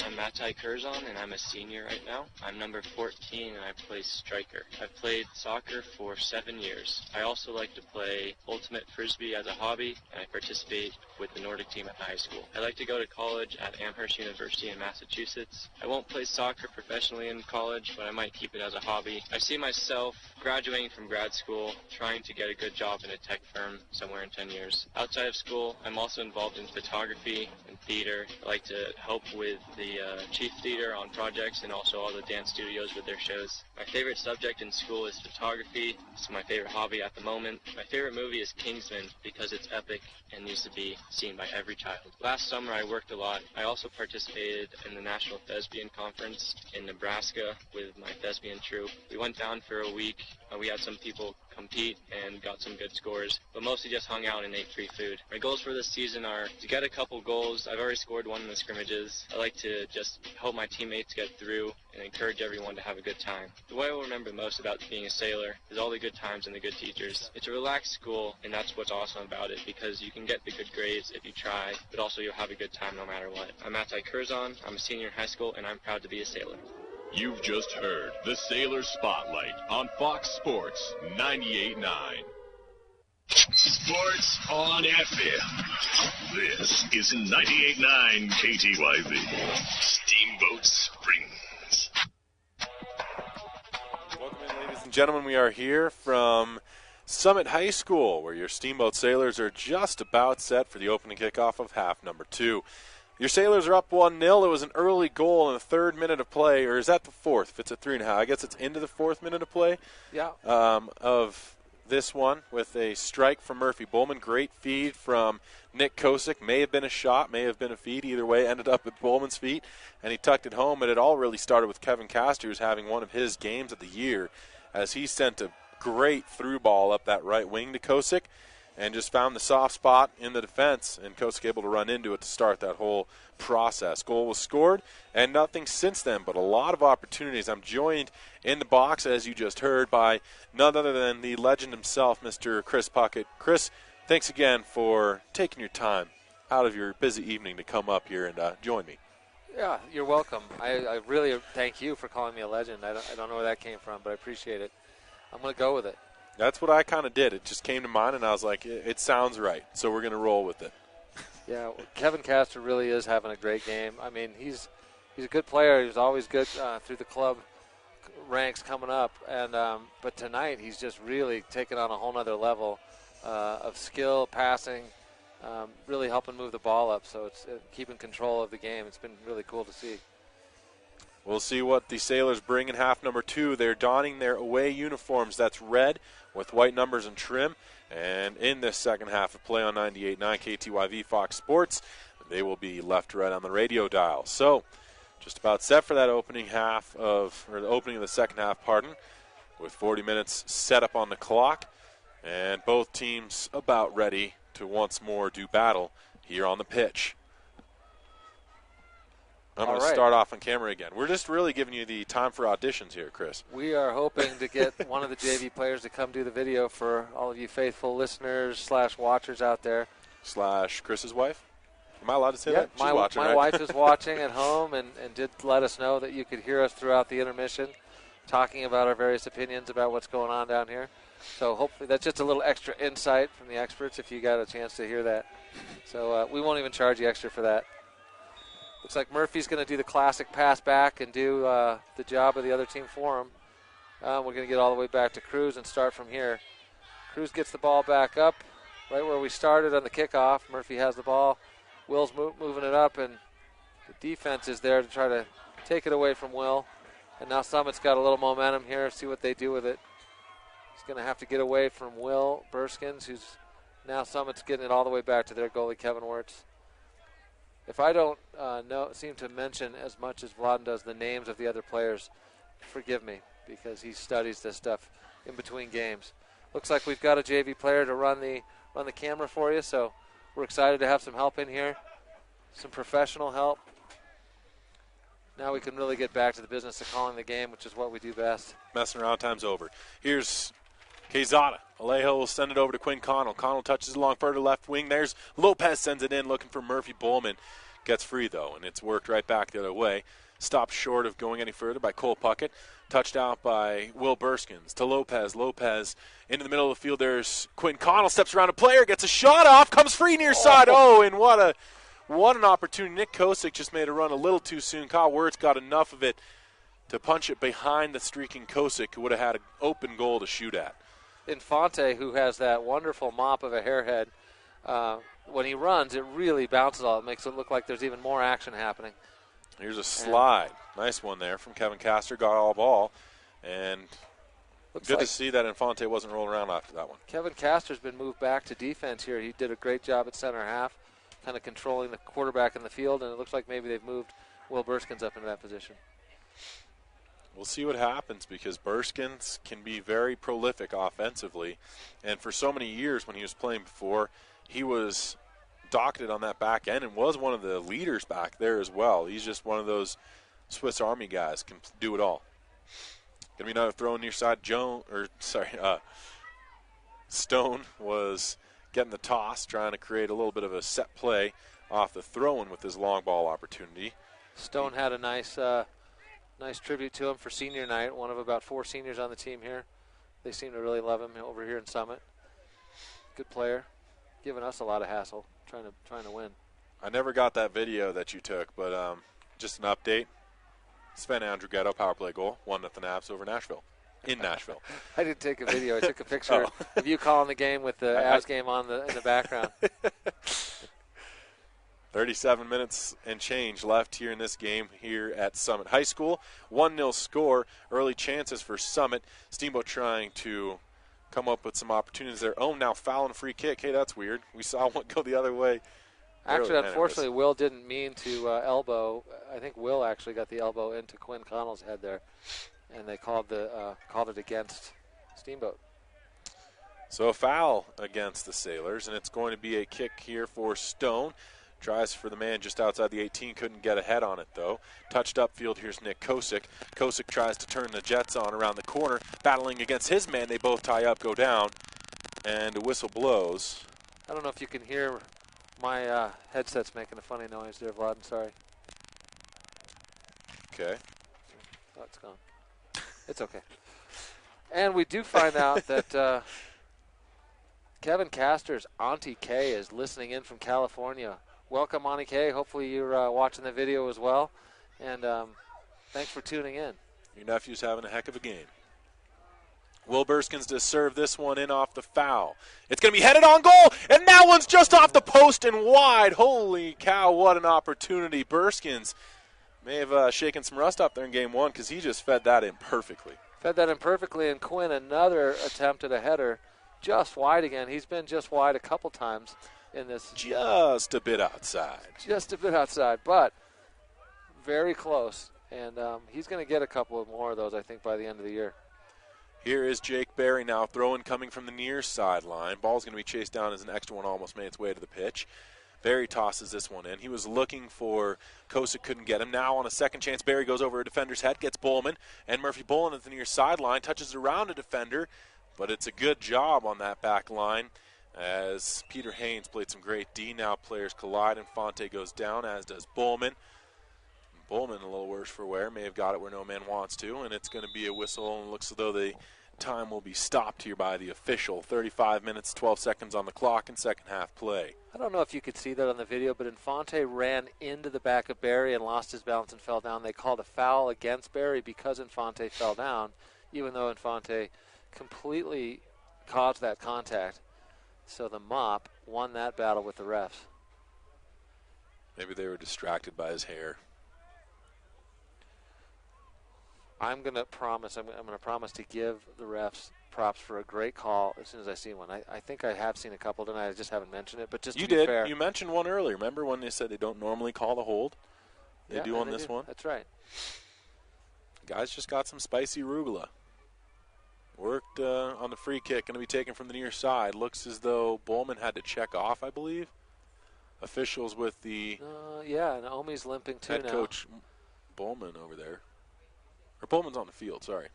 I'm Matai Curzon, and I'm a senior right now. I'm number 14, and I play striker. I've played soccer for 7 years. I also like to play ultimate frisbee as a hobby, and I participate with the Nordic team at high school. I like to go to college at Amherst University in Massachusetts. I won't play soccer professionally in college, but I might keep it as a hobby. I see myself graduating from grad school, trying to get a good job in a tech firm somewhere in 10 years. Outside of school, I'm also involved in photography and theater. I like to help with the chief theater on projects and also all the dance studios with their shows. My favorite subject in school is photography. It's my favorite hobby at the moment. My favorite movie is Kingsman because it's epic and needs to be seen by every child. Last summer I worked a lot. I also participated in the National Thespian Conference in Nebraska with my thespian troupe. We went down for a week. We had some people compete and got some good scores, but mostly just hung out and ate free food. My goals for this season are to get a couple goals. I've already scored one in the scrimmages. I like to just help my teammates get through and encourage everyone to have a good time. The way I will remember most about being a sailor is all the good times and the good teachers. It's a relaxed school, and that's what's awesome about it, because you can get the good grades if you try, but also you'll have a good time no matter what. I'm Matai Curzon. I'm a senior in high school, and I'm proud to be a sailor. You've just heard the Sailor Spotlight on Fox Sports 98.9. Sports on FM. This is 98.9 KTYV. Steamboat Springs. Welcome in, ladies and gentlemen. We are here from Summit High School, where your Steamboat Sailors are just about set for the opening kickoff of half number 2. Your Sailors are up 1-0. It was an early goal in the 3rd minute of play, or is that the 4th? If it's a 3.5, I guess it's into the 4th minute of play. Yeah. Of this one with a strike from Murphy Bowman. Great feed from Nick Kosick. May have been a shot, may have been a feed. Either way, ended up at Bowman's feet, and he tucked it home. And it all really started with Kevin Castor, who's having one of his games of the year, as he sent a great through ball up that right wing to Kosick, and just found the soft spot in the defense, and Kosick able to run into it to start that whole process. Goal was scored, and nothing since then, but a lot of opportunities. I'm joined in the box, as you just heard, by none other than the legend himself, Mr. Chris Puckett. Chris, thanks again for taking your time out of your busy evening to come up here and join me. Yeah, you're welcome. I really thank you for calling me a legend. I don't know where that came from, but I appreciate it. I'm going to go with it. That's what I kind of did. It just came to mind, and I was like, it sounds right, so we're going to roll with it. Yeah, Kevin Castor really is having a great game. I mean, he's a good player. He was always good through the club ranks coming up, and but tonight he's just really taken on a whole nother level of skill, passing, really helping move the ball up. So it's keeping control of the game. It's been really cool to see. We'll see what the Sailors bring in half number 2. They're donning their away uniforms. That's red with white numbers and trim. And in this second half of play on 98.9 KTYV Fox Sports, they will be left to right on the radio dial. So just about set for that opening the opening of the second half, with 40 minutes set up on the clock. And both teams about ready to once more do battle here on the pitch. I'm going to start off on camera again. We're just really giving you the time for auditions here, Chris. We are hoping to get one of the JV players to come do the video for all of you faithful listeners / watchers out there. / Chris's wife? Am I allowed to say that? She's my watching, my right? wife is watching at home and did let us know that you could hear us throughout the intermission talking about our various opinions about what's going on down here. So hopefully that's just a little extra insight from the experts if you got a chance to hear that. So we won't even charge you extra for that. Looks like Murphy's going to do the classic pass back and do the job of the other team for him. We're going to get all the way back to Cruz and start from here. Cruz gets the ball back up right where we started on the kickoff. Murphy has the ball. Will's moving it up, and the defense is there to try to take it away from Will. And now Summit's got a little momentum here. See what they do with it. He's going to have to get away from Will Burskins, who's now Summit's getting it all the way back to their goalie, Kevin Wirtz. If I don't seem to mention as much as Vladen does the names of the other players, forgive me, because he studies this stuff in between games. Looks like we've got a JV player to run the camera for you, so we're excited to have some help in here, some professional help. Now we can really get back to the business of calling the game, which is what we do best. Messing around, time's over. Here's Quezada. Alejo will send it over to Quinn Connell. Connell touches along further left wing. There's Lopez, sends it in, looking for Murphy Bowman. Gets free, though, and it's worked right back the other way. Stopped short of going any further by Cole Puckett. Touched out by Will Burskins to Lopez. Lopez into the middle of the field. There's Quinn Connell. Steps around a player. Gets a shot off. Comes free near side. Oh, and what an opportunity. Nick Kosick just made a run a little too soon. Kyle Wirtz got enough of it to punch it behind the streaking Kosick, who would have had an open goal to shoot at. Infante, who has that wonderful mop of a hairhead, when he runs, it really bounces all. It makes it look like there's even more action happening. Here's a slide. Nice one there from Kevin Castor. Got all ball. And good to see that Infante wasn't rolling around after that one. Kevin Castor's been moved back to defense here. He did a great job at center half, kind of controlling the quarterback in the field, and it looks like maybe they've moved Will Burskins up into that position. We'll see what happens, because Burskins can be very prolific offensively. And for so many years when he was playing before, he was docketed on that back end and was one of the leaders back there as well. He's just one of those Swiss Army guys, can do it all. Going to be another throw near side. Stone was getting the toss, trying to create a little bit of a set play off the throw-in with his long ball opportunity. Stone had a nice tribute to him for senior night, one of about 4 seniors on the team here. They seem to really love him over here in Summit. Good player, giving us a lot of hassle, trying to win. I never got that video that you took, but just an update. Sven Andrighetto, power play goal, 1-0 Avs over Nashville, in Nashville. I didn't take a video. I took a picture of you calling the game with the Avs game on in the background. 37 minutes and change left here in this game here at Summit High School. 1-0 score. Early chances for Summit. Steamboat trying to come up with some opportunities there. Oh, now foul and free kick. Hey, that's weird. We saw one go the other way. Actually, unfortunately, Will didn't mean to elbow. I think Will actually got the elbow into Quinn Connell's head there, and they called it against Steamboat. So a foul against the Sailors, and it's going to be a kick here for Stone. Tries for the man just outside the 18, couldn't get a head on it, though. Touched upfield, here's Nick Kosick. Kosick tries to turn the Jets on around the corner. Battling against his man, they both tie up, go down, and a whistle blows. I don't know if you can hear my headset's making a funny noise there, Vlad. Sorry. Okay. Oh, it's gone. It's okay. And we do find out that Kevin Castor's Auntie Kay is listening in from California. Welcome, Auntie Kay. Hopefully you're watching the video as well. And thanks for tuning in. Your nephew's having a heck of a game. Will Burskins to serve this one in off the foul. It's going to be headed on goal, and that one's just off the post and wide. Holy cow, what an opportunity. Burskins may have shaken some rust up there in game one, because he just fed that in perfectly. And Quinn, another attempt at a header, just wide again. He's been just wide a couple times in this. Just a bit outside. But very close. And he's going to get a couple of more of those, I think, by the end of the year. Here is Jake Berry now throwing, coming from the near sideline. Ball's going to be chased down as an extra one almost made its way to the pitch. Berry tosses this one in. He was looking for Kosick, couldn't get him. Now on a second chance, Berry goes over a defender's head, gets Bowman, and Murphy Bowman at the near sideline, touches around a defender, but it's a good job on that back line as Peter Haynes played some great D. Now players collide, and Fonte goes down, as does Bowman. Bowman, a little worse for wear, may have got it where no man wants to, and it's going to be a whistle, and it looks as though the time will be stopped here by the official. 35 minutes, 12 seconds on the clock in second half play. I don't know if you could see that on the video, but Infante ran into the back of Berry and lost his balance and fell down. They called a foul against Berry because Infante fell down, even though Infante completely caused that contact. So the mop won that battle with the refs. Maybe they were distracted by his hair. I'm going to promise to give the refs props for a great call as soon as I see one. I think I have seen a couple tonight. I just haven't mentioned it. But just to be fair. You mentioned one earlier. Remember when they said they don't normally call the hold? They do on this one? That's right. Guys just got some spicy arugula. Worked on the free kick. Going to be taken from the near side. Looks as though Bowman had to check off, I believe. Officials with the Naomi's limping too head now. coach Bowman over there. Or Bowman's on the field, sorry.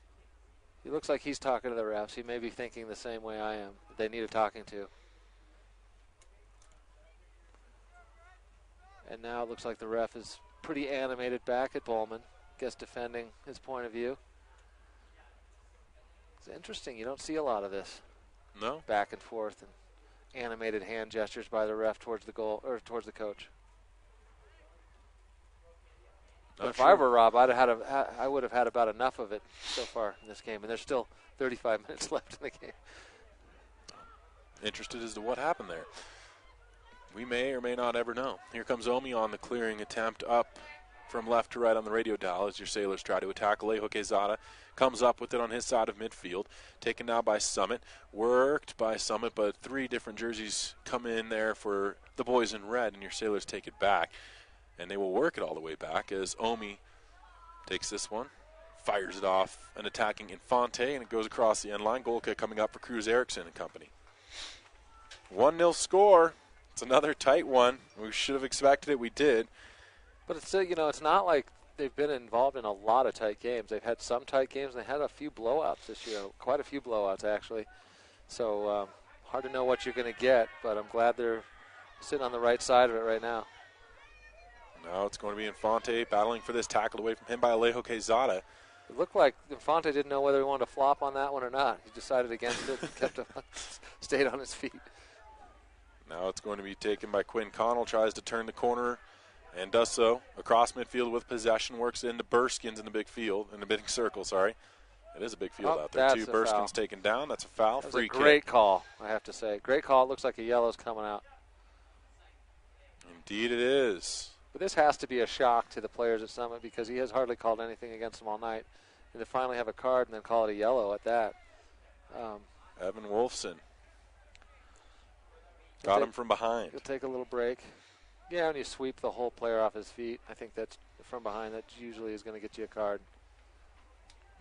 He looks like he's talking to the refs. He may be thinking the same way I am. They need a talking to. And now it looks like the ref is pretty animated back at Bowman. Guess defending his point of view. It's interesting. You don't see a lot of this. No. Back and forth and animated hand gestures by the ref towards the goal or towards the coach. But if I were Rob, I would have had about enough of it so far in this game, and there's still 35 minutes left in the game. Interested as to what happened there. We may or may not ever know. Here comes Omi on the clearing attempt up from left to right on the radio dial as your Sailors try to attack. Alejo Quezada comes up with it on his side of midfield. Taken now by Summit. Worked by Summit, but 3 different jerseys come in there for the boys in red, and your Sailors take it back. And they will work it all the way back as Omi takes this one, fires it off, an attacking Infante, and it goes across the end line. Goal kick coming up for Cruz Erickson and company. 1-0 score. It's another tight one. We should have expected it. We did. But it's still, it's not like they've been involved in a lot of tight games. They've had some tight games, and they had a few blowouts this year, quite a few blowouts, actually. So hard to know what you're going to get, but I'm glad they're sitting on the right side of it right now. Now it's going to be Infante battling for this tackle away from him by Alejo Quezada. It looked like Infante didn't know whether he wanted to flop on that one or not. He decided against it and stayed on his feet. Now it's going to be taken by Quinn Connell. Tries to turn the corner and does so across midfield with possession. Works into Burskins in the big field, in the big circle, sorry. It is a big field out there, too. Burskins taken down. That's a foul. That was free a great kick. call, I have to say. Great call. It looks like a yellow's coming out. Indeed it is. But this has to be a shock to the players at Summit because he has hardly called anything against them all night. And to finally have a card and then call it a yellow at that. Evan Wolfson. Got him from behind. He'll take a little break. Yeah, when you sweep the whole player off his feet, I think that's from behind. That usually is going to get you a card.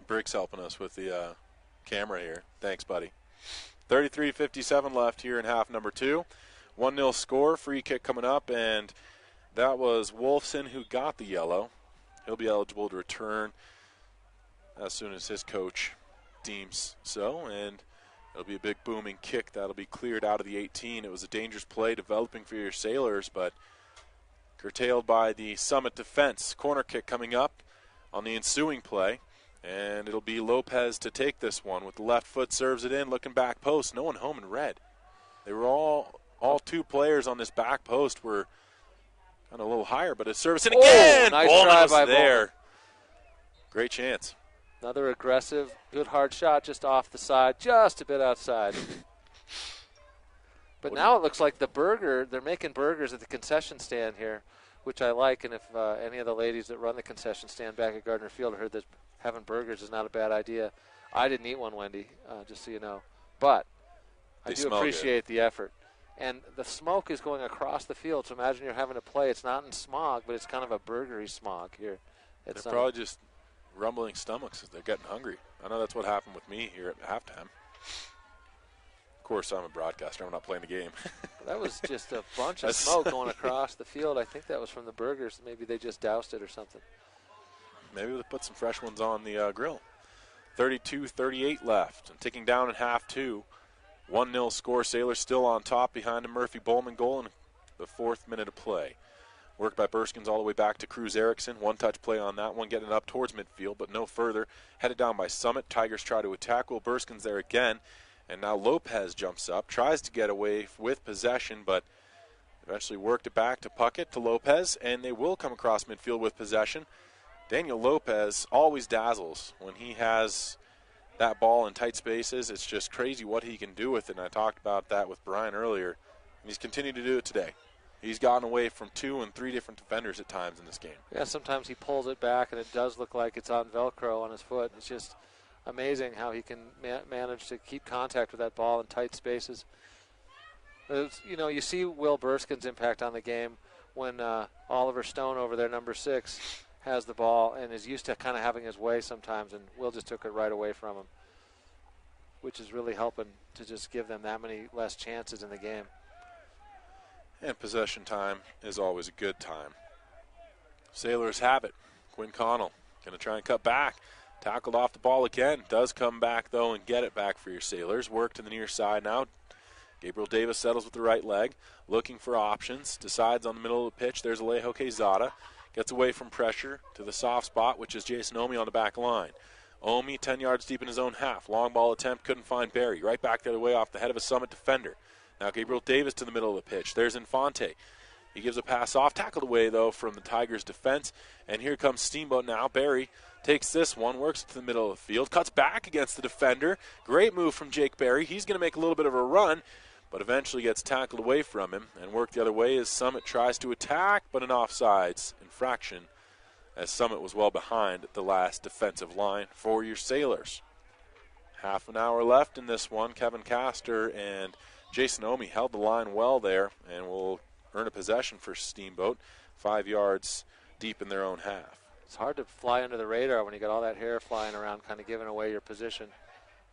Brick's helping us with the camera here. Thanks, buddy. 33:57 left here in half number 2. 1-0 score. Free kick coming up, and that was Wolfson who got the yellow. He'll be eligible to return as soon as his coach deems so, and it'll be a big booming kick that'll be cleared out of the 18. It was a dangerous play developing for your Sailors, but curtailed by the Summit defense. Corner kick coming up on the ensuing play, and it'll be Lopez to take this one with the left foot, serves it in, looking back post. No one home in red. They were all 2 players on this back post were kind of a little higher, but it's service, and again, nice Bowman try was by there. Bowman. Great chance. Another aggressive, good hard shot just off the side, just a bit outside. But now it looks like they're making burgers at the concession stand here, which I like. And if any of the ladies that run the concession stand back at Gardner Field heard that having burgers is not a bad idea. I didn't eat one, Wendy, just so you know. But I do appreciate the effort. And the smoke is going across the field, so imagine you're having to play. It's not in smog, but it's kind of a burgery smog here. They're probably just rumbling stomachs as they're getting hungry. I know that's what happened with me here at halftime. Of course, I'm a broadcaster. I'm not playing the game. That was just a bunch of smoke going across the field. I think that was from the burgers. Maybe they just doused it or something. Maybe they put some fresh ones on the grill. 32:38 left and ticking down in half 2. 1-0 score. Sailors still on top behind a Murphy Bowman goal in the 4th minute of play. Worked by Burskins all the way back to Cruz Erickson. One-touch play on that one, getting it up towards midfield, but no further. Headed down by Summit. Tigers try to attack. Will Burskins there again. And now Lopez jumps up, tries to get away with possession, but eventually worked it back to Puckett, to Lopez, and they will come across midfield with possession. Daniel Lopez always dazzles when he has that ball in tight spaces. It's just crazy what he can do with it, and I talked about that with Brian earlier, and he's continued to do it today. He's gotten away from 2 and 3 different defenders at times in this game. Yeah, sometimes he pulls it back, and it does look like it's on Velcro on his foot. It's just amazing how he can manage to keep contact with that ball in tight spaces. You see Will Burskin's impact on the game when Oliver Stone over there, number 6, has the ball and is used to kind of having his way sometimes, and Will just took it right away from him, which is really helping to just give them that many less chances in the game. And possession time is always a good time. Sailors have it. Quinn Connell going to try and cut back. Tackled off the ball again. Does come back, though, and get it back for your Sailors. Work to the near side now. Gabriel Davis settles with the right leg. Looking for options. Decides on the middle of the pitch. There's Alejo Quezada. Gets away from pressure to the soft spot, which is Jason Omi on the back line. Omi 10 yards deep in his own half. Long ball attempt. Couldn't find Barry. Right back the other way off the head of a Summit defender. Now Gabriel Davis to the middle of the pitch. There's Infante. He gives a pass off. Tackled away, though, from the Tigers' defense. And here comes Steamboat now. Barry takes this one, works to the middle of the field, cuts back against the defender. Great move from Jake Barry. He's going to make a little bit of a run, but eventually gets tackled away from him. And work the other way as Summit tries to attack, but an offsides infraction as Summit was well behind the last defensive line for your Sailors. Half an hour left in this one. Kevin Castor and Jason Omi held the line well there and will earn a possession for Steamboat, 5 yards deep in their own half. It's hard to fly under the radar when you got all that hair flying around, kind of giving away your position.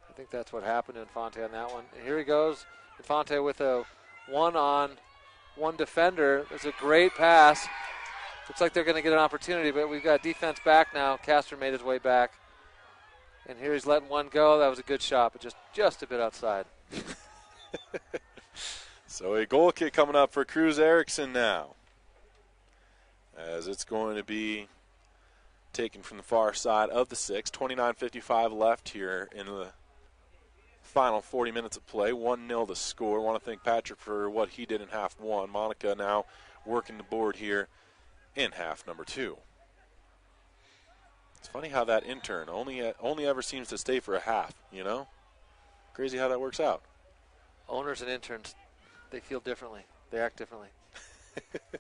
I think that's what happened to Infante on that one. And here he goes, Infante with a one-on-one defender. It's a great pass. Looks like they're going to get an opportunity, but we've got defense back now. Castor made his way back. And here he's letting one go. That was a good shot, but just a bit outside. So a goal kick coming up for Cruz Erickson now, as it's going to be taken from the far side of the 6. 29:55 left here in the final 40 minutes of play. 1-0 the score. I want to thank Patrick for what he did in half one. Monica now working the board here in half number 2. It's funny how that intern only ever seems to stay for a half, you know? Crazy how that works out. Owners and interns, they feel differently. They act differently. I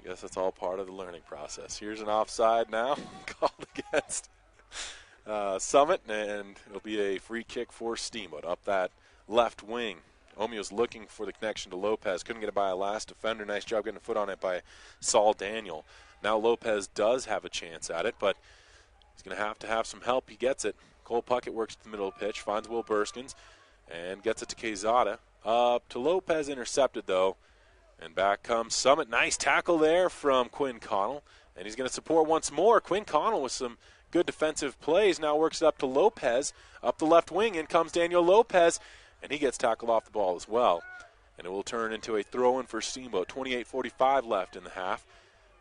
guess that's all part of the learning process. Here's an offside now called against Summit, and it'll be a free kick for Steamboat up that left wing. Omi was looking for the connection to Lopez. Couldn't get it by a last defender. Nice job getting a foot on it by Saul Daniel. Now Lopez does have a chance at it, but he's going to have some help. He gets it. Cole Puckett works to the middle of the pitch, finds Will Burskins, and gets it to Quezada. Up to Lopez, intercepted, though. And back comes Summit. Nice tackle there from Quinn Connell. And he's going to support once more. Quinn Connell with some good defensive plays. Now works it up to Lopez. Up the left wing. In comes Daniel Lopez. And he gets tackled off the ball as well. And it will turn into a throw-in for Steamboat. 28:45 left in the half.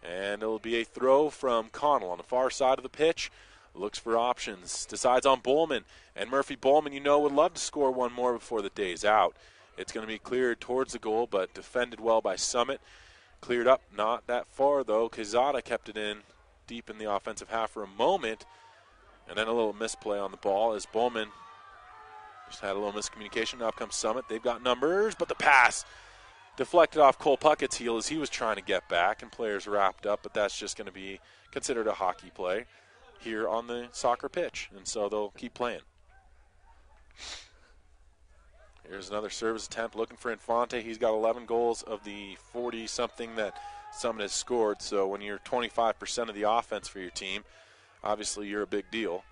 And it'll be a throw from Connell on the far side of the pitch. Looks for options. Decides on Bowman. And Murphy Bowman, would love to score one more before the day's out. It's going to be cleared towards the goal, but defended well by Summit. Cleared up, not that far, though. Quezada kept it in deep in the offensive half for a moment. And then a little misplay on the ball as Bowman just had a little miscommunication. Now comes Summit. They've got numbers, but the pass deflected off Cole Puckett's heel as he was trying to get back, and players wrapped up, but that's just going to be considered a hockey play here on the soccer pitch, and so they'll keep playing. Here's another service attempt looking for Infante. He's got 11 goals of the 40-something that Summit has scored. So when you're 25% of the offense for your team, obviously you're a big deal.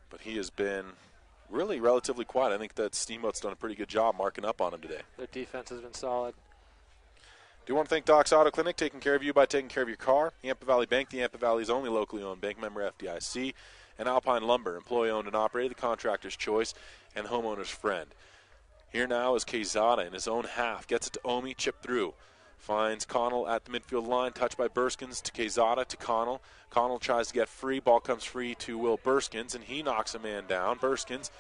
But he has been really relatively quiet. I think that Steamboat's done a pretty good job marking up on him today. Their defense has been solid. Do want to thank Doc's Auto Clinic, taking care of you by taking care of your car. Yampa Valley Bank, the Yampa Valley's only locally owned bank, member FDIC. And Alpine Lumber, employee-owned and operated, the contractor's choice and homeowner's friend. Here now is Quezada in his own half. Gets it to Omi, chip through. Finds Connell at the midfield line, touched by Burskins to Quezada to Connell. Connell tries to get free. Ball comes free to Will Burskins, and he knocks a man down. Burskins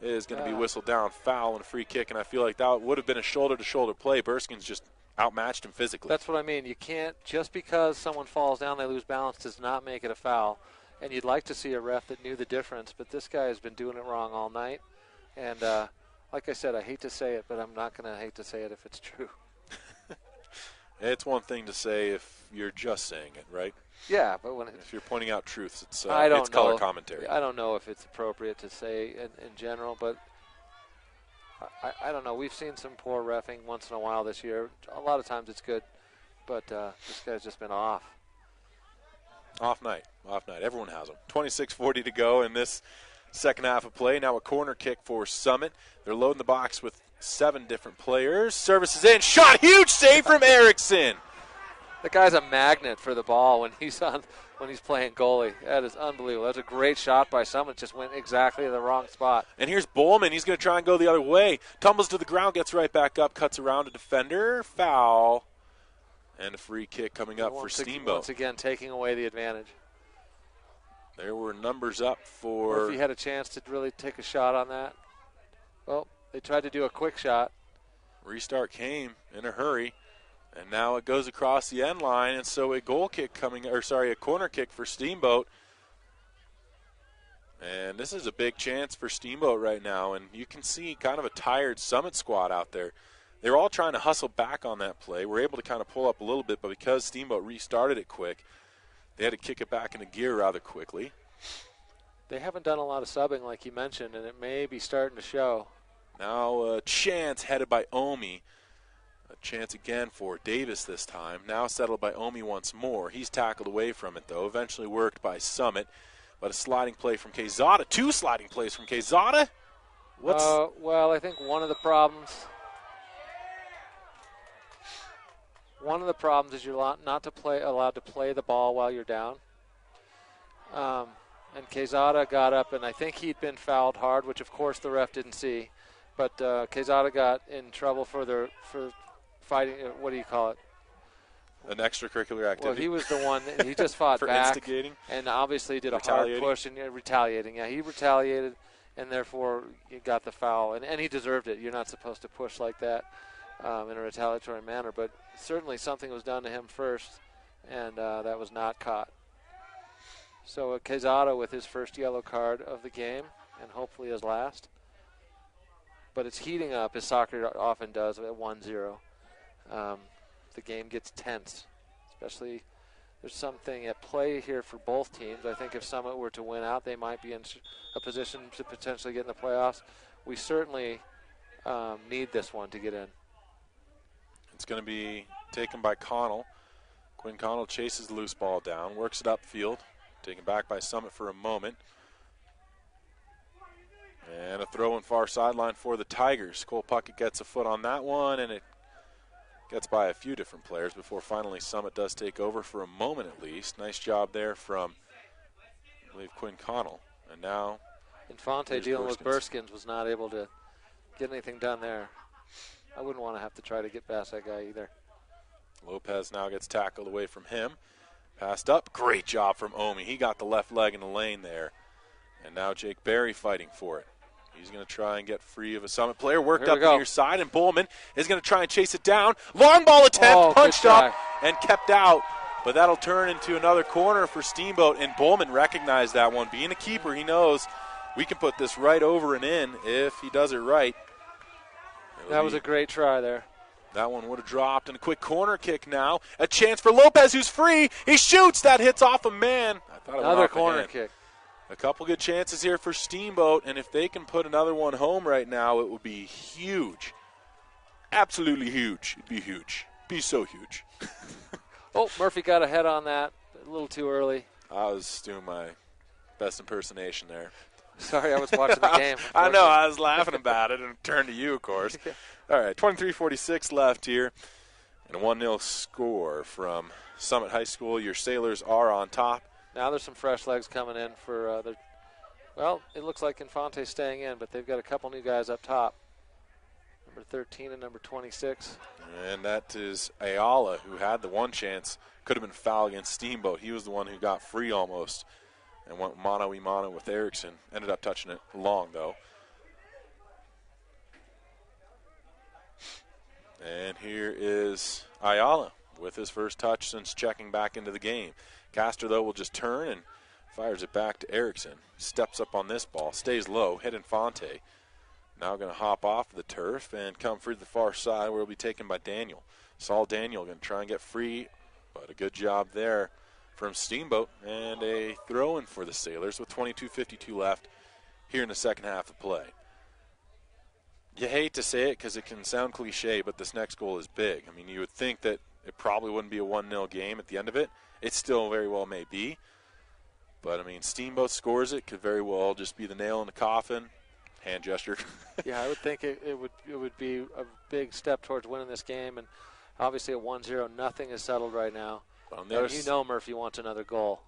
is going to be whistled down, foul and a free kick, and I feel like that would have been a shoulder-to-shoulder play. Burskins just outmatched him physically. That's what I mean. You can't, just because someone falls down, they lose balance, does not make it a foul. And you'd like to see a ref that knew the difference, but this guy has been doing it wrong all night. And like I said, I hate to say it, but I'm not going to hate to say it if it's true. It's one thing to say if you're just saying it, right? Yeah, but if you're pointing out truths, it's it's color commentary. I don't know if it's appropriate to say in general, but I don't know. We've seen some poor reffing once in a while this year. A lot of times it's good, but this guy's just been off. Off night. Everyone has them. 26:40 to go in this second half of play. Now a corner kick for Summit. They're loading the box with 7 different players. Service is in. Shot. Huge save from Erickson. The guy's a magnet for the ball when he's playing goalie. That is unbelievable. That's a great shot by Summit. Just went exactly to the wrong spot. And here's Bowman. He's going to try and go the other way. Tumbles to the ground, gets right back up, cuts around a defender. Foul. And a free kick coming up for Steamboat. Once again, taking away the advantage. There were numbers up for... Murphy had a chance to really take a shot on that. Well, they tried to do a quick shot. Restart came in a hurry. And now it goes across the end line, and so a corner kick for Steamboat. And this is a big chance for Steamboat right now, and you can see kind of a tired Summit squad out there. They were all trying to hustle back on that play. We're able to kind of pull up a little bit, but because Steamboat restarted it quick, they had to kick it back into gear rather quickly. They haven't done a lot of subbing like you mentioned, and it may be starting to show. Now a chance headed by Omi. A chance again for Davis this time. Now settled by Omi once more. He's tackled away from it, though. Eventually worked by Summit. But a sliding play from Quezada. 2 sliding plays from Quezada. Well, I think one of the problems is you're not allowed to play the ball while you're down. And Quezada got up, and I think he'd been fouled hard, which of course the ref didn't see. But Quezada got in trouble for fighting, what do you call it? An extracurricular activity. Well, he was the one, he just fought for back. Instigating? And obviously did a hard push and retaliating. Yeah, he retaliated, and therefore he got the foul. And he deserved it. You're not supposed to push like that in a retaliatory manner. But certainly something was done to him first, and that was not caught. So Quezada with his first yellow card of the game, and hopefully his last. But it's heating up, as soccer often does, at 1-0. The game gets tense, especially there's something at play here for both teams. I think if Summit were to win out, they might be in a position to potentially get in the playoffs. We certainly need this one to get in. It's going to be taken by Connell. Quinn Connell chases the loose ball down, works it upfield, taken back by Summit for a moment. And a throw in far sideline for the Tigers. Cole Puckett gets a foot on that one, and it gets by a few different players before finally Summit does take over for a moment at least. Nice job there from, I believe, Quinn Connell. And now Infante dealing with Burskins was not able to get anything done there. I wouldn't want to have to try to get past that guy either. Lopez now gets tackled away from him. Passed up. Great job from Omi. He got the left leg in the lane there. And now Jake Berry fighting for it. He's going to try and get free of a Summit player. Worked up the near side, and Bowman is going to try and chase it down. Long ball attempt, punched up and kept out. But that'll turn into another corner for Steamboat, and Bowman recognized that one. Being a keeper, he knows we can put this right over and in if he does it right. That was a great try there. That one would have dropped, and a quick corner kick now. A chance for Lopez, who's free. He shoots. That hits off a man. I thought it another corner kick. A couple good chances here for Steamboat, and if they can put another one home right now, it would be huge. Absolutely huge. It'd be huge. Be so huge. Oh, Murphy got ahead on that a little too early. I was doing my best impersonation there. Sorry, I was watching the game. I know, I was laughing about it and turned to you, of course. All right, 23:46 left here, and a 1-0 score from Summit High School. Your Sailors are on top. Now there's some fresh legs coming in for well, it looks like Infante's staying in, but they've got a couple new guys up top. Number 13 and number 26. And that is Ayala, who had the one chance. Could have been foul against Steamboat. He was the one who got free almost and went mano-a-mano with Erickson. Ended up touching it long, though. And here is Ayala with his first touch since checking back into the game. Castor, though, will just turn and fires it back to Erickson. Steps up on this ball, stays low, hit Infante. Now going to hop off the turf and come free to the far side where he'll be taken by Daniel. Saul Daniel going to try and get free, but a good job there from Steamboat, and a throw-in for the Sailors with 22:52 left here in the second half of play. You hate to say it because it can sound cliche, but this next goal is big. I mean, you would think that it probably wouldn't be a 1-0 game at the end of it. It still very well may be. But, I mean, Steamboat scores it, could very well just be the nail in the coffin. Hand gesture. Yeah, I would think it would be a big step towards winning this game. And obviously at 1-0, nothing is settled right now. And you know Murphy wants another goal.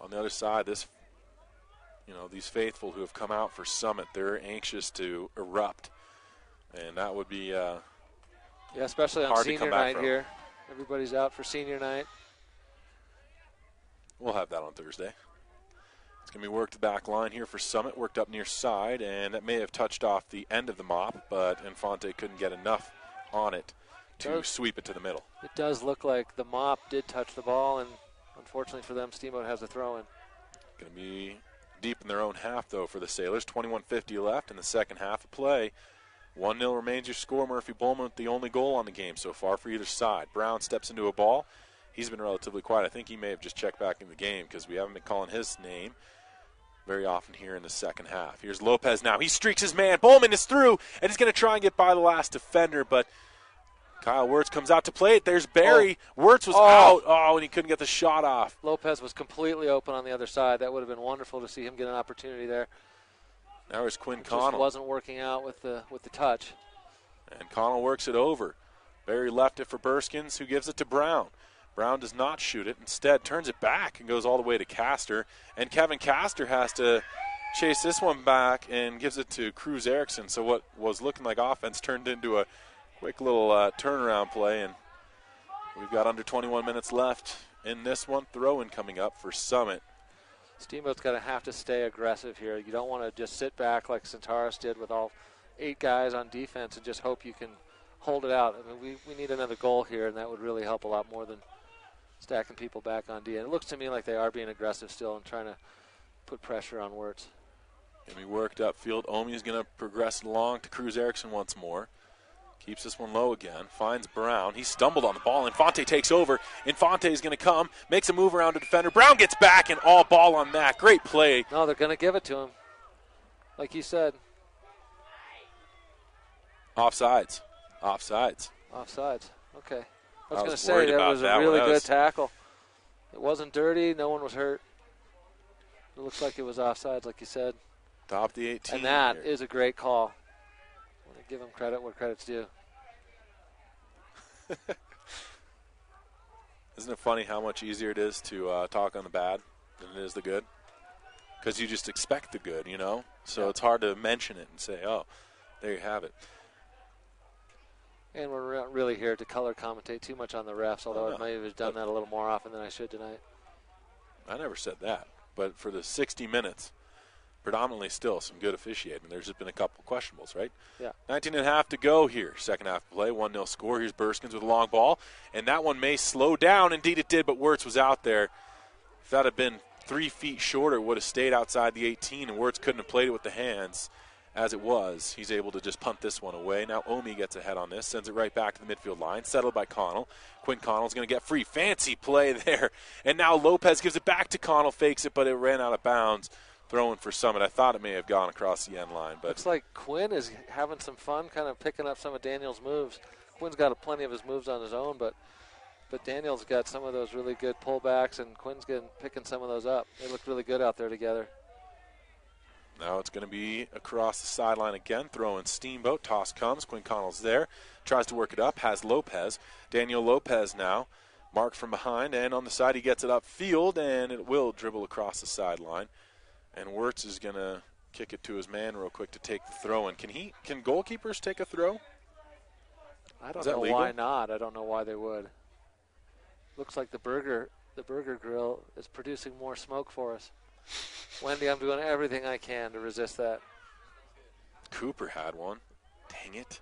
On the other side, these faithful who have come out for Summit, they're anxious to erupt. And that would be especially on senior night here. Everybody's out for senior night. We'll have that on Thursday. It's going to be worked back line here for Summit, worked up near side, and that may have touched off the end of the mop, but Infante couldn't get enough on it to sweep it to the middle. It does look like the mop did touch the ball, and unfortunately for them, Steamboat has a throw-in. Going to be deep in their own half, though, for the Sailors. 21:50 left in the second half of play. 1-0 remains your score. Murphy Bowman with the only goal on the game so far for either side. Brown steps into a ball. He's been relatively quiet. I think he may have just checked back in the game because we haven't been calling his name very often here in the second half. Here's Lopez now. He streaks his man. Bowman is through, and he's going to try and get by the last defender, but Kyle Wirtz comes out to play it. There's Barry. Wirtz was out. And he couldn't get the shot off. Lopez was completely open on the other side. That would have been wonderful to see him get an opportunity there. Now here's Quinn Connell. Just wasn't working out with the touch. And Connell works it over. Barry left it for Burskins, who gives it to Brown. Brown does not shoot it. Instead, turns it back and goes all the way to Castor. And Kevin Castor has to chase this one back and gives it to Cruz Erickson. So what was looking like offense turned into a quick little turnaround play. And we've got under 21 minutes left in this one. Throw-in coming up for Summit. Steamboat's going to have to stay aggressive here. You don't want to just sit back like Centaurus did with all 8 guys on defense and just hope you can hold it out. I mean, we need another goal here, and that would really help a lot more than stacking people back on D. And it looks to me like they are being aggressive still and trying to put pressure on Wirtz. Going to be worked upfield. Omi is going to progress along to Cruz Erickson once more. Keeps this one low again. Finds Brown. He stumbled on the ball. Infante takes over. Infante is going to come. Makes a move around the defender. Brown gets back and all ball on that. Great play. No, they're going to give it to him. Like you said. Offsides. Offsides. Offsides. Okay. I was going to say that was a really good tackle. It wasn't dirty. No one was hurt. It looks like it was offsides, like you said. Top the 18. And that is a great call. I want to give him credit where credit's due. Isn't it funny how much easier it is to talk on the bad than it is the good? Because you just expect the good, you know? So it's hard to mention it and say, oh, there you have it. And we're not really here to color commentate too much on the refs, although I may have done that a little more often than I should tonight. I never said that. But for the 60 minutes, predominantly still some good officiating. There's just been a couple questionables, right? Yeah. 19.5 to go here. Second half of play, 1-0 score. Here's Burskins with a long ball. And that one may slow down. Indeed it did, but Wirtz was out there. If that had been 3 feet shorter, it would have stayed outside the 18, and Wirtz couldn't have played it with the hands. As it was, he's able to just punt this one away. Now Omi gets ahead on this, sends it right back to the midfield line, settled by Connell. Quinn Connell's going to get free. Fancy play there. And now Lopez gives it back to Connell, fakes it, but it ran out of bounds. Throwing for Summit. I thought it may have gone across the end line. But looks like Quinn is having some fun kind of picking up some of Daniel's moves. Quinn's got plenty of his moves on his own, but Daniel's got some of those really good pullbacks, and Quinn's picking some of those up. They look really good out there together. Now it's going to be across the sideline again. Throw in Steamboat. Toss comes. Quinn Connell's there. Tries to work it up. Has Lopez. Daniel Lopez now. Marked from behind. And on the side he gets it upfield. And it will dribble across the sideline. And Wirtz is going to kick it to his man real quick to take the throw in. Can goalkeepers take a throw? I don't know why not. I don't know why they would. Looks like the burger grill is producing more smoke for us. Wendy, I'm doing everything I can to resist that. Cooper had one. Dang it.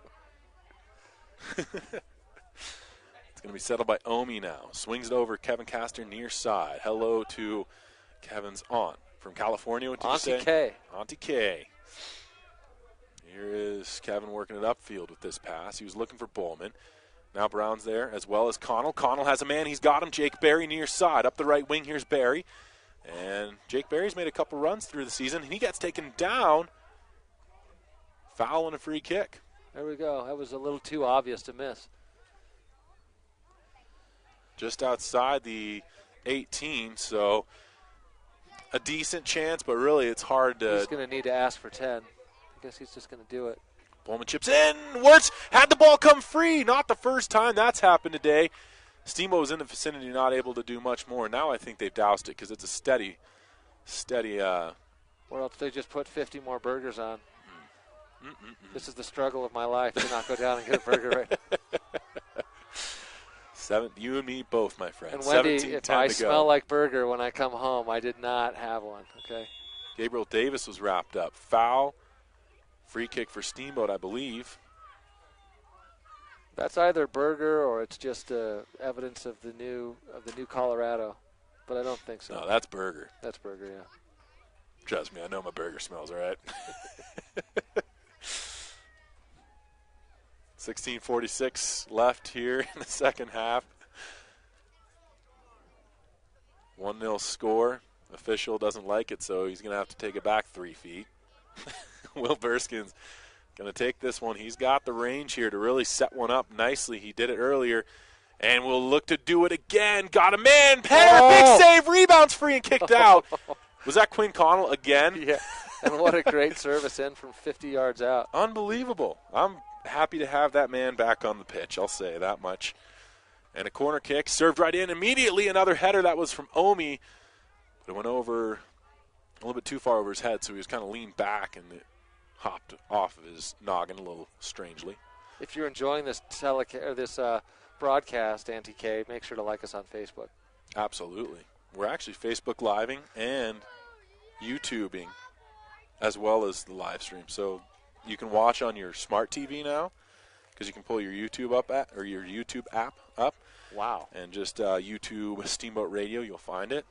It's going to be settled by Omi now. Swings it over Kevin Castor near side. Hello to Kevin's aunt from California. What did you say? Auntie K. Auntie K. Here is Kevin working it upfield with this pass. He was looking for Bowman. Now Brown's there as well as Connell. Connell has a man. He's got him. Jake Berry near side. Up the right wing, here's Berry. And Jake Berry's made a couple runs through the season. He gets taken down. Foul and a free kick. There we go. That was a little too obvious to miss. Just outside the 18, so a decent chance, but really it's hard to... He's going to need to ask for 10. I guess he's just going to do it. Bowman chips in. Wirtz had the ball come free. Not the first time that's happened today. Steamboat was in the vicinity, not able to do much more. Now I think they've doused it because it's a steady. Or else they just put 50 more burgers on. This is the struggle of my life to not go down and get a burger right now. You and me both, my friend. And Wendy, 17, if I to smell go. like burger when I come home, I did not have one, okay? Gabriel Davis was wrapped up. Foul. Free kick for Steamboat, I believe. That's either burger or it's just evidence of the new Colorado, but I don't think so. No, that's burger. That's burger, yeah. Trust me, I know my burger smells, all right? 16:46 left here in the second half. 1-0 score. Official doesn't like it, so he's going to have to take it back 3 feet. Will Burskin's going to take this one. He's got the range here to really set one up nicely. He did it earlier, and will look to do it again. Got a man. Header, big save, rebounds free and kicked out. Was that Quinn Connell again? Yeah, and what a great service in from 50 yards out. Unbelievable. I'm happy to have that man back on the pitch, I'll say that much. And a corner kick, served right in. Immediately another header. That was from Omi. But it went over a little bit too far over his head, so he was kind of leaned back, and it hopped off of his noggin a little strangely. If you're enjoying this broadcast, Auntie K, make sure to like us on Facebook. Absolutely. We're actually Facebook Living and YouTubing as well as the live stream. So you can watch on your smart TV now because you can pull your YouTube app up. Wow. And just YouTube Steamboat Radio, you'll find it.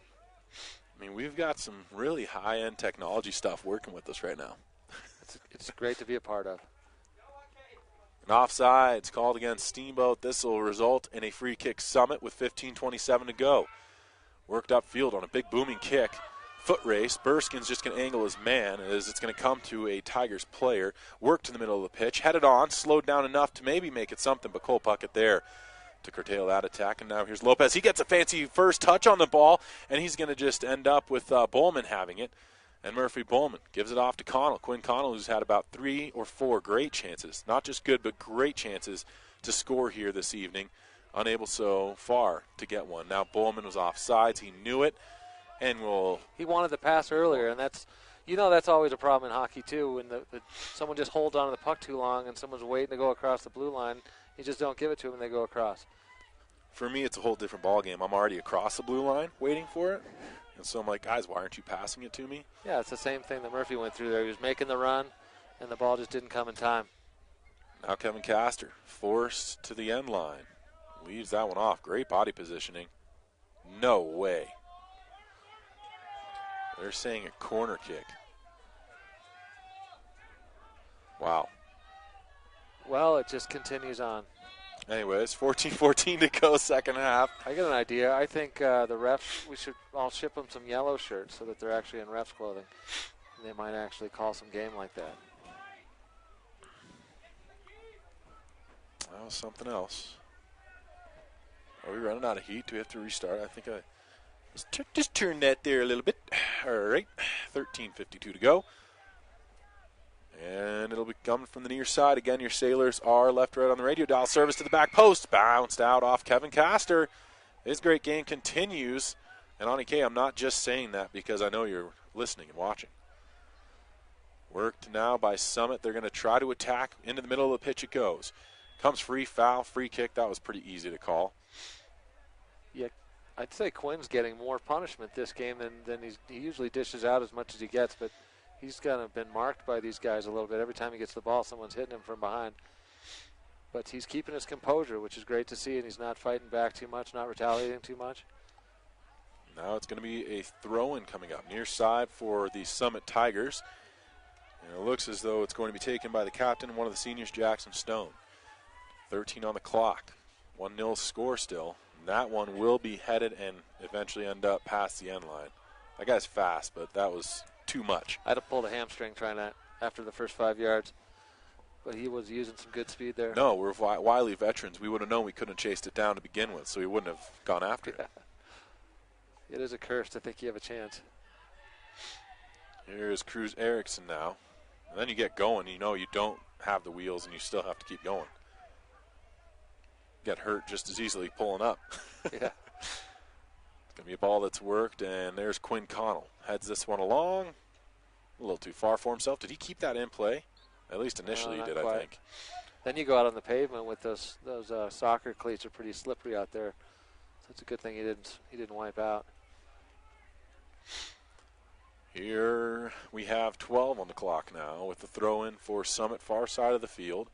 I mean, we've got some really high-end technology stuff working with us right now. It's great to be a part of. An offside's called against Steamboat. This will result in a free kick Summit with 15:27 to go. Worked upfield on a big booming kick. Foot race. Burskin's just going to angle his man as it's going to come to a Tigers player. Worked to the middle of the pitch. Headed on. Slowed down enough to maybe make it something, but Cole Puckett there to curtail that attack. And now here's Lopez. He gets a fancy first touch on the ball, and he's going to just end up with Bowman having it. And Murphy Bowman gives it off to Connell. Quinn Connell, who's had about 3 or 4 great chances, not just good, but great chances to score here this evening. Unable so far to get one. Now Bowman was offsides. He knew it, and he wanted the pass earlier, and that's always a problem in hockey too. When someone just holds on to the puck too long, and someone's waiting to go across the blue line, you just don't give it to them, and they go across. For me, it's a whole different ballgame. I'm already across the blue line waiting for it. And so I'm like, guys, why aren't you passing it to me? Yeah, it's the same thing that Murphy went through there. He was making the run, and the ball just didn't come in time. Now Kevin Castor, forced to the end line. Leaves that one off. Great body positioning. No way. They're saying a corner kick. Wow. Well, it just continues on. Anyways, 14-14 to go, second half. I got an idea. I think the refs, we should all ship them some yellow shirts so that they're actually in refs' clothing. They might actually call some game like that. That was something else. Are we running out of heat? Do we have to restart? I think let's just turn that there a little bit. All right, 13:52 to go. And it'll be coming from the near side. Again, your Sailors are left-right on the radio dial. Service to the back post. Bounced out off Kevin Castor. His great game continues. And Ani K, I'm not just saying that because I know you're listening and watching. Worked now by Summit. They're going to try to attack. Into the middle of the pitch it goes. Comes free, foul, free kick. That was pretty easy to call. Yeah, I'd say Quinn's getting more punishment this game than he usually dishes out as much as he gets, but he's kind of been marked by these guys a little bit. Every time he gets the ball, someone's hitting him from behind. But he's keeping his composure, which is great to see, and he's not fighting back too much, not retaliating too much. Now it's going to be a throw-in coming up. Near side for the Summit Tigers. And it looks as though it's going to be taken by the captain, one of the seniors, Jackson Stone. 13 on the clock. 1-0 score still. And that one will be headed and eventually end up past the end line. That guy's fast, but that was too much. I'd have pulled a hamstring trying that after the first 5 yards. But he was using some good speed there. No, we're Wiley veterans. We would have known we couldn't have chased it down to begin with, so we wouldn't have gone after it. It is a curse to think you have a chance. Here's Cruz Erickson now. And then you get going, you know you don't have the wheels, and you still have to keep going. Get hurt just as easily pulling up. Yeah. It's going to be a ball that's worked, and there's Quinn Connell. Heads this one along. A little too far for himself. Did he keep that in play? At least initially he did, quite. I think. Then you go out on the pavement with those soccer cleats are pretty slippery out there. So it's a good thing he didn't wipe out. Here we have 12 on the clock now with the throw-in for Summit, far side of the field.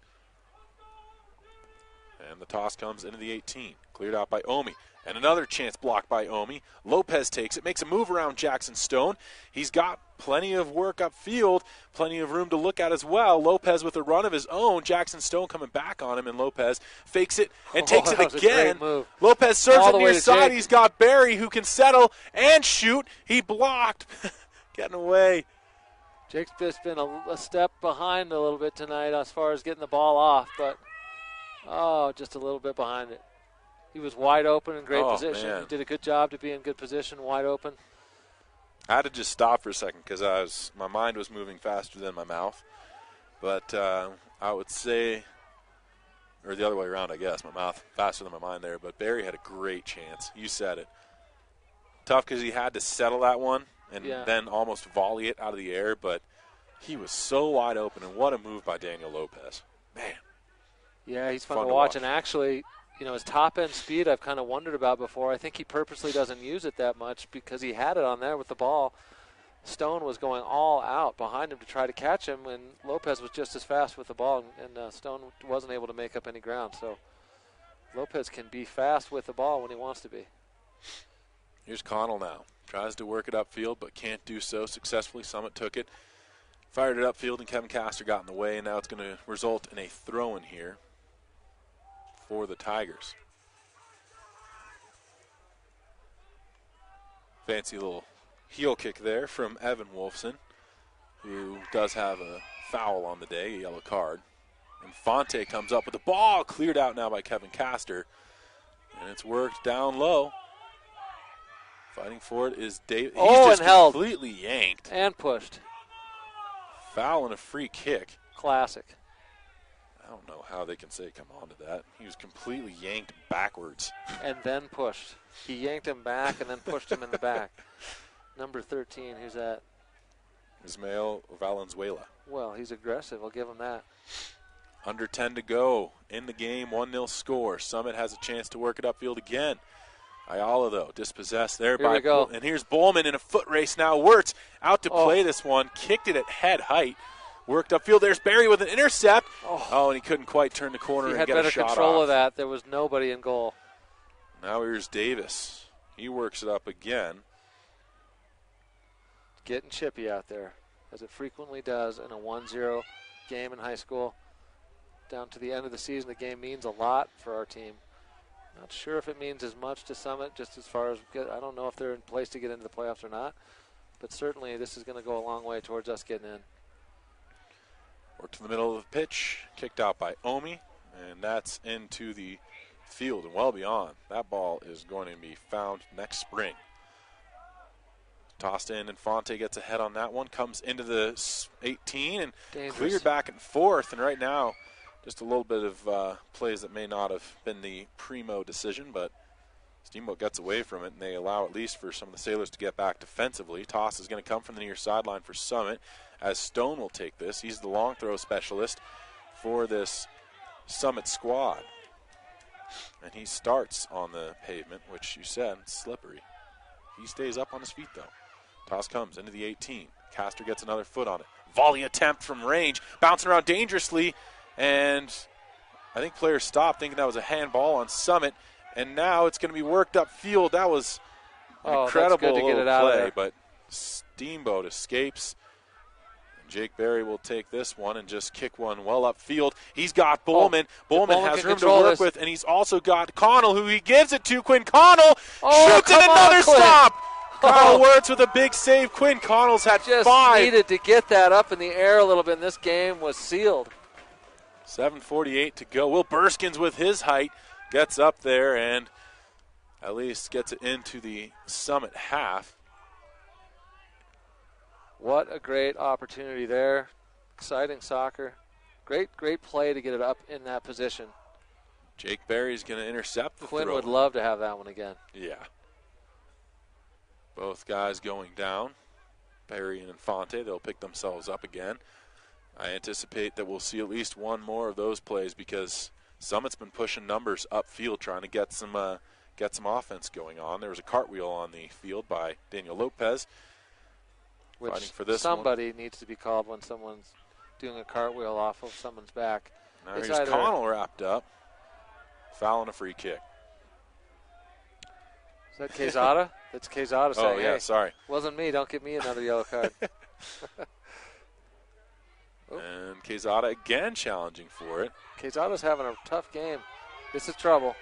And the toss comes into the 18. Cleared out by Omi. And another chance blocked by Omi. Lopez takes it, makes a move around Jackson Stone. He's got plenty of work upfield, plenty of room to look at as well. Lopez with a run of his own. Jackson Stone coming back on him, and Lopez fakes it and takes it again. Lopez serves it near side. He's got Barry who can settle and shoot. He blocked. Getting away. Jake's just been a step behind a little bit tonight as far as getting the ball off, but just a little bit behind it. He was wide open in great position. Man. He did a good job to be in good position, wide open. I had to just stop for a second because my mind was moving faster than my mouth. But I would say, or the other way around, I guess, my mouth faster than my mind there. But Barry had a great chance. You said it. Tough because he had to settle that one and then almost volley it out of the air. But he was so wide open, and what a move by Daniel Lopez. Man. Yeah, he's fun to watch. And actually, his top-end speed I've kind of wondered about before. I think he purposely doesn't use it that much because he had it on there with the ball. Stone was going all out behind him to try to catch him, and Lopez was just as fast with the ball, and Stone wasn't able to make up any ground. So Lopez can be fast with the ball when he wants to be. Here's Connell now. Tries to work it upfield, but can't do so successfully. Summit took it, fired it upfield, and Kevin Castor got in the way, and now it's going to result in a throw-in here for the Tigers. Fancy little heel kick there from Evan Wolfson, who does have a foul on the day, a yellow card. And Fonte comes up with the ball, cleared out now by Kevin Castor. And it's worked down low. Fighting for it is Dave. He's just completely yanked. And pushed. Foul and a free kick. Classic. I don't know how they can say come on to that. He was completely yanked backwards. And then pushed. He yanked him back and then pushed him in the back. Number 13, who's that? Ismael Valenzuela. Well, he's aggressive. I'll give him that. Under 10 to go in the game, 1-0 score. Summit has a chance to work it upfield again. Ayala, though, dispossessed there. Here we go. And here's Bowman in a foot race now. Wirtz out to play this one. Kicked it at head height. Worked upfield. There's Barry with an intercept. And he couldn't quite turn the corner and get a shot off. He had better control of that. There was nobody in goal. Now here's Davis. He works it up again. Getting chippy out there, as it frequently does in a 1-0 game in high school. Down to the end of the season, the game means a lot for our team. Not sure if it means as much to Summit, just as far as, I don't know if they're in place to get into the playoffs or not, but certainly this is going to go a long way towards us getting in. Work to the middle of the pitch, kicked out by Omi, and that's into the field and well beyond. That ball is going to be found next spring. Tossed in, and Fonte gets ahead on that one, comes into the 18 and cleared back and forth, and right now just a little bit of plays that may not have been the primo decision, but Steamboat gets away from it, and they allow at least for some of the Sailors to get back defensively. Toss is going to come from the near sideline for Summit, as Stone will take this. He's the long throw specialist for this Summit squad. And he starts on the pavement, which you said, slippery. He stays up on his feet, though. Toss comes into the 18. Castor gets another foot on it. Volley attempt from range, bouncing around dangerously, and I think players stopped thinking that was a handball on Summit, and now it's going to be worked upfield. That was an incredible little play, but Steamboat escapes. Jake Berry will take this one and just kick one well upfield. He's got Bowman. Bowman has room to work with, and he's also got Connell, who he gives it to. Quinn Connell shoots in another stop. Connell Wirtz with a big save. Quinn Connell's had just 5. Needed to get that up in the air a little bit, and this game was sealed. 7:48 to go. Will Burskins with his height gets up there and at least gets it into the Summit half. What a great opportunity there. Exciting soccer. Great play to get it up in that position. Jake Berry's going to intercept the Quinn throw. would love to have that one again. Yeah. Both guys going down. Berry and Infante, they'll pick themselves up again. I anticipate that we'll see at least one more of those plays because Summit's been pushing numbers upfield trying to get some offense going on. There was a cartwheel on the field by Daniel Lopez. Which fighting for this somebody needs to be called when someone's doing a cartwheel off of someone's back. Now here's Connell wrapped up. Foul and a free kick. Is that Quezada? That's Quezada saying, oh, yeah, hey, sorry. Wasn't me. Don't give me another yellow card. And Quezada again challenging for it. Quezada's having a tough game. This is trouble.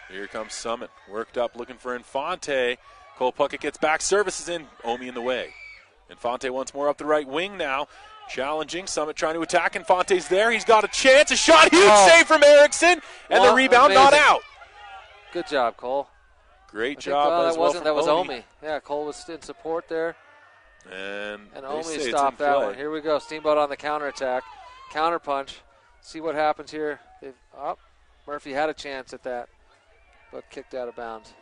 Here comes Summit. Worked up, looking for Infante. Cole Puckett gets back, services in. Omi in the way. Infante once more up the right wing now. Challenging. Summit trying to attack. Infante's there. He's got a chance. A shot. Huge save from Erickson. And the rebound not out. Good job, Cole. Great job. That was Omi. Yeah, Cole was in support there. And Omi stopped that one. Here we go. Steamboat on the counterattack. Counter punch. See what happens here. Murphy had a chance at that, but kicked out of bounds.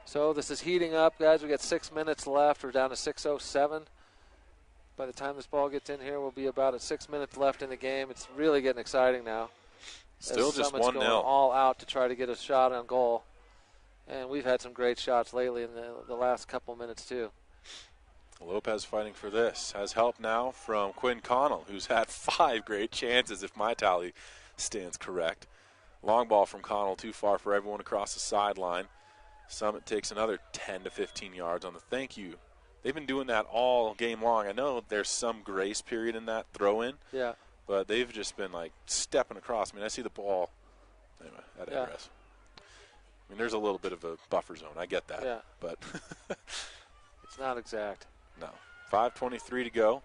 So this is heating up, guys. We got 6 minutes left. We're down to 6:07. By the time this ball gets in here, we'll be about at 6 minutes left in the game. It's really getting exciting now. Still just 1-0. Going all out to try to get a shot on goal. And we've had some great shots lately in the last couple minutes, too. Lopez fighting for this. Has help now from Quinn Connell, who's had 5 great chances, if my tally stands correct. Long ball from Connell, too far for everyone across the sideline. Summit takes another 10 to 15 yards on the thank you. They've been doing that all game long. I know there's some grace period in that throw-in. Yeah. But they've just been, stepping across. I mean, I see the ball. Anyway, that address. I mean, there's a little bit of a buffer zone. I get that. Yeah. But it's not exact. No. 5:23 to go.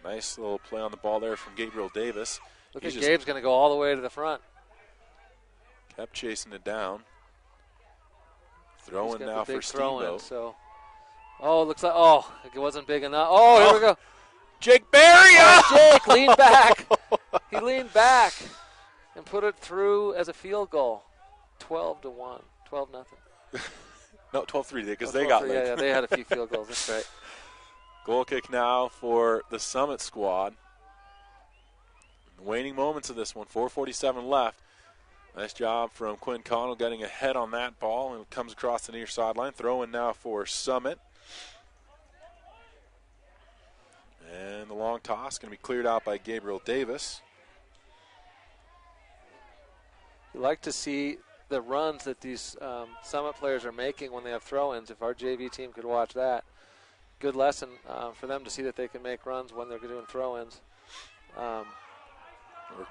Nice little play on the ball there from Gabriel Davis. Look at Gabe's going to go all the way to the front. Kept chasing it down. Throwing now for Steamboat. Looks like, it wasn't big enough. Here we go. Jake Berry! Jake leaned back. He leaned back and put it through as a field goal. 12-1. 12-0. No, 12-3 because they got late. Yeah, they had a few field goals. That's right. Goal kick now for the Summit squad. The waning moments of this one. 4:47 left. Nice job from Quinn Connell getting ahead on that ball, and it comes across the near sideline. Throw in now for Summit. And the long toss going to be cleared out by Gabriel Davis. You like to see the runs that these Summit players are making when they have throw-ins. If our JV team could watch that, good lesson for them to see that they can make runs when they're doing throw-ins.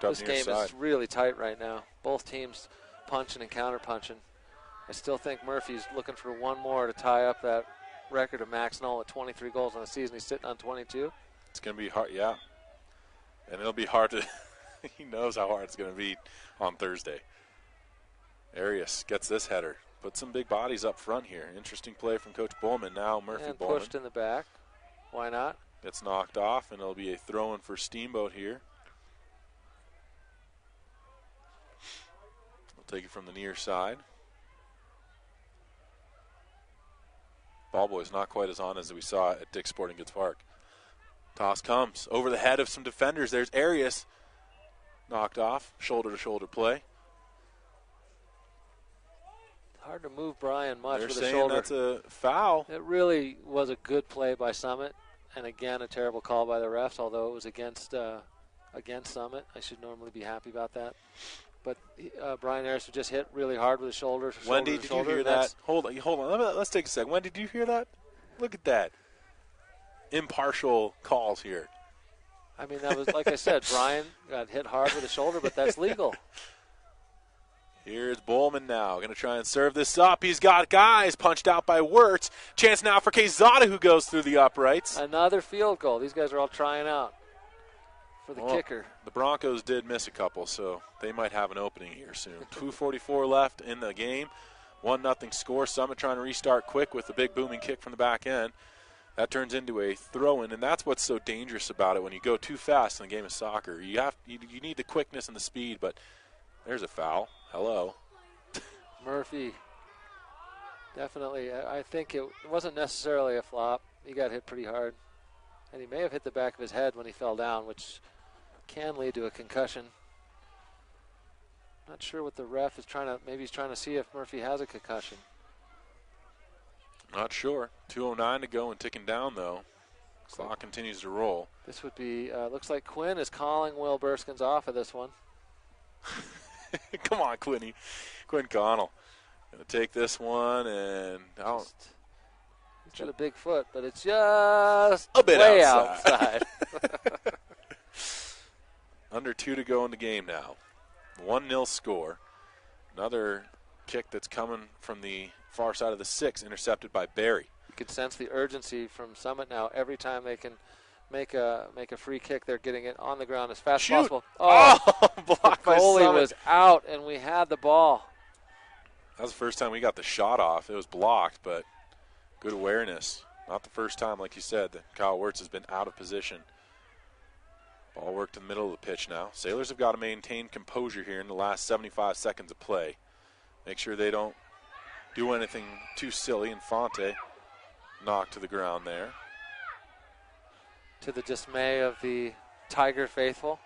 This game is really tight right now. Both teams punching and counter-punching. I still think Murphy's looking for one more to tie up that record of Max Knoll at 23 goals on the season. He's sitting on 22. It's going to be hard, yeah. And it'll be hard to – he knows how hard it's going to be on Thursday. Arias gets this header. Put some big bodies up front here. Interesting play from Coach Bowman. Now Murphy Bowman. Pushed in the back. Why not? Gets knocked off, and it'll be a throw-in for Steamboat here. We'll take it from the near side. Ball boy's not quite as on as we saw at Dick's Sporting Goods Park. Toss comes over the head of some defenders. There's Arias. Knocked off. Shoulder-to-shoulder play. Hard to move Brian much with the shoulder. They're saying that's a foul. It really was a good play by Summit. And again, a terrible call by the refs, although it was against Summit. I should normally be happy about that. But Brian Arias was just hit really hard with his shoulder. Wendy, did you hear that? Hold on. Let's take a second. Wendy, did you hear that? Look at that. impartial calls here. I mean, that was, like I said, Brian got hit hard with the shoulder, but that's legal. Here's Bowman now. Going to try and serve this up. He's got guys punched out by Wirtz. Chance now for Quezada, who goes through the uprights. Another field goal. These guys are all trying out for the kicker. The Broncos did miss a couple, so they might have an opening here soon. 2:44 left in the game. 1-0 score. Summit trying to restart quick with a big booming kick from the back end. That turns into a throw-in, and that's what's so dangerous about it when you go too fast in a game of soccer. You need the quickness and the speed, but there's a foul. Hello. Murphy, definitely. I think it wasn't necessarily a flop. He got hit pretty hard, and he may have hit the back of his head when he fell down, which can lead to a concussion. Not sure what the ref is trying to, maybe he's trying to see if Murphy has a concussion. Not sure. 2:09 to go and ticking down, though. Clock continues to roll. This would be, looks like Quinn is calling Will Burskins off of this one. Come on, Quinn Connell. Going to take this one and out. He's got a big foot, but it's just a bit way outside. Under 2 to go in the game now. 1-0 score. Another kick that's coming from the far side of the 6, intercepted by Barry. You can sense the urgency from Summit now. Every time they can make a free kick, they're getting it on the ground as fast as possible. Oh, blocked the by goalie Summit. was out, and we had the ball. That was the first time we got the shot off. It was blocked, but good awareness. Not the first time, like you said, that Kyle Wirtz has been out of position. Ball worked in the middle of the pitch now. Sailors have got to maintain composure here in the last 75 seconds of play. Make sure they don't do anything too silly. Infante knocked to the ground there. To the dismay of the Tiger faithful.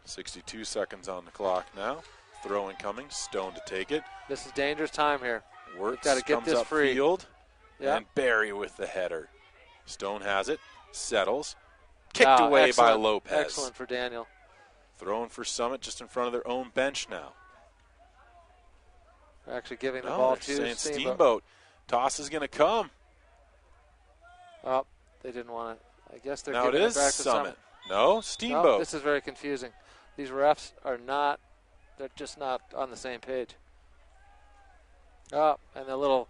62 seconds on the clock now. Throw incoming. Stone to take it. This is dangerous time here. Wirtz got to get comes this up free. Field, yep. And Barry with the header. Stone has it. Settles. Kicked away by Lopez. Excellent for Daniel. Throwing for Summit just in front of their own bench now. They're actually giving the ball to Steamboat. Toss is going to come. Oh, they didn't want it. I guess they're now giving it is it back to Summit. No, Steamboat. No, this is very confusing. These refs are not, they're just not on the same page. Oh, and a little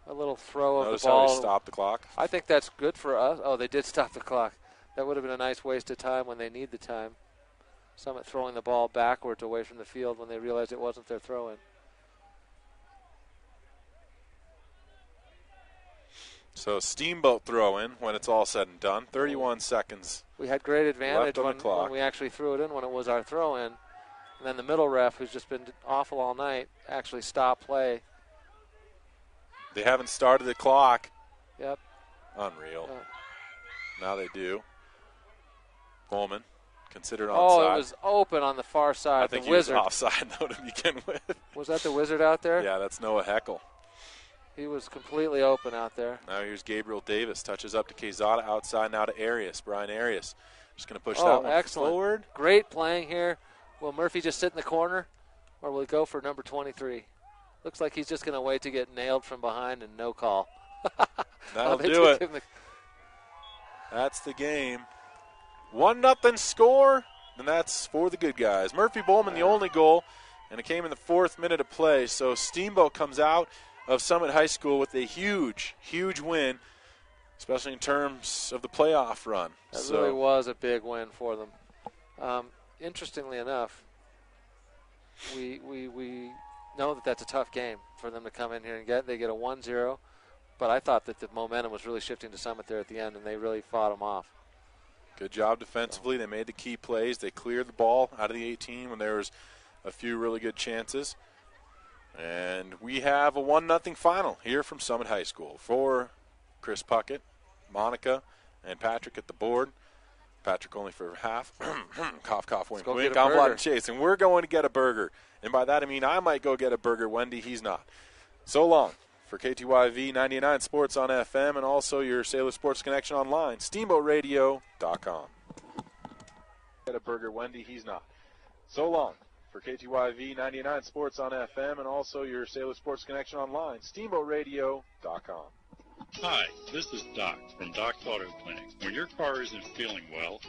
throw Notice of the ball. How they stopped the clock. I think that's good for us. Oh, they did stop the clock. That would have been a nice waste of time when they need the time. Summit throwing the ball backwards away from the field when they realized it wasn't their throw-in. So Steamboat throw-in when it's all said and done. 31 seconds. We had great advantage when we actually threw it in when it was our throw-in. And then the middle ref, who's just been awful all night, actually stopped play. They haven't started the clock. Yep. Unreal. Now they do. Bowman considered onside. Oh, it was open on the far side. I think the he Wizard. was offside, though, to begin with. Was that the Wizard out there? Yeah, that's Noah Heckel. He was completely open out there. Now here's Gabriel Davis. Touches up to Quezada, outside now to Arias. Brian Arias just going to push that one excellent. forward. Great playing here. Will Murphy just sit in the corner, or will he go for number 23? Looks like he's just going to wait to get nailed from behind and no call. That'll do it. That's the game. 1-0 score, and that's for the good guys. Murphy Bowman, the only goal, and it came in the 4th minute of play. So Steamboat comes out of Summit High School with a huge, huge win, especially in terms of the playoff run. That really was a big win for them. Interestingly enough, we know that that's a tough game for them to come in here and get. They get a 1-0, but I thought that the momentum was really shifting to Summit there at the end, and they really fought them off. Good job defensively. They made the key plays. They cleared the ball out of the 18 when there was a few really good chances. And we have a 1-0 final here from Summit High School. For Chris Puckett, Monica, and Patrick at the board. Patrick only for half. Cough, cough, wink, wink. I'm Vlad Chase, and we're going to get a burger. And by that I mean I might go get a burger. Wendy, he's not. So long. For KTYV 99 Sports on FM and also your Sailor Sports Connection online, SteamboatRadio.com. Get a burger, Wendy, he's not. So long. For KTYV 99 Sports on FM and also your Sailor Sports Connection online, SteamboatRadio.com. Hi, this is Doc from Doc's Auto Clinic. When your car isn't feeling well,